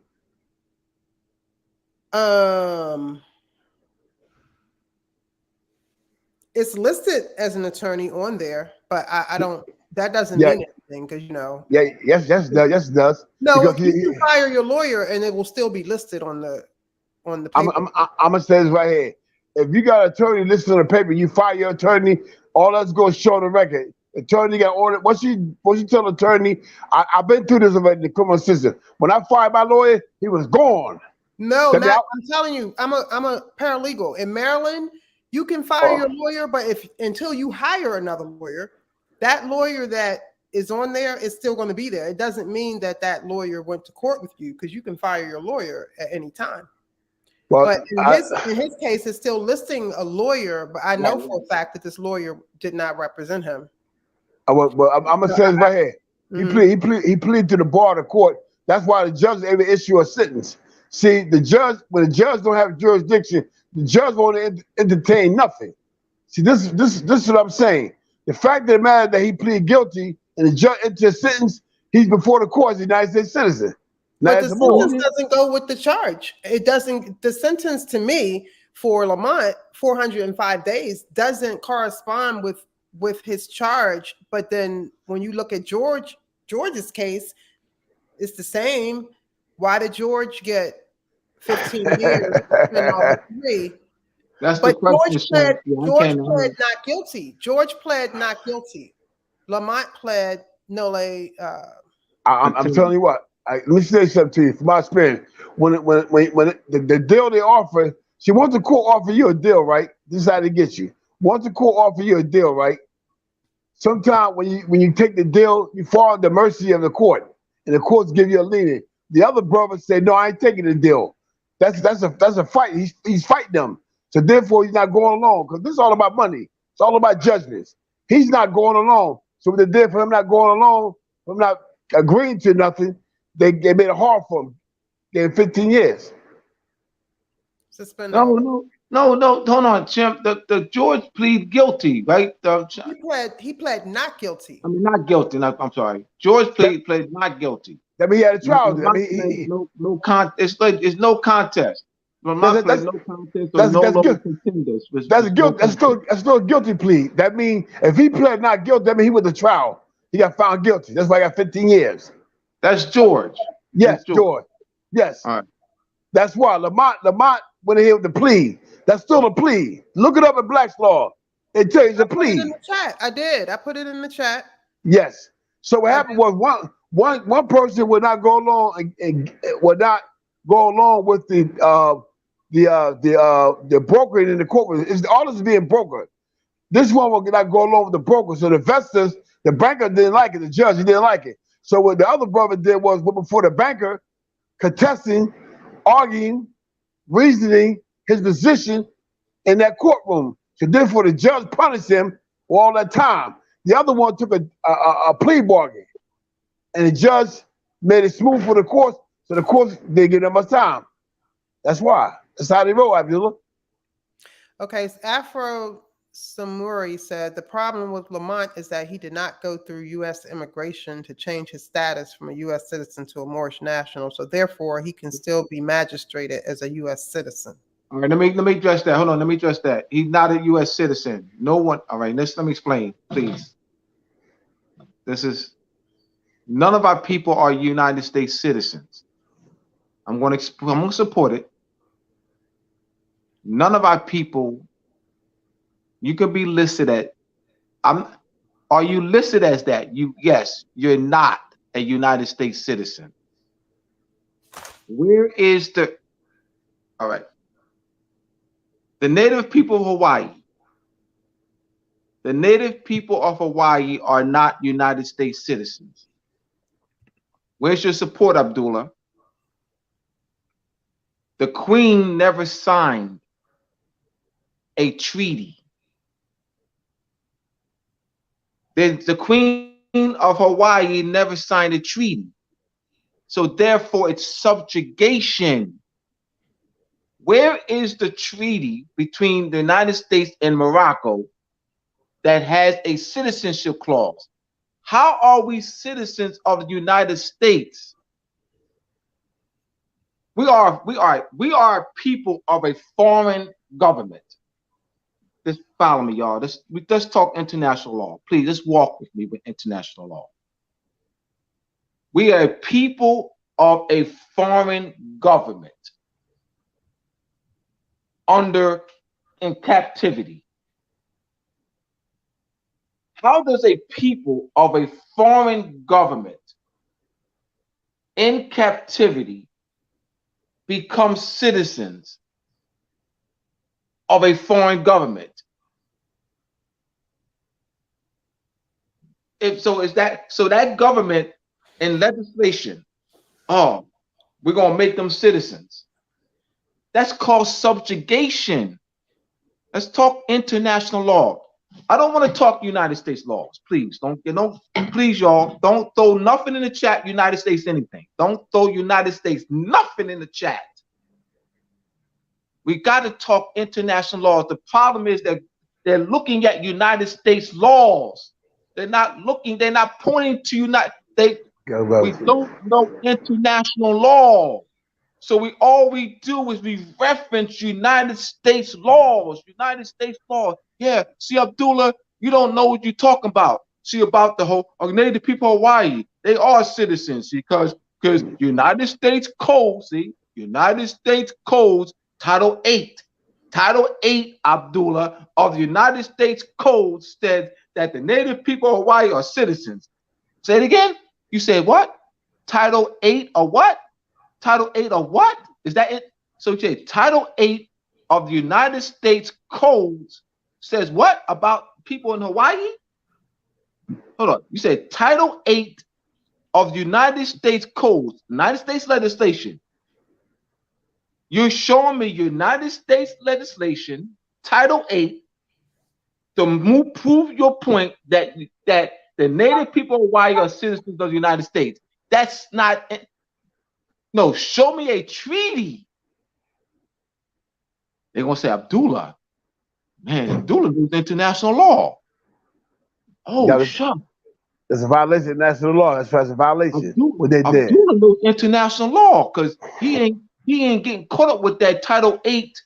It's listed as an attorney on there, but I don't. That doesn't mean anything because Yes, it does. No, you can fire your lawyer and it will still be listed on the paper. I'm gonna say this right here. If you got an attorney listed on the paper, you fire your attorney. All that's going to show the record. Attorney got ordered. Once you tell the attorney, I've been through this already in the criminal system. When I fired my lawyer, he was gone. No, I'm telling you, I'm a paralegal in Maryland. You can fire your lawyer, but until you hire another lawyer, that lawyer that is on there is still going to be there. It doesn't mean that lawyer went to court with you because you can fire your lawyer at any time. Well, but in his case, it's still listing a lawyer. But I know for a fact that this lawyer did not represent him. I'm gonna say this right here. He pleaded to the bar of the court. That's why the judge able to issue a sentence. See, when the judge don't have jurisdiction, the judge won't entertain nothing. See, this is what I'm saying. The fact of the matter that he pleaded guilty and the judge entered a sentence, he's before the court as a United States citizen. But the sentence doesn't go with the charge. It doesn't. The sentence to me for Lamont, 405 days, doesn't correspond with his charge. But then when you look at George's case, it's the same. Why did George get 15 years and all 3? That's the question. George pled not guilty. George pled not guilty. Lamont pled noli. I'm telling you what. Let me say something to you from my experience. When the deal they offer, see, once the court offer you a deal, right? This is how they get you. Once the court offer you a deal, right? Sometimes when you take the deal, you fall at the mercy of the court, and the courts give you a lenient. The other brother said, "No, I ain't taking the deal." That's a fight. He's fighting them. So therefore, he's not going along because this is all about money. It's all about judgments. He's not going along. So what they did for him not going along, for him not agreeing to nothing, they made it hard for him. Gave him 15 years. Suspended. No. Hold on, Chimp. The George plead guilty, right? He pled not guilty. I mean, not guilty. I'm sorry. George pled not guilty. I mean, he had a trial. I mean, it's no contest. Lamont pled no contest or no local contenders. That's still a guilty plea. That means if he pled not guilty, that means he went to trial. He got found guilty. That's why he got 15 years. That's George. Yes, George. Yes. All right. That's why Lamont went ahead with the plea. That's still a plea. Look it up in Black's Law. It tells you it's a plea. I put it in the chat. I did. I put it in the chat. Yes. So what happened was one person would not go along and would not go along with the brokering in the courtroom. All this is being brokered. This one would not go along with the broker. So the investors, the banker didn't like it. The judge, he didn't like it. So what the other brother did was before the banker, contesting, arguing, reasoning his position in that courtroom. So therefore the judge punished him for all that time. The other one took a plea bargain. And the judge made it smooth for the courts, so the courts didn't give them much time. That's why. That's how they roll, Abdullah. Okay, so Afro Samuri said the problem with Lamont is that he did not go through U.S. immigration to change his status from a U.S. citizen to a Moorish national, so therefore he can still be magistrated as a U.S. citizen. All right, let me address that. Hold on, let me address that. He's not a U.S. citizen. No one. All right, let me explain, please. None of our people are United States citizens. I'm going to support it. None of our people. You could be listed at. Are you listed as that? Yes, you're not a United States citizen. Where is the? All right. The native people of Hawaii. The native people of Hawaii are not United States citizens. Where's your support, Abdullah? The Queen never signed a treaty. The Queen of Hawaii never signed a treaty. So therefore, it's subjugation. Where is the treaty between the United States and Morocco that has a citizenship clause? How are we citizens of the United States? We are people of a foreign government. Just follow me, y'all. Let's talk international law. Please, just walk with me with international law. We are people of a foreign government in captivity. How does a people of a foreign government in captivity become citizens of a foreign government? That government and legislation, we're gonna make them citizens. That's called subjugation. Let's talk international law. I don't want to talk United States laws. Please please, y'all, don't throw nothing in the chat. United States anything. Don't throw United States nothing in the chat. We got to talk international laws. The problem is that they're looking at United States laws. They're not pointing to we don't know international law. So all we do is we reference United States laws. United States law. Yeah. See, Abdullah, you don't know what you're talking about. See, about the whole native people of Hawaii. They are citizens because United States Code, United States Codes, Title 8. Title 8, Abdullah, of the United States Code said that the native people of Hawaii are citizens. Say it again. You said what? Title 8 of what? Title 8 of what? Is that it? So you say Title 8 of the United States Codes says what about people in Hawaii? hold on. You said Title 8 of the United States Codes, United States legislation. You're showing me United States legislation, Title 8, to prove your point that the native people of Hawaii are citizens of the United States. That's not. No, show me a treaty. They're gonna say Abdullah. Man, Abdullah knows international law. Oh, shut. It's a violation of national law. That's right, it's a violation. What they did. Abdullah knows international law because he ain't getting caught up with that Title 8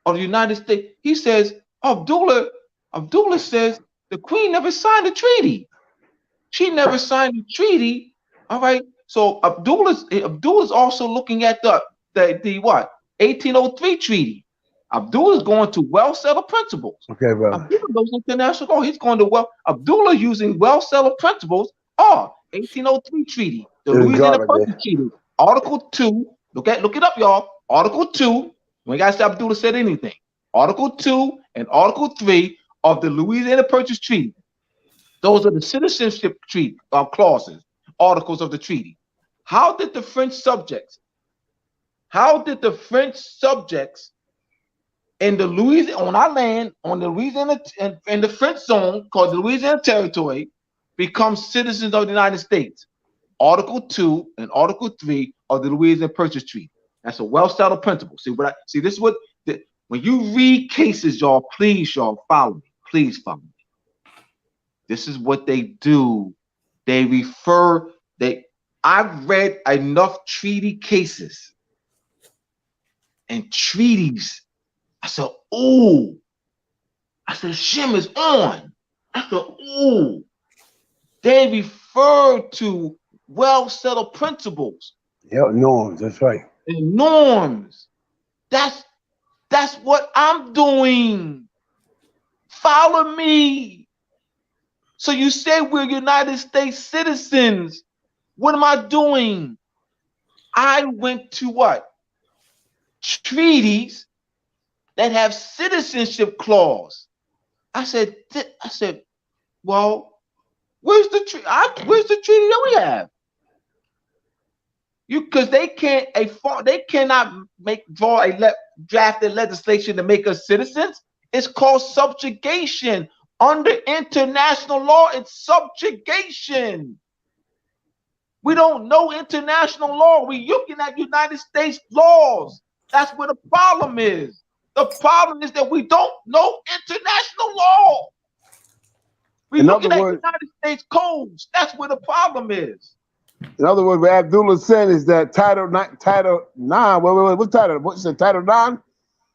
of the United States. He says Abdullah says the Queen never signed a treaty. She never signed a treaty. All right. So Abdullah's also looking at the what 1803 treaty. Abdullah's going to well-settled principles. Okay, bro. Abdullah knows international law. He's going to Abdullah using well-settled principles. 1803 treaty, the Louisiana Purchase Treaty, Article 2. Look it up, y'all. Article 2. We got to say Abdullah said anything. Article 2 and Article 3 of the Louisiana Purchase Treaty. Those are the citizenship treaty clauses, articles of the treaty. How did the French subjects in the Louisiana, on our land, on the Louisiana, in the French zone called the Louisiana Territory, become citizens of the United States? Article 2 and Article 3 of the Louisiana Purchase Treaty. That's a well-settled principle. See, this is what when you read cases, y'all, please, y'all, follow me. Please follow me. This is what they do. I've read enough treaty cases and treaties. I said, ooh. I said, Shim is on. I said, ooh. They refer to well-settled principles. Yeah, norms, that's right. And norms. That's what I'm doing. Follow me. So you say we're United States citizens. What am I doing? I went to what? Treaties that have citizenship clause. I said, well, where's the treaty that we have? Because they cannot draft the legislation to make us citizens. It's called subjugation. Under international law, it's subjugation. We don't know international law. We're looking at United States laws. That's where the problem is. The problem is that we don't know international law. We're looking at United States codes. That's where the problem is. In other words, what Abdullah said is that Title 9. What title? What's the Title 9?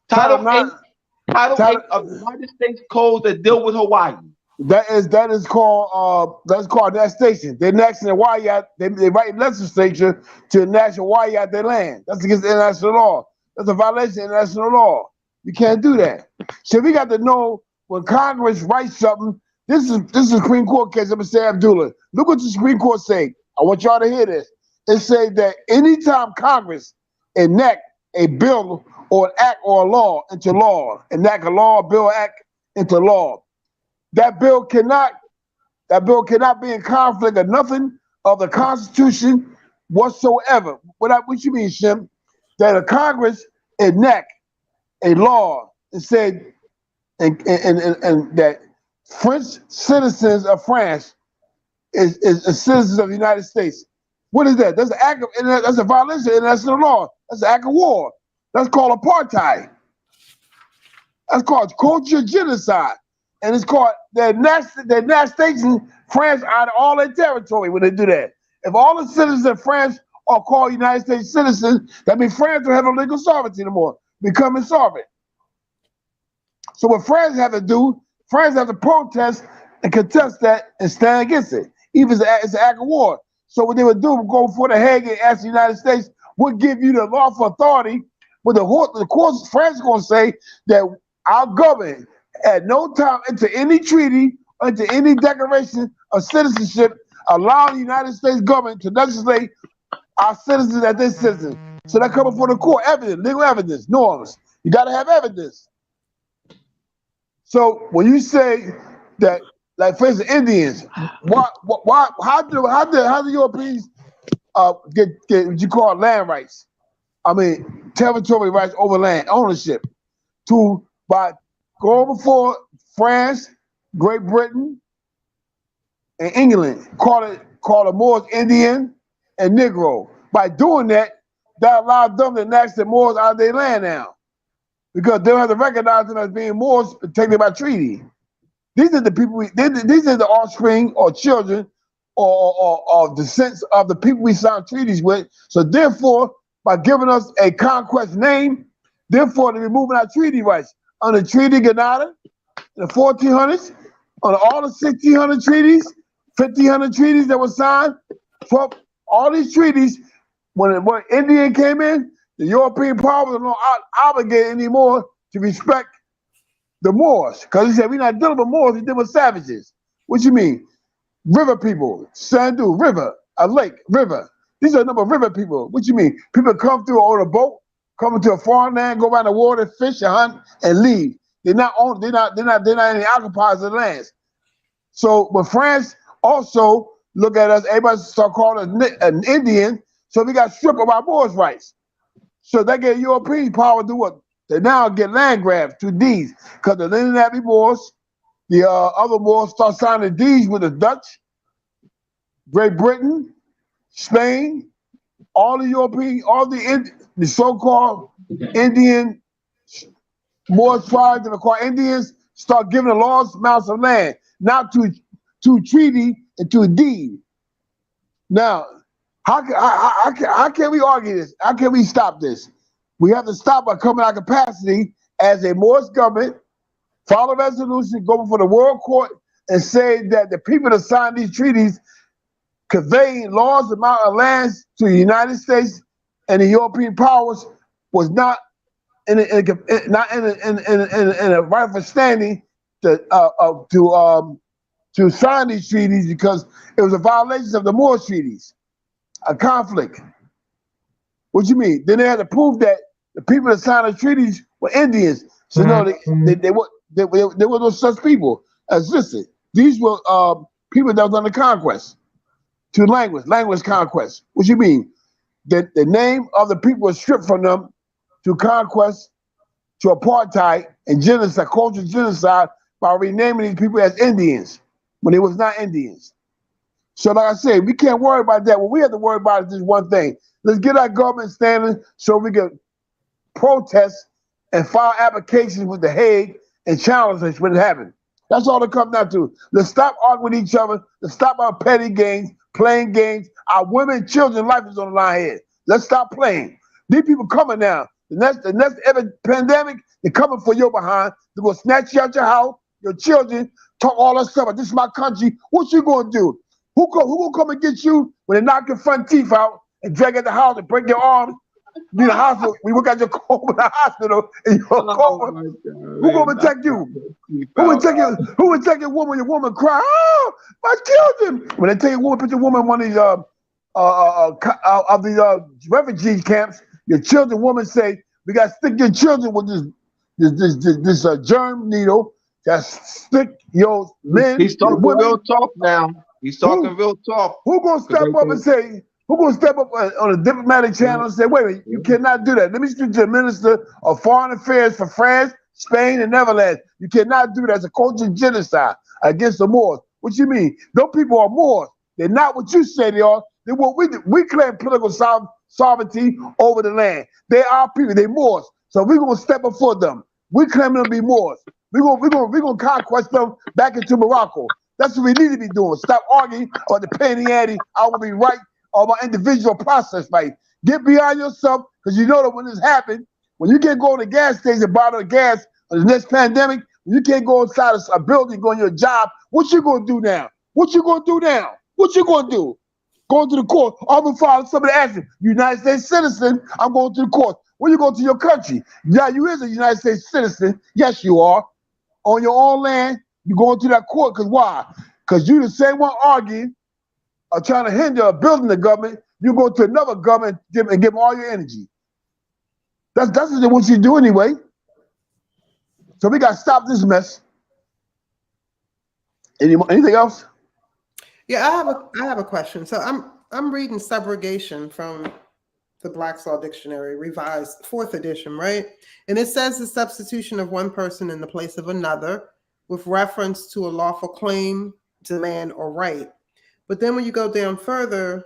Title 8 of the United States codes that deal with Hawaii. That is called annexation. They're annexing Hawaii out. They write legislature to annex Hawaii out their land. That's against international law. That's a violation of international law. You can't do that. So we got to know when Congress writes something. This is a Supreme Court case. I'm gonna say, Abdullah, look what the Supreme Court say. I want y'all to hear this. It say that anytime Congress enact a bill or an act or a law into law, enact a law, bill, act into law, that bill cannot be in conflict or nothing of the Constitution whatsoever. What you mean, Shim? That a Congress enact a law and said and that French citizens of France is citizens of the United States. What is that? That's an act of, that's a violation of international law. That's an act of war. That's called apartheid. That's called culture genocide. And it's called they're not stating France out of all their territory when they do that. If all the citizens of France are called United States citizens, that means France don't have no legal sovereignty anymore, become insolvent. So what France have to do, France have to protest and contest that and stand against it. Even it's an act of war. So what they would do, go before the Hague and ask the United States, what give you the lawful authority? But the courts, France is going to say that our government at no time into any treaty, into any declaration of citizenship, allowing the United States government to legislate our citizens as their citizens. So that comes before the court, evidence, legal evidence, norms. You got to have evidence. So when you say that like for instance, Indians. Why? How do Europeans get what you call land rights? I mean, territorial rights over land ownership by going before France, Great Britain, and England. Call the Moors Indian and Negro. By doing that, that allowed them to annex the Moors out of their land now, because they don't have to recognize them as being Moors protected by treaty. These are the people. These are the offspring or children or descendants of the people we signed treaties with. So therefore, by giving us a conquest name, therefore they're removing our treaty rights under Treaty Granada in the 1400s, on all the 1600 treaties, 1500 treaties that were signed. For all these treaties, when Indian came in, the European powers are not obligated anymore to respect the Moors, because he said we're not dealing with Moors, we're dealing with savages. What you mean? River people, Sandu, river, a lake, river. These are a number of river people. What you mean? People come through on a boat, come into a foreign land, go around the water, fish and hunt, and leave. They're not any occupiers of the lands. So when France also look at us, everybody start calling us an Indian, so we got stripped of our Moors rights. So they get European power to do what? They now get land grabs to deeds, because the Lenape Moors, the other Moors start signing deeds with the Dutch, Great Britain, Spain, all the European, the so-called Indian Moors tribes that are called Indians start giving the large amounts of land, not to treaty and to a deed. Now, how can we argue this? How can we stop this? We have to stop by coming out of capacity as a Moorish government, file a resolution, go before the World Court, and say that the people that signed these treaties conveying large amount of lands to the United States and the European powers was not in a rightful standing to sign these treaties, because it was a violation of the Moorish treaties, a conflict. What you mean? Then they had to prove that the people that signed the treaties were Indians. So no, there were no such people as listed. These were people that was under conquest to language conquest. What you mean? The name of the people was stripped from them to conquest, to apartheid and genocide, cultural genocide, by renaming these people as Indians when they was not Indians. So like I said, we can't worry about that. What we have to worry about is just one thing. Let's get our government standing so we can protest and file applications with The Hague and challenge us when it happens. That's all it comes down to. Let's stop arguing with each other. Let's stop our petty games, playing games. Our women and children's life is on the line here. Let's stop playing. These people coming now. The next ever pandemic, they're coming for your behind. They're going to snatch you out your house, your children, talk all that stuff. This is my country. What you going to do? Who gonna come and get you when they knock your front teeth out and drag at the house and break your arms? Be in the hospital. We work out your coma in the hospital and you're coma. Who gonna protect you? Who would take your woman? Your woman cry, oh, my children. When they take a woman, put your woman in one of these refugee camps, your children, woman say, we got to stick your children with this germ needle. That stick your men. He's talking real talk now. He's talking real talk. Who gonna step up and say? Who gonna step up on a diplomatic channel and say, wait a minute, you cannot do that. Let me speak to the Minister of Foreign Affairs for France, Spain, and Netherlands. You cannot do that. It's a cultural genocide against the Moors. What you mean? Those people are Moors. They're not what you say they are. They're what we do. We claim political sovereignty over the land. They are people. They're Moors. So we're gonna step up for them. We claim them to be Moors. We're gonna conquest them back into Morocco. That's what we need to be doing. Stop arguing about the penny ante. I want to be right on my individual process, right? Get beyond yourself, because you know that when this happens, when you can't go to the gas station and buy the gas in the next pandemic, when you can't go inside a building, go on your job, what you gonna do now? What you gonna do now? What you gonna do? Going to the court. I'm gonna file somebody asking, United States citizen, I'm going to the court. When you go to your country, yeah, you is a United States citizen. Yes, you are. On your own land, you're going to that court, because why? Because you the same one arguing or trying to hinder or building the government. You go to another government and give them all your energy. That's what they want you to do anyway. So we got to stop this mess. Anything else? Yeah, I have a question. So I'm reading subrogation from the Black's Law Dictionary, revised 4th edition, right? And it says the substitution of one person in the place of another with reference to a lawful claim, demand, or right. But then when you go down further,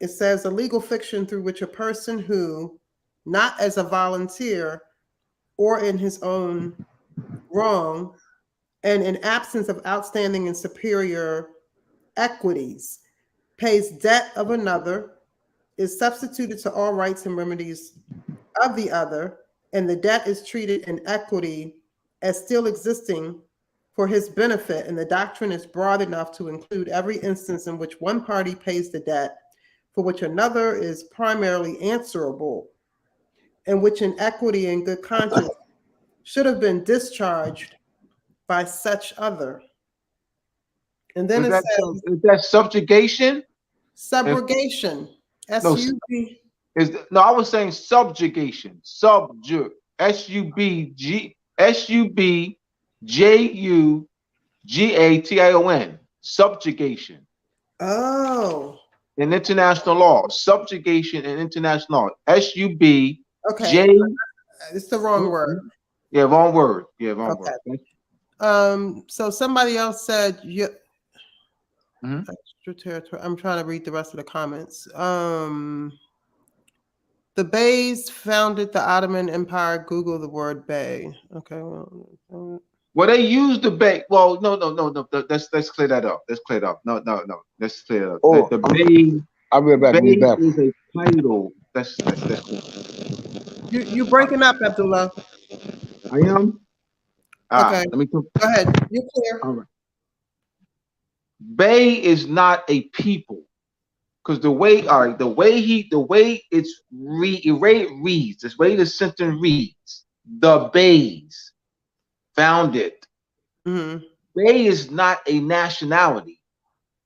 it says a legal fiction through which a person who, not as a volunteer or in his own wrong, and in absence of outstanding and superior equities, pays debt of another, is substituted to all rights and remedies of the other, and the debt is treated in equity as still existing for his benefit, and the doctrine is broad enough to include every instance in which one party pays the debt for which another is primarily answerable, and which in equity and good conscience should have been discharged by such other. And then Is it that, says is that subjugation? subrogation. No, S-U-B. no, I was saying subjugation. S-U-B-J-U-G-A-T-I-O-N. Subjugation. Oh. In international law. Subjugation in international law. S-U-B-J. Okay. It's the wrong word. Yeah, wrong word. Yeah, wrong word. So somebody else said Mm-hmm. extraterritorial. I'm trying to read the rest of the comments. The Beys founded the Ottoman Empire. Google the word Bey. Okay. Well, they used the Bey. Well, no. Let's clear that up. Let's clear it up. No. Let's clear it up. Oh, The Bey. I'll be back. Bey is a title. That's You breaking up, Abdullah. I am. Okay. Let me go ahead. You're clear. All right. Bey is not a people, because the way it reads, this way the sentence reads, the Beys found it. Mm-hmm. Bey is not a nationality,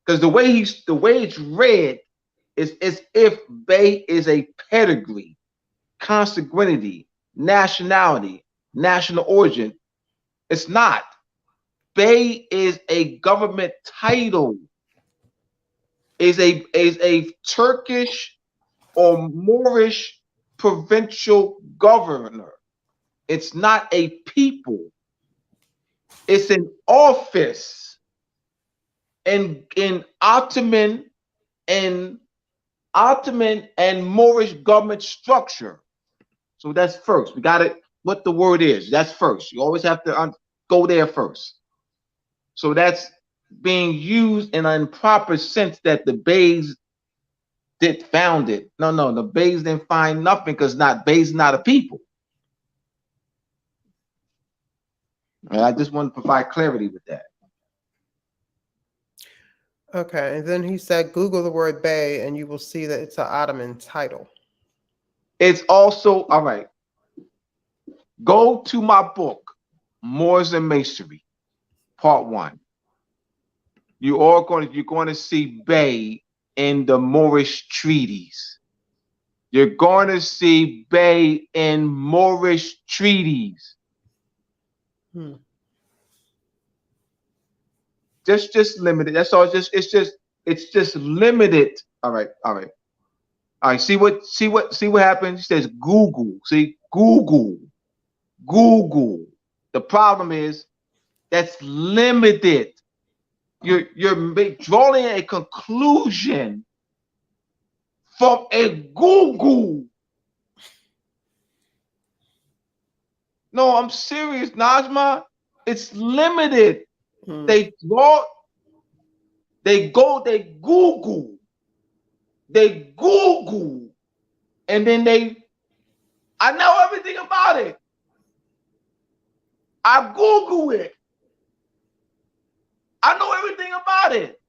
because the way it's read is as if Bey is a pedigree, consanguinity, nationality, national origin. It's not. Bey is a government title, is a Turkish or Moorish provincial governor. It's not a people. It's an office in Ottoman and Moorish government structure. So that's first. We got it. What the word is. That's first. You always have to go there first. So that's being used in an improper sense that the Beys did found it. No, the Beys didn't find nothing, because Beys not a people. And I just want to provide clarity with that. Okay, and then he said, Google the word Bey, and you will see that it's an Ottoman title. It's also, all right. Go to my book, Moors and Masonry, Part 1. You're going to see Bey in the Moorish treaties. You're going to see Bey in Moorish treaties. Just limited. That's all. It's just limited. All right. See what happens? It says Google. See, Google. The problem is that's limited. You're drawing a conclusion from a Google. No, I'm serious, Najma. It's limited. They Google. And then I know everything about it. I Google it. I know everything about it.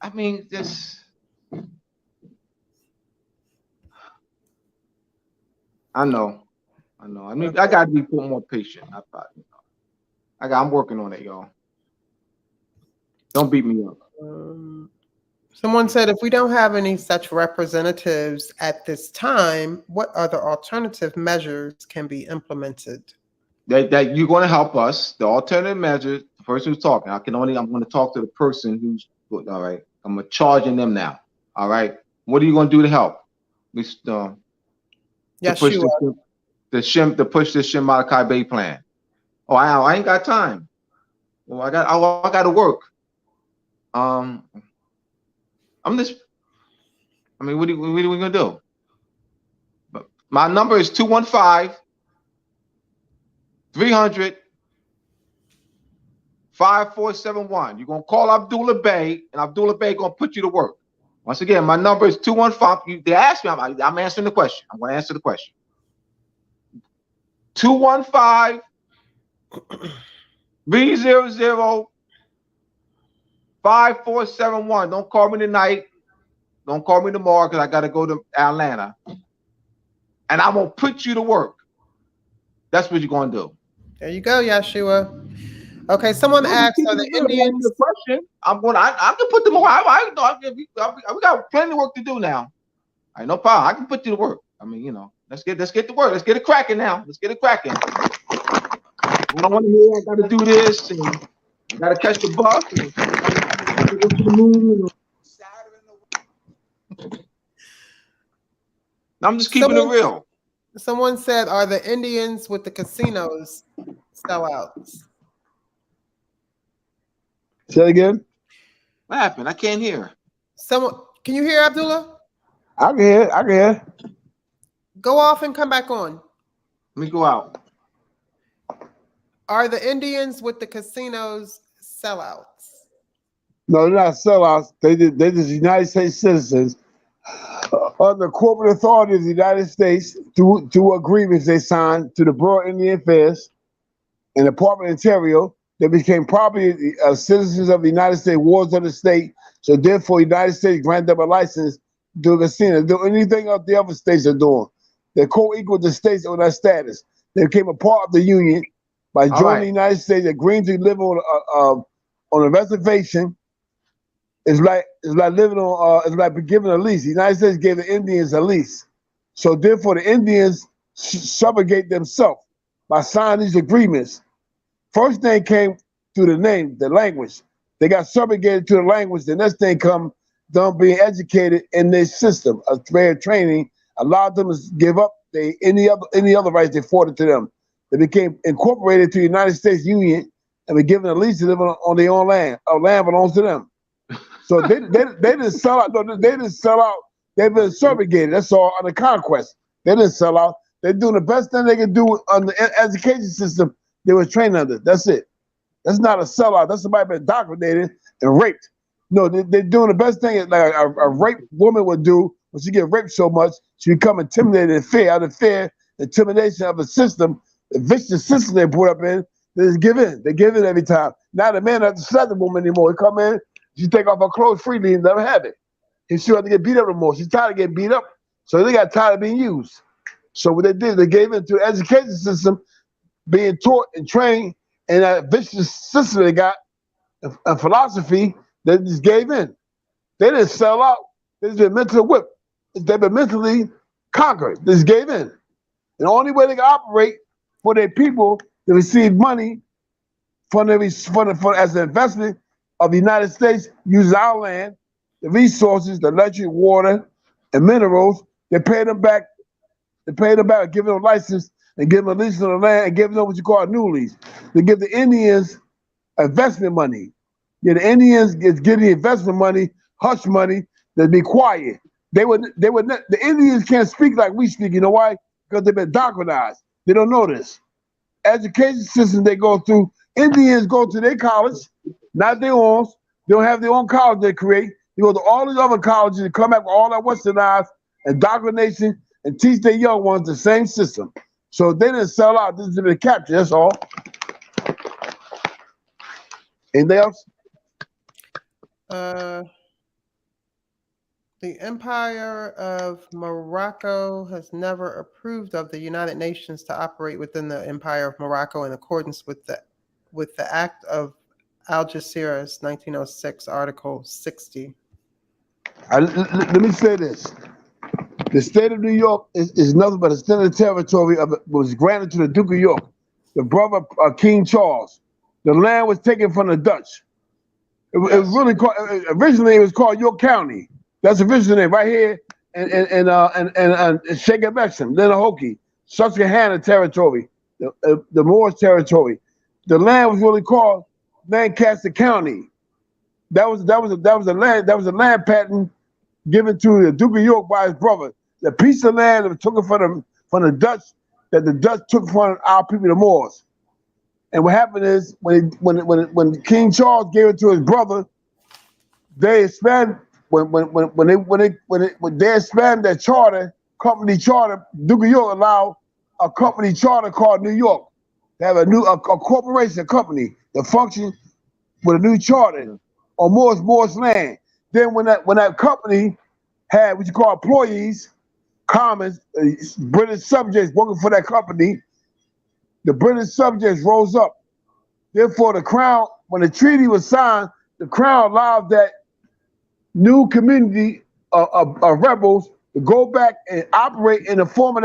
I mean, I know. I mean, I gotta be more patient. I'm working on it, y'all. Don't beat me up. Someone said, if we don't have any such representatives at this time, what other alternative measures can be implemented? That you're going to help us. The alternative measures The person who's talking. I'm going to talk to the person who's, all right. I'm charging them now. All right. What are you going to do to help? To push the Shem Malachi Bay plan. Oh, I ain't got time. Well, I got to work. I'm just. I mean, what are we gonna do? But my number is 215-300-5471. You're gonna call Abdullah Bey, and Abdullah Bey gonna put you to work. Once again, my number is 215. They asked me. I'm answering the question. I'm gonna answer the question. 215-300-5471. Don't call me tonight. Don't call me tomorrow because I got to go to Atlanta. And I'm going to put you to work. That's what you're going to do. There you go, Yeshua. Okay, someone asked, are the Indians... The question, I can put them away. We got plenty of work to do now. All right, no problem. I can put you to work. I mean, let's get to work. Let's get it cracking now. Let's get it cracking. I don't want to hear I got to do this and I got to catch the bus. I'm just keeping it real. Someone said, are the Indians with the casinos sellouts? Say it again. What happened? I can't hear. Can you hear, Abdullah? I can hear. Go off and come back on. Let me go out. Are the Indians with the casinos sellouts? No, they're not sellouts. They're just United States citizens under corporate authority of the United States through agreements they signed to the Bureau of Indian Affairs and the Department of Interior. They became property citizens of the United States, wards of the state. So therefore, the United States granted them a license to do a casino, do anything else the other states are doing. They're co-equal to states on that status. They became a part of the union by joining the United States, agreeing to live on a reservation. It's like living on. It's like giving a lease. The United States gave the Indians a lease, so therefore the Indians subrogate themselves by signing these agreements. First thing came through the name, the language. They got subrogated to the language. The next thing come them being educated in their system, a fair training allowed them to give up any other rights they afforded to them. They became incorporated to the United States Union and were given a lease to live on their own land. Our land belongs to them. So they didn't sell out. No, they didn't sell out. They've been subrogated. That's all under conquest. They didn't sell out. They're doing the best thing they can do on the education system they were trained under. That's it. That's not a sellout. That's somebody been indoctrinated and raped. No, they're doing the best thing like a raped woman would do when she get raped so much, she become intimidated and fear. Out of fear, intimidation of the system, the vicious system they put up in, they just give in. They give in every time. Now the man doesn't slap the woman anymore. He come in, she take off her clothes freely and never have it. He sure had to get beat up no more. She's tired of getting beat up. So they got tired of being used. So what they did, they gave into the education system, being taught and trained in that vicious system they got, and philosophy, they just gave in. They didn't sell out. They just been mentally whipped. They've been mentally conquered. They just gave in. And the only way they can operate for their people to receive money as an investment of the United States, uses our land, the resources, the electric, water, and minerals. They pay them back. They pay them back, give them a license, and give them a lease on the land, and give them what you call a new lease. They give the Indians investment money. Yeah, the Indians get the investment money, hush money, to be quiet. The Indians can't speak like we speak. You know why? Because they've been indoctrinized. They don't know this. Education system they go through, Indians go to their college, not their own. They don't have their own college they create. They go to all these other colleges and come back with all that westernized indoctrination and teach their young ones the same system. So they didn't sell out. This has been captured. That's all. Anything else? The Empire of Morocco has never approved of the United Nations to operate within the Empire of Morocco in accordance with the Act of Algeciras, 1906, Article 60. Let me say this. The state of New York is nothing but a extended territory was granted to the Duke of York, the brother of King Charles. The land was taken from the Dutch. It was really called, originally it was called York County. That's the original name right here in Shaker Mexham, Lenahokee, Susquehanna territory, the Moorish territory. The land was really called Lancaster County. That was a land patent given to the Duke of York by his brother. The piece of land that was taken from the Dutch, that the Dutch took from our people, the Moors. And what happened is when King Charles gave it to his brother, they expanded when they expanded their charter, company charter. Duke of York allowed a company charter called New York to have a corporation, a company that function with a new charter on Moorish land. Then when that company had what you call employees, commons, British subjects working for that company, the British subjects rose up. Therefore, the crown, when the treaty was signed, the crown allowed that new community of rebels to go back and operate in the form of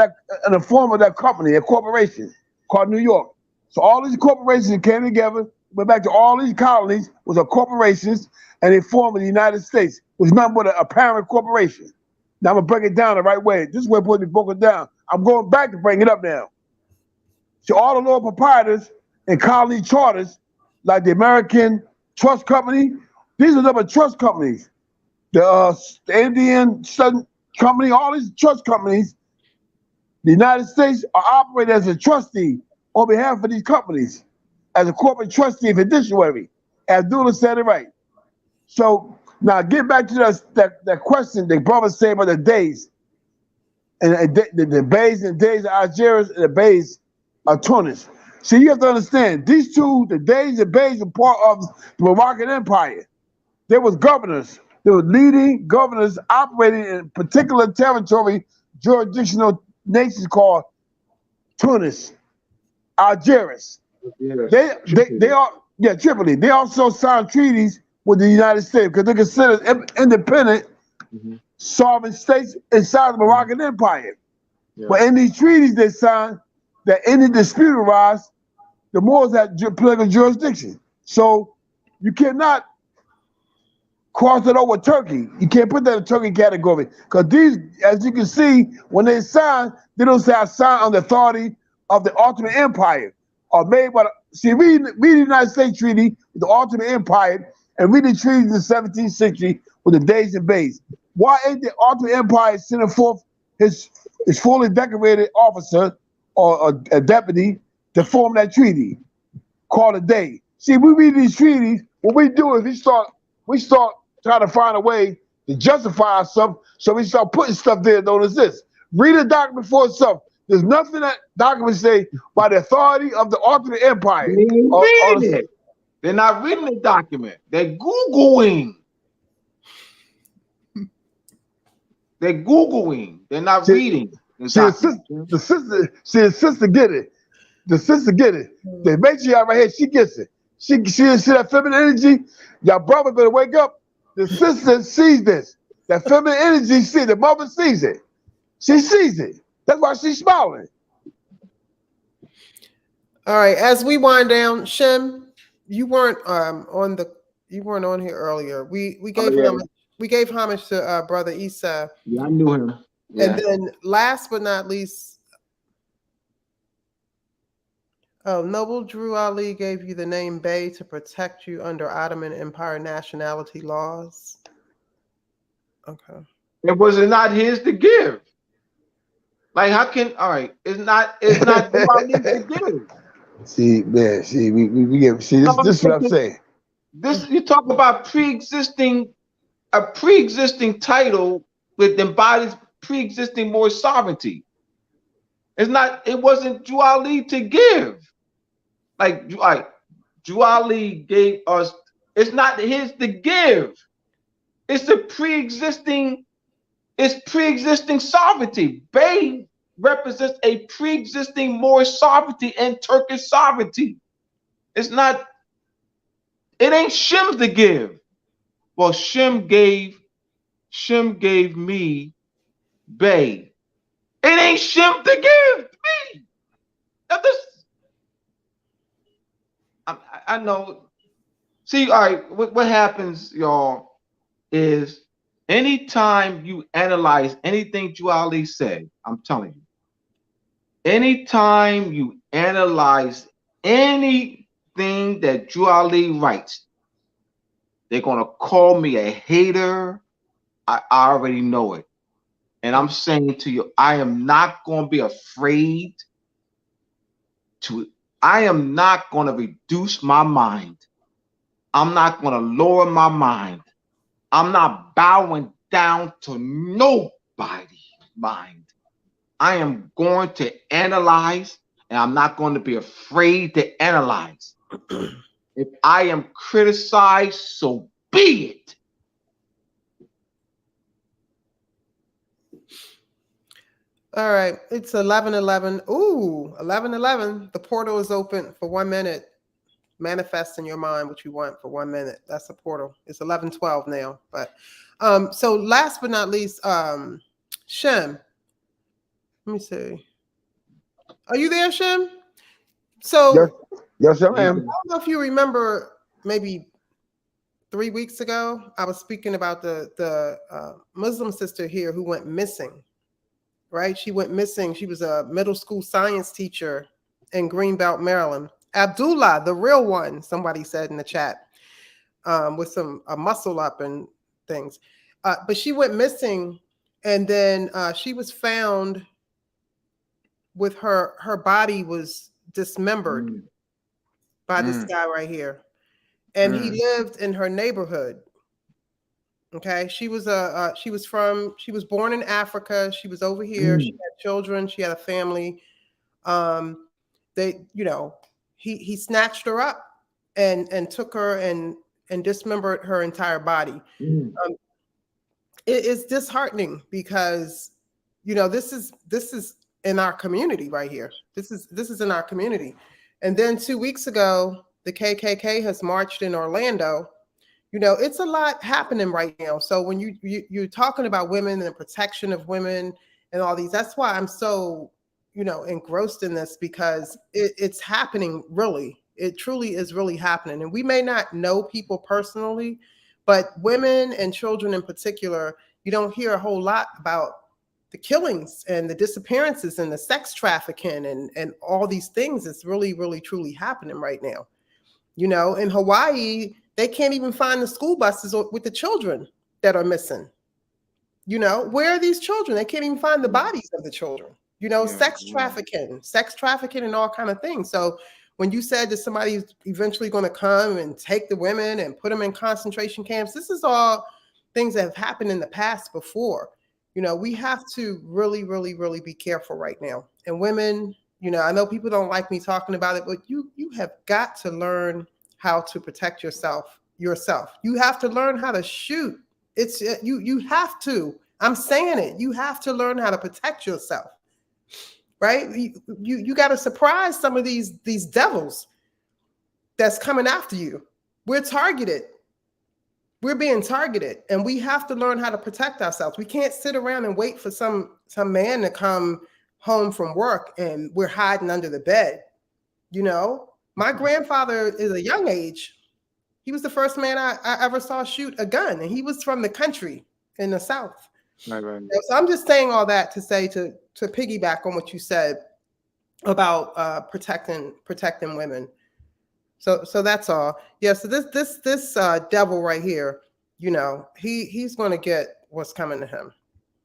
that company, a corporation called New York. So all these corporations came together, went back to all these colonies, was a corporations, and they formed the United States, which is nothing but a parent corporation. Now I'm gonna break it down the right way. This is where it supposed to be broken down. I'm going back to bring it up now. So all the Lord proprietors and colony charters, like the American Trust Company, these are number trust companies. The Indian Southern Company, all these trust companies, the United States are operating as a trustee on behalf of these companies, as a corporate trustee fiduciary. Abdullah said it right. So now get back to that question the brother said about the days, and the bays and days of Algiers and the bays of Tunis. See, you have to understand, these two, the days and bays, are part of the Moroccan Empire. There was governors. There were leading governors operating in particular territory, jurisdictional nations called Tunis, Algiers. They are Tripoli. They also signed treaties with the United States because they're considered independent sovereign states inside the Moroccan Empire. But in these treaties they signed, that any dispute arise, the Moors had political jurisdiction. So you cannot cross it over Turkey. You can't put that in the Turkey category. Because these, as you can see, when they sign, they don't say I sign on the authority of the Ottoman Empire. Or made by read the United States Treaty with the Ottoman Empire and read the treaty in the 17th century with the days and bays. Why ain't the Ottoman Empire sending forth his fully decorated officer or a deputy to form that treaty called a day? See, we read these treaties, what we do is we start trying to find a way to justify ourselves, so we start putting stuff there known as this. Read the document for itself. There's nothing that documents say by the authority of the Ottoman Empire. They're not reading the document. They're Googling. They're Googling. They're not reading. The sister get it. The sister get it. The matriarch right here, she gets it. She see that feminine energy. Your brother better wake up. The sister sees this. That feminine energy, the mother sees it. She sees it. That's why she's smiling. All right, as we wind down, Shem, you weren't on here earlier. We gave homage to Brother Issa. Yeah, I knew him. Yeah. And then last but not least, Noble Drew Ali gave you the name Bey to protect you under Ottoman Empire nationality laws. Okay. It was not his to give. Like, how can, all right, it's not to give. See, man, we get, this is what I'm saying. This, you talk about a pre-existing title that embodies pre-existing Moorish sovereignty. It wasn't Drew Ali to give. Like Drew Ali gave us, it's not his to give. It's the pre-existing sovereignty. Bey represents a pre-existing Moorish sovereignty and Turkish sovereignty. It ain't Shem's to give. Well, Shem gave me Bey. It ain't Shem to give me. I know. See, all right, what happens, y'all, is anytime you analyze anything Drew Ali said, I'm telling you, anytime you analyze anything that Drew Ali writes, they're gonna call me a hater. I already know it. And I'm saying to you, I am not gonna be afraid I am not gonna reduce my mind. I'm not gonna lower my mind. I'm not bowing down to nobody's mind. I am going to analyze, and I'm not going to be afraid to analyze. If I am criticized, so be it. All right, it's 11:11. Ooh, 11:11. The portal is open for 1 minute. Manifest in your mind what you want for 1 minute. That's the portal. It's 11:12 now. But so last but not least, Shem. Let me see. Are you there, Shem? So yes, I am. I don't know if you remember, maybe 3 weeks ago, I was speaking about the Muslim sister here who went missing. Right? She went missing. She was a middle school science teacher in Greenbelt, Maryland. Abdullah, the real one, somebody said in the chat, with a muscle up and things. But she went missing, and then she was found with her body was dismembered by this guy right here. And he lived in her neighborhood. Okay, she was born in Africa. She was over here. She had children. She had a family. He snatched her up and took her and dismembered her entire body. It is disheartening because this is in our community right here. This is in our community. And then 2 weeks ago, the KKK has marched in Orlando. It's a lot happening right now. So when you're talking about women and the protection of women and all these, that's why I'm so, engrossed in this, because it's happening really. It truly is really happening. And we may not know people personally, but women and children in particular, you don't hear a whole lot about the killings and the disappearances and the sex trafficking and all these things. It's really, really, truly happening right now. In Hawaii, they can't even find the school buses with the children that are missing. Where are these children? They can't even find the bodies of the children. Sex trafficking and all kind of things. So when you said that somebody's eventually going to come and take the women and put them in concentration camps, this is all things that have happened in the past before. We have to really, really, really be careful right now. And women, I know people don't like me talking about it, but you have got to learn how to protect yourself. You have to learn how to shoot. It's you have to. I'm saying it. You have to learn how to protect yourself. Right? You got to surprise some of these devils that's coming after you. We're targeted. We're being targeted, and we have to learn how to protect ourselves. We can't sit around and wait for some man to come home from work and we're hiding under the bed. My grandfather is a young age. He was the first man I ever saw shoot a gun, and he was from the country in the South. Right. So I'm just saying all that to say to piggyback on what you said about protecting women. So that's all. Yeah. So this devil right here, he's going to get what's coming to him.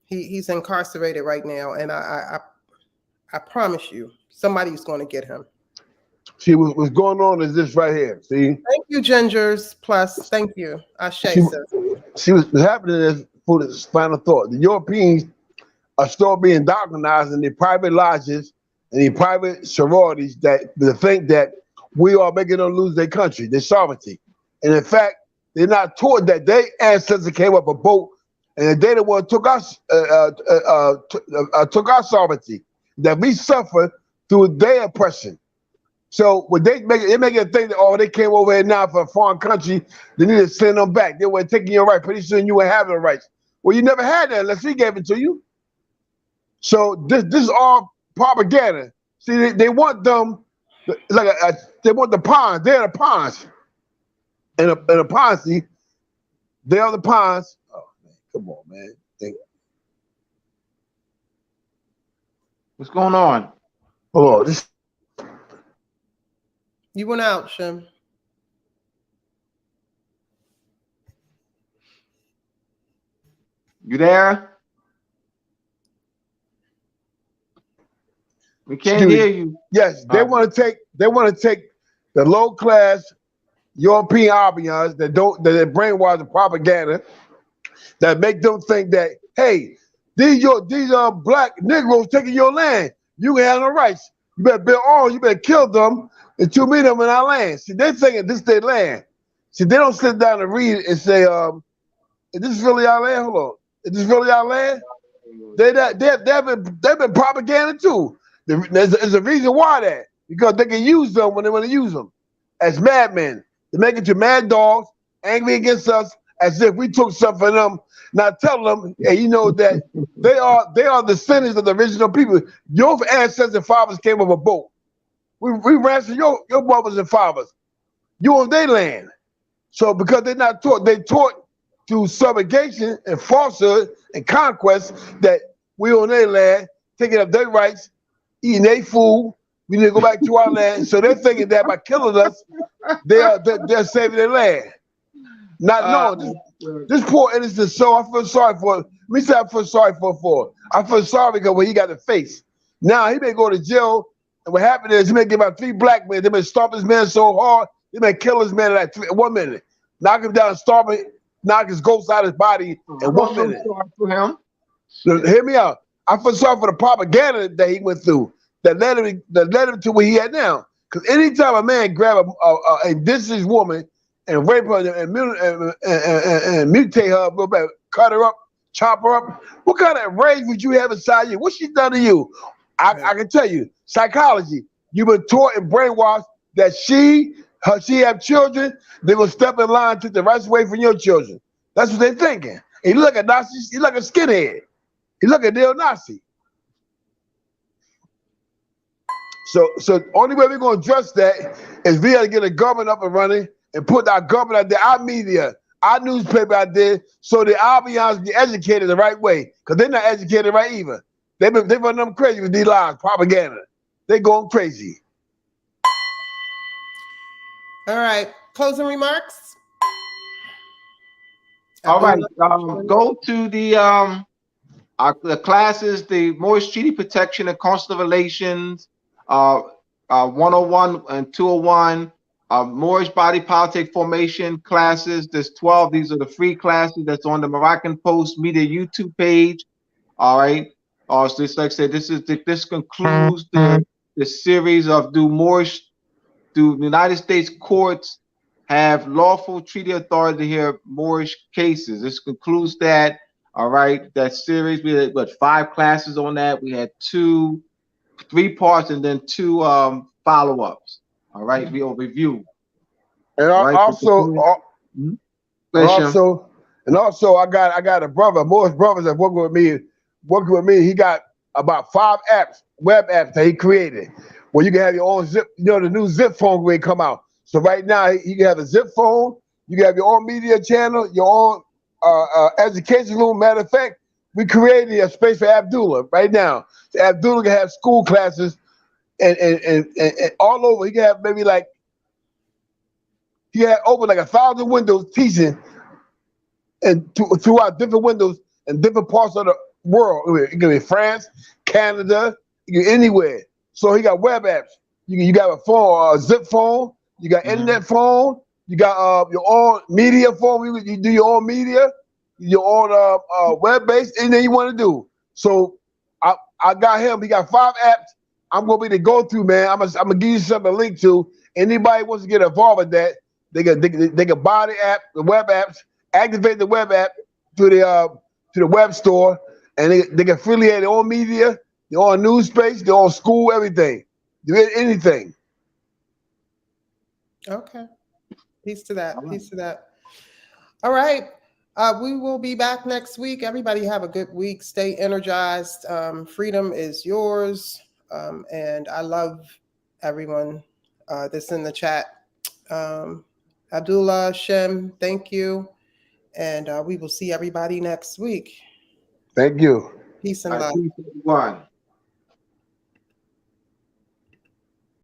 He's incarcerated right now, and I promise you, somebody's going to get him. See, what's going on is this right here. See? Thank you, Gingers. Plus, thank you. See, what's happening is, for this final thought, the Europeans are still being indoctrinated in their private lodges and their private sororities that they think that we are making them lose their country, their sovereignty. And in fact, they're not taught that their ancestors came up a boat and they the one took us took our sovereignty, that we suffer through their oppression. So when they make it think that, they came over here now for a foreign country, they need to send them back. They were taking your right. Pretty soon you won't have the rights. Well, you never had that unless we gave it to you. So this is all propaganda. See, they want them It's like they want the pawns. They're the pawns. And a Ponzi, they are the pawns. Oh man, come on, man. What's going on? Hold on. You went out, Shim. You there? We can't hear you. Yes, they want to take the low class European Arabians that brainwash the propaganda that make them think that, hey, these are black Negroes taking your land. You can have no rights. You better build arms. You better kill them and to meet them in our land. See, they're thinking this is their land. See, they don't sit down and read and say, is this really our land? Hold on. Is this really our land? They've been propaganda too. There's a reason why that. Because they can use them when they want to use them. As madmen. They make it to mad dogs, angry against us, as if we took something from them. Now tell them, hey, you know that they are descendants of the original people. Your ancestors and fathers came of a boat. We ransomed your brothers and fathers. You on their land. So because they're not taught, they taught through subjugation and falsehood and conquest that we on their land, taking up their rights, eating their food. We need to go back to our land. So they're thinking that by killing us, they're saving their land. Not knowing this poor innocent soul, I feel sorry for. Let me say I feel sorry for. I feel sorry because when he got the face. Now he may go to jail, and what happened is he may give out 3 black men. They may stomp this man so hard, they may kill this man in like 1 minute. Knock him down, stomp him, knock his ghost out of his body in 1 minute. Sorry for him. So, hear me out. I feel sorry for the propaganda that he went through that led him to where he at now. Because anytime a man grab a indigenous woman and rape her and mutate her a little bit, cut her up, chop her up, what kind of rage would you have inside you? What she done to you? I can tell you, psychology. You've been taught and brainwashed that she have children, they will step in line, take the rights away from your children. That's what they're thinking. And you look at Nazi, you look at skinhead. You look at neo-Nazi. So only way we're going to address that is we got to get a government up and running and put our government out there, our media, our newspaper out there, so the Albions be educated the right way. Because they're not educated right either. They run them crazy with these lies, propaganda. They going crazy. All right. Closing remarks. All right. Go to the classes, the Moorish Treaty Protection and Consular Relations, 101 and 201, Moorish Body Politic Formation classes. There's 12. These are the free classes that's on the Moroccan Post Media YouTube page. All right. So just like I said, this concludes the series of do the United States courts have lawful treaty authority to hear Moorish cases. This concludes that. All right, that series. We had 5 classes on that. We had 3 parts and then 2 follow-ups. All right, we'll review. And also, I got a brother, Moorish brothers that working with me. He got about 5 web apps that he created, where you can have your own zip. You know, the new zip phone will come out. So right now, you can have a zip phone. You can have your own media channel, your own education room. Matter of fact, we created a space for Abdullah right now. So Abdullah can have school classes and all over. He can have maybe like over like 1,000 windows teaching and throughout different windows in different parts of the world. It can be France, Canada, anywhere. So he got web apps. You got a phone, a zip phone. You got internet phone. You got your own media phone. You do your own media, your own web-based, anything you want to do. So I got him. He got 5 apps. I'm gonna be the go-through man. I'm gonna give you something to link to. Anybody wants to get involved with that, they can buy the app, the web apps, activate the web app to the web store, and they can affiliate their own media, their own news space, their own school, everything. Do anything. Okay. Peace to that. Peace to that. All right. We will be back next week. Everybody have a good week. Stay energized. Freedom is yours. And I love everyone. that's in the chat. Abdullah, Shem, thank you. And we will see everybody next week. Thank you. Peace and love. Peace, everyone.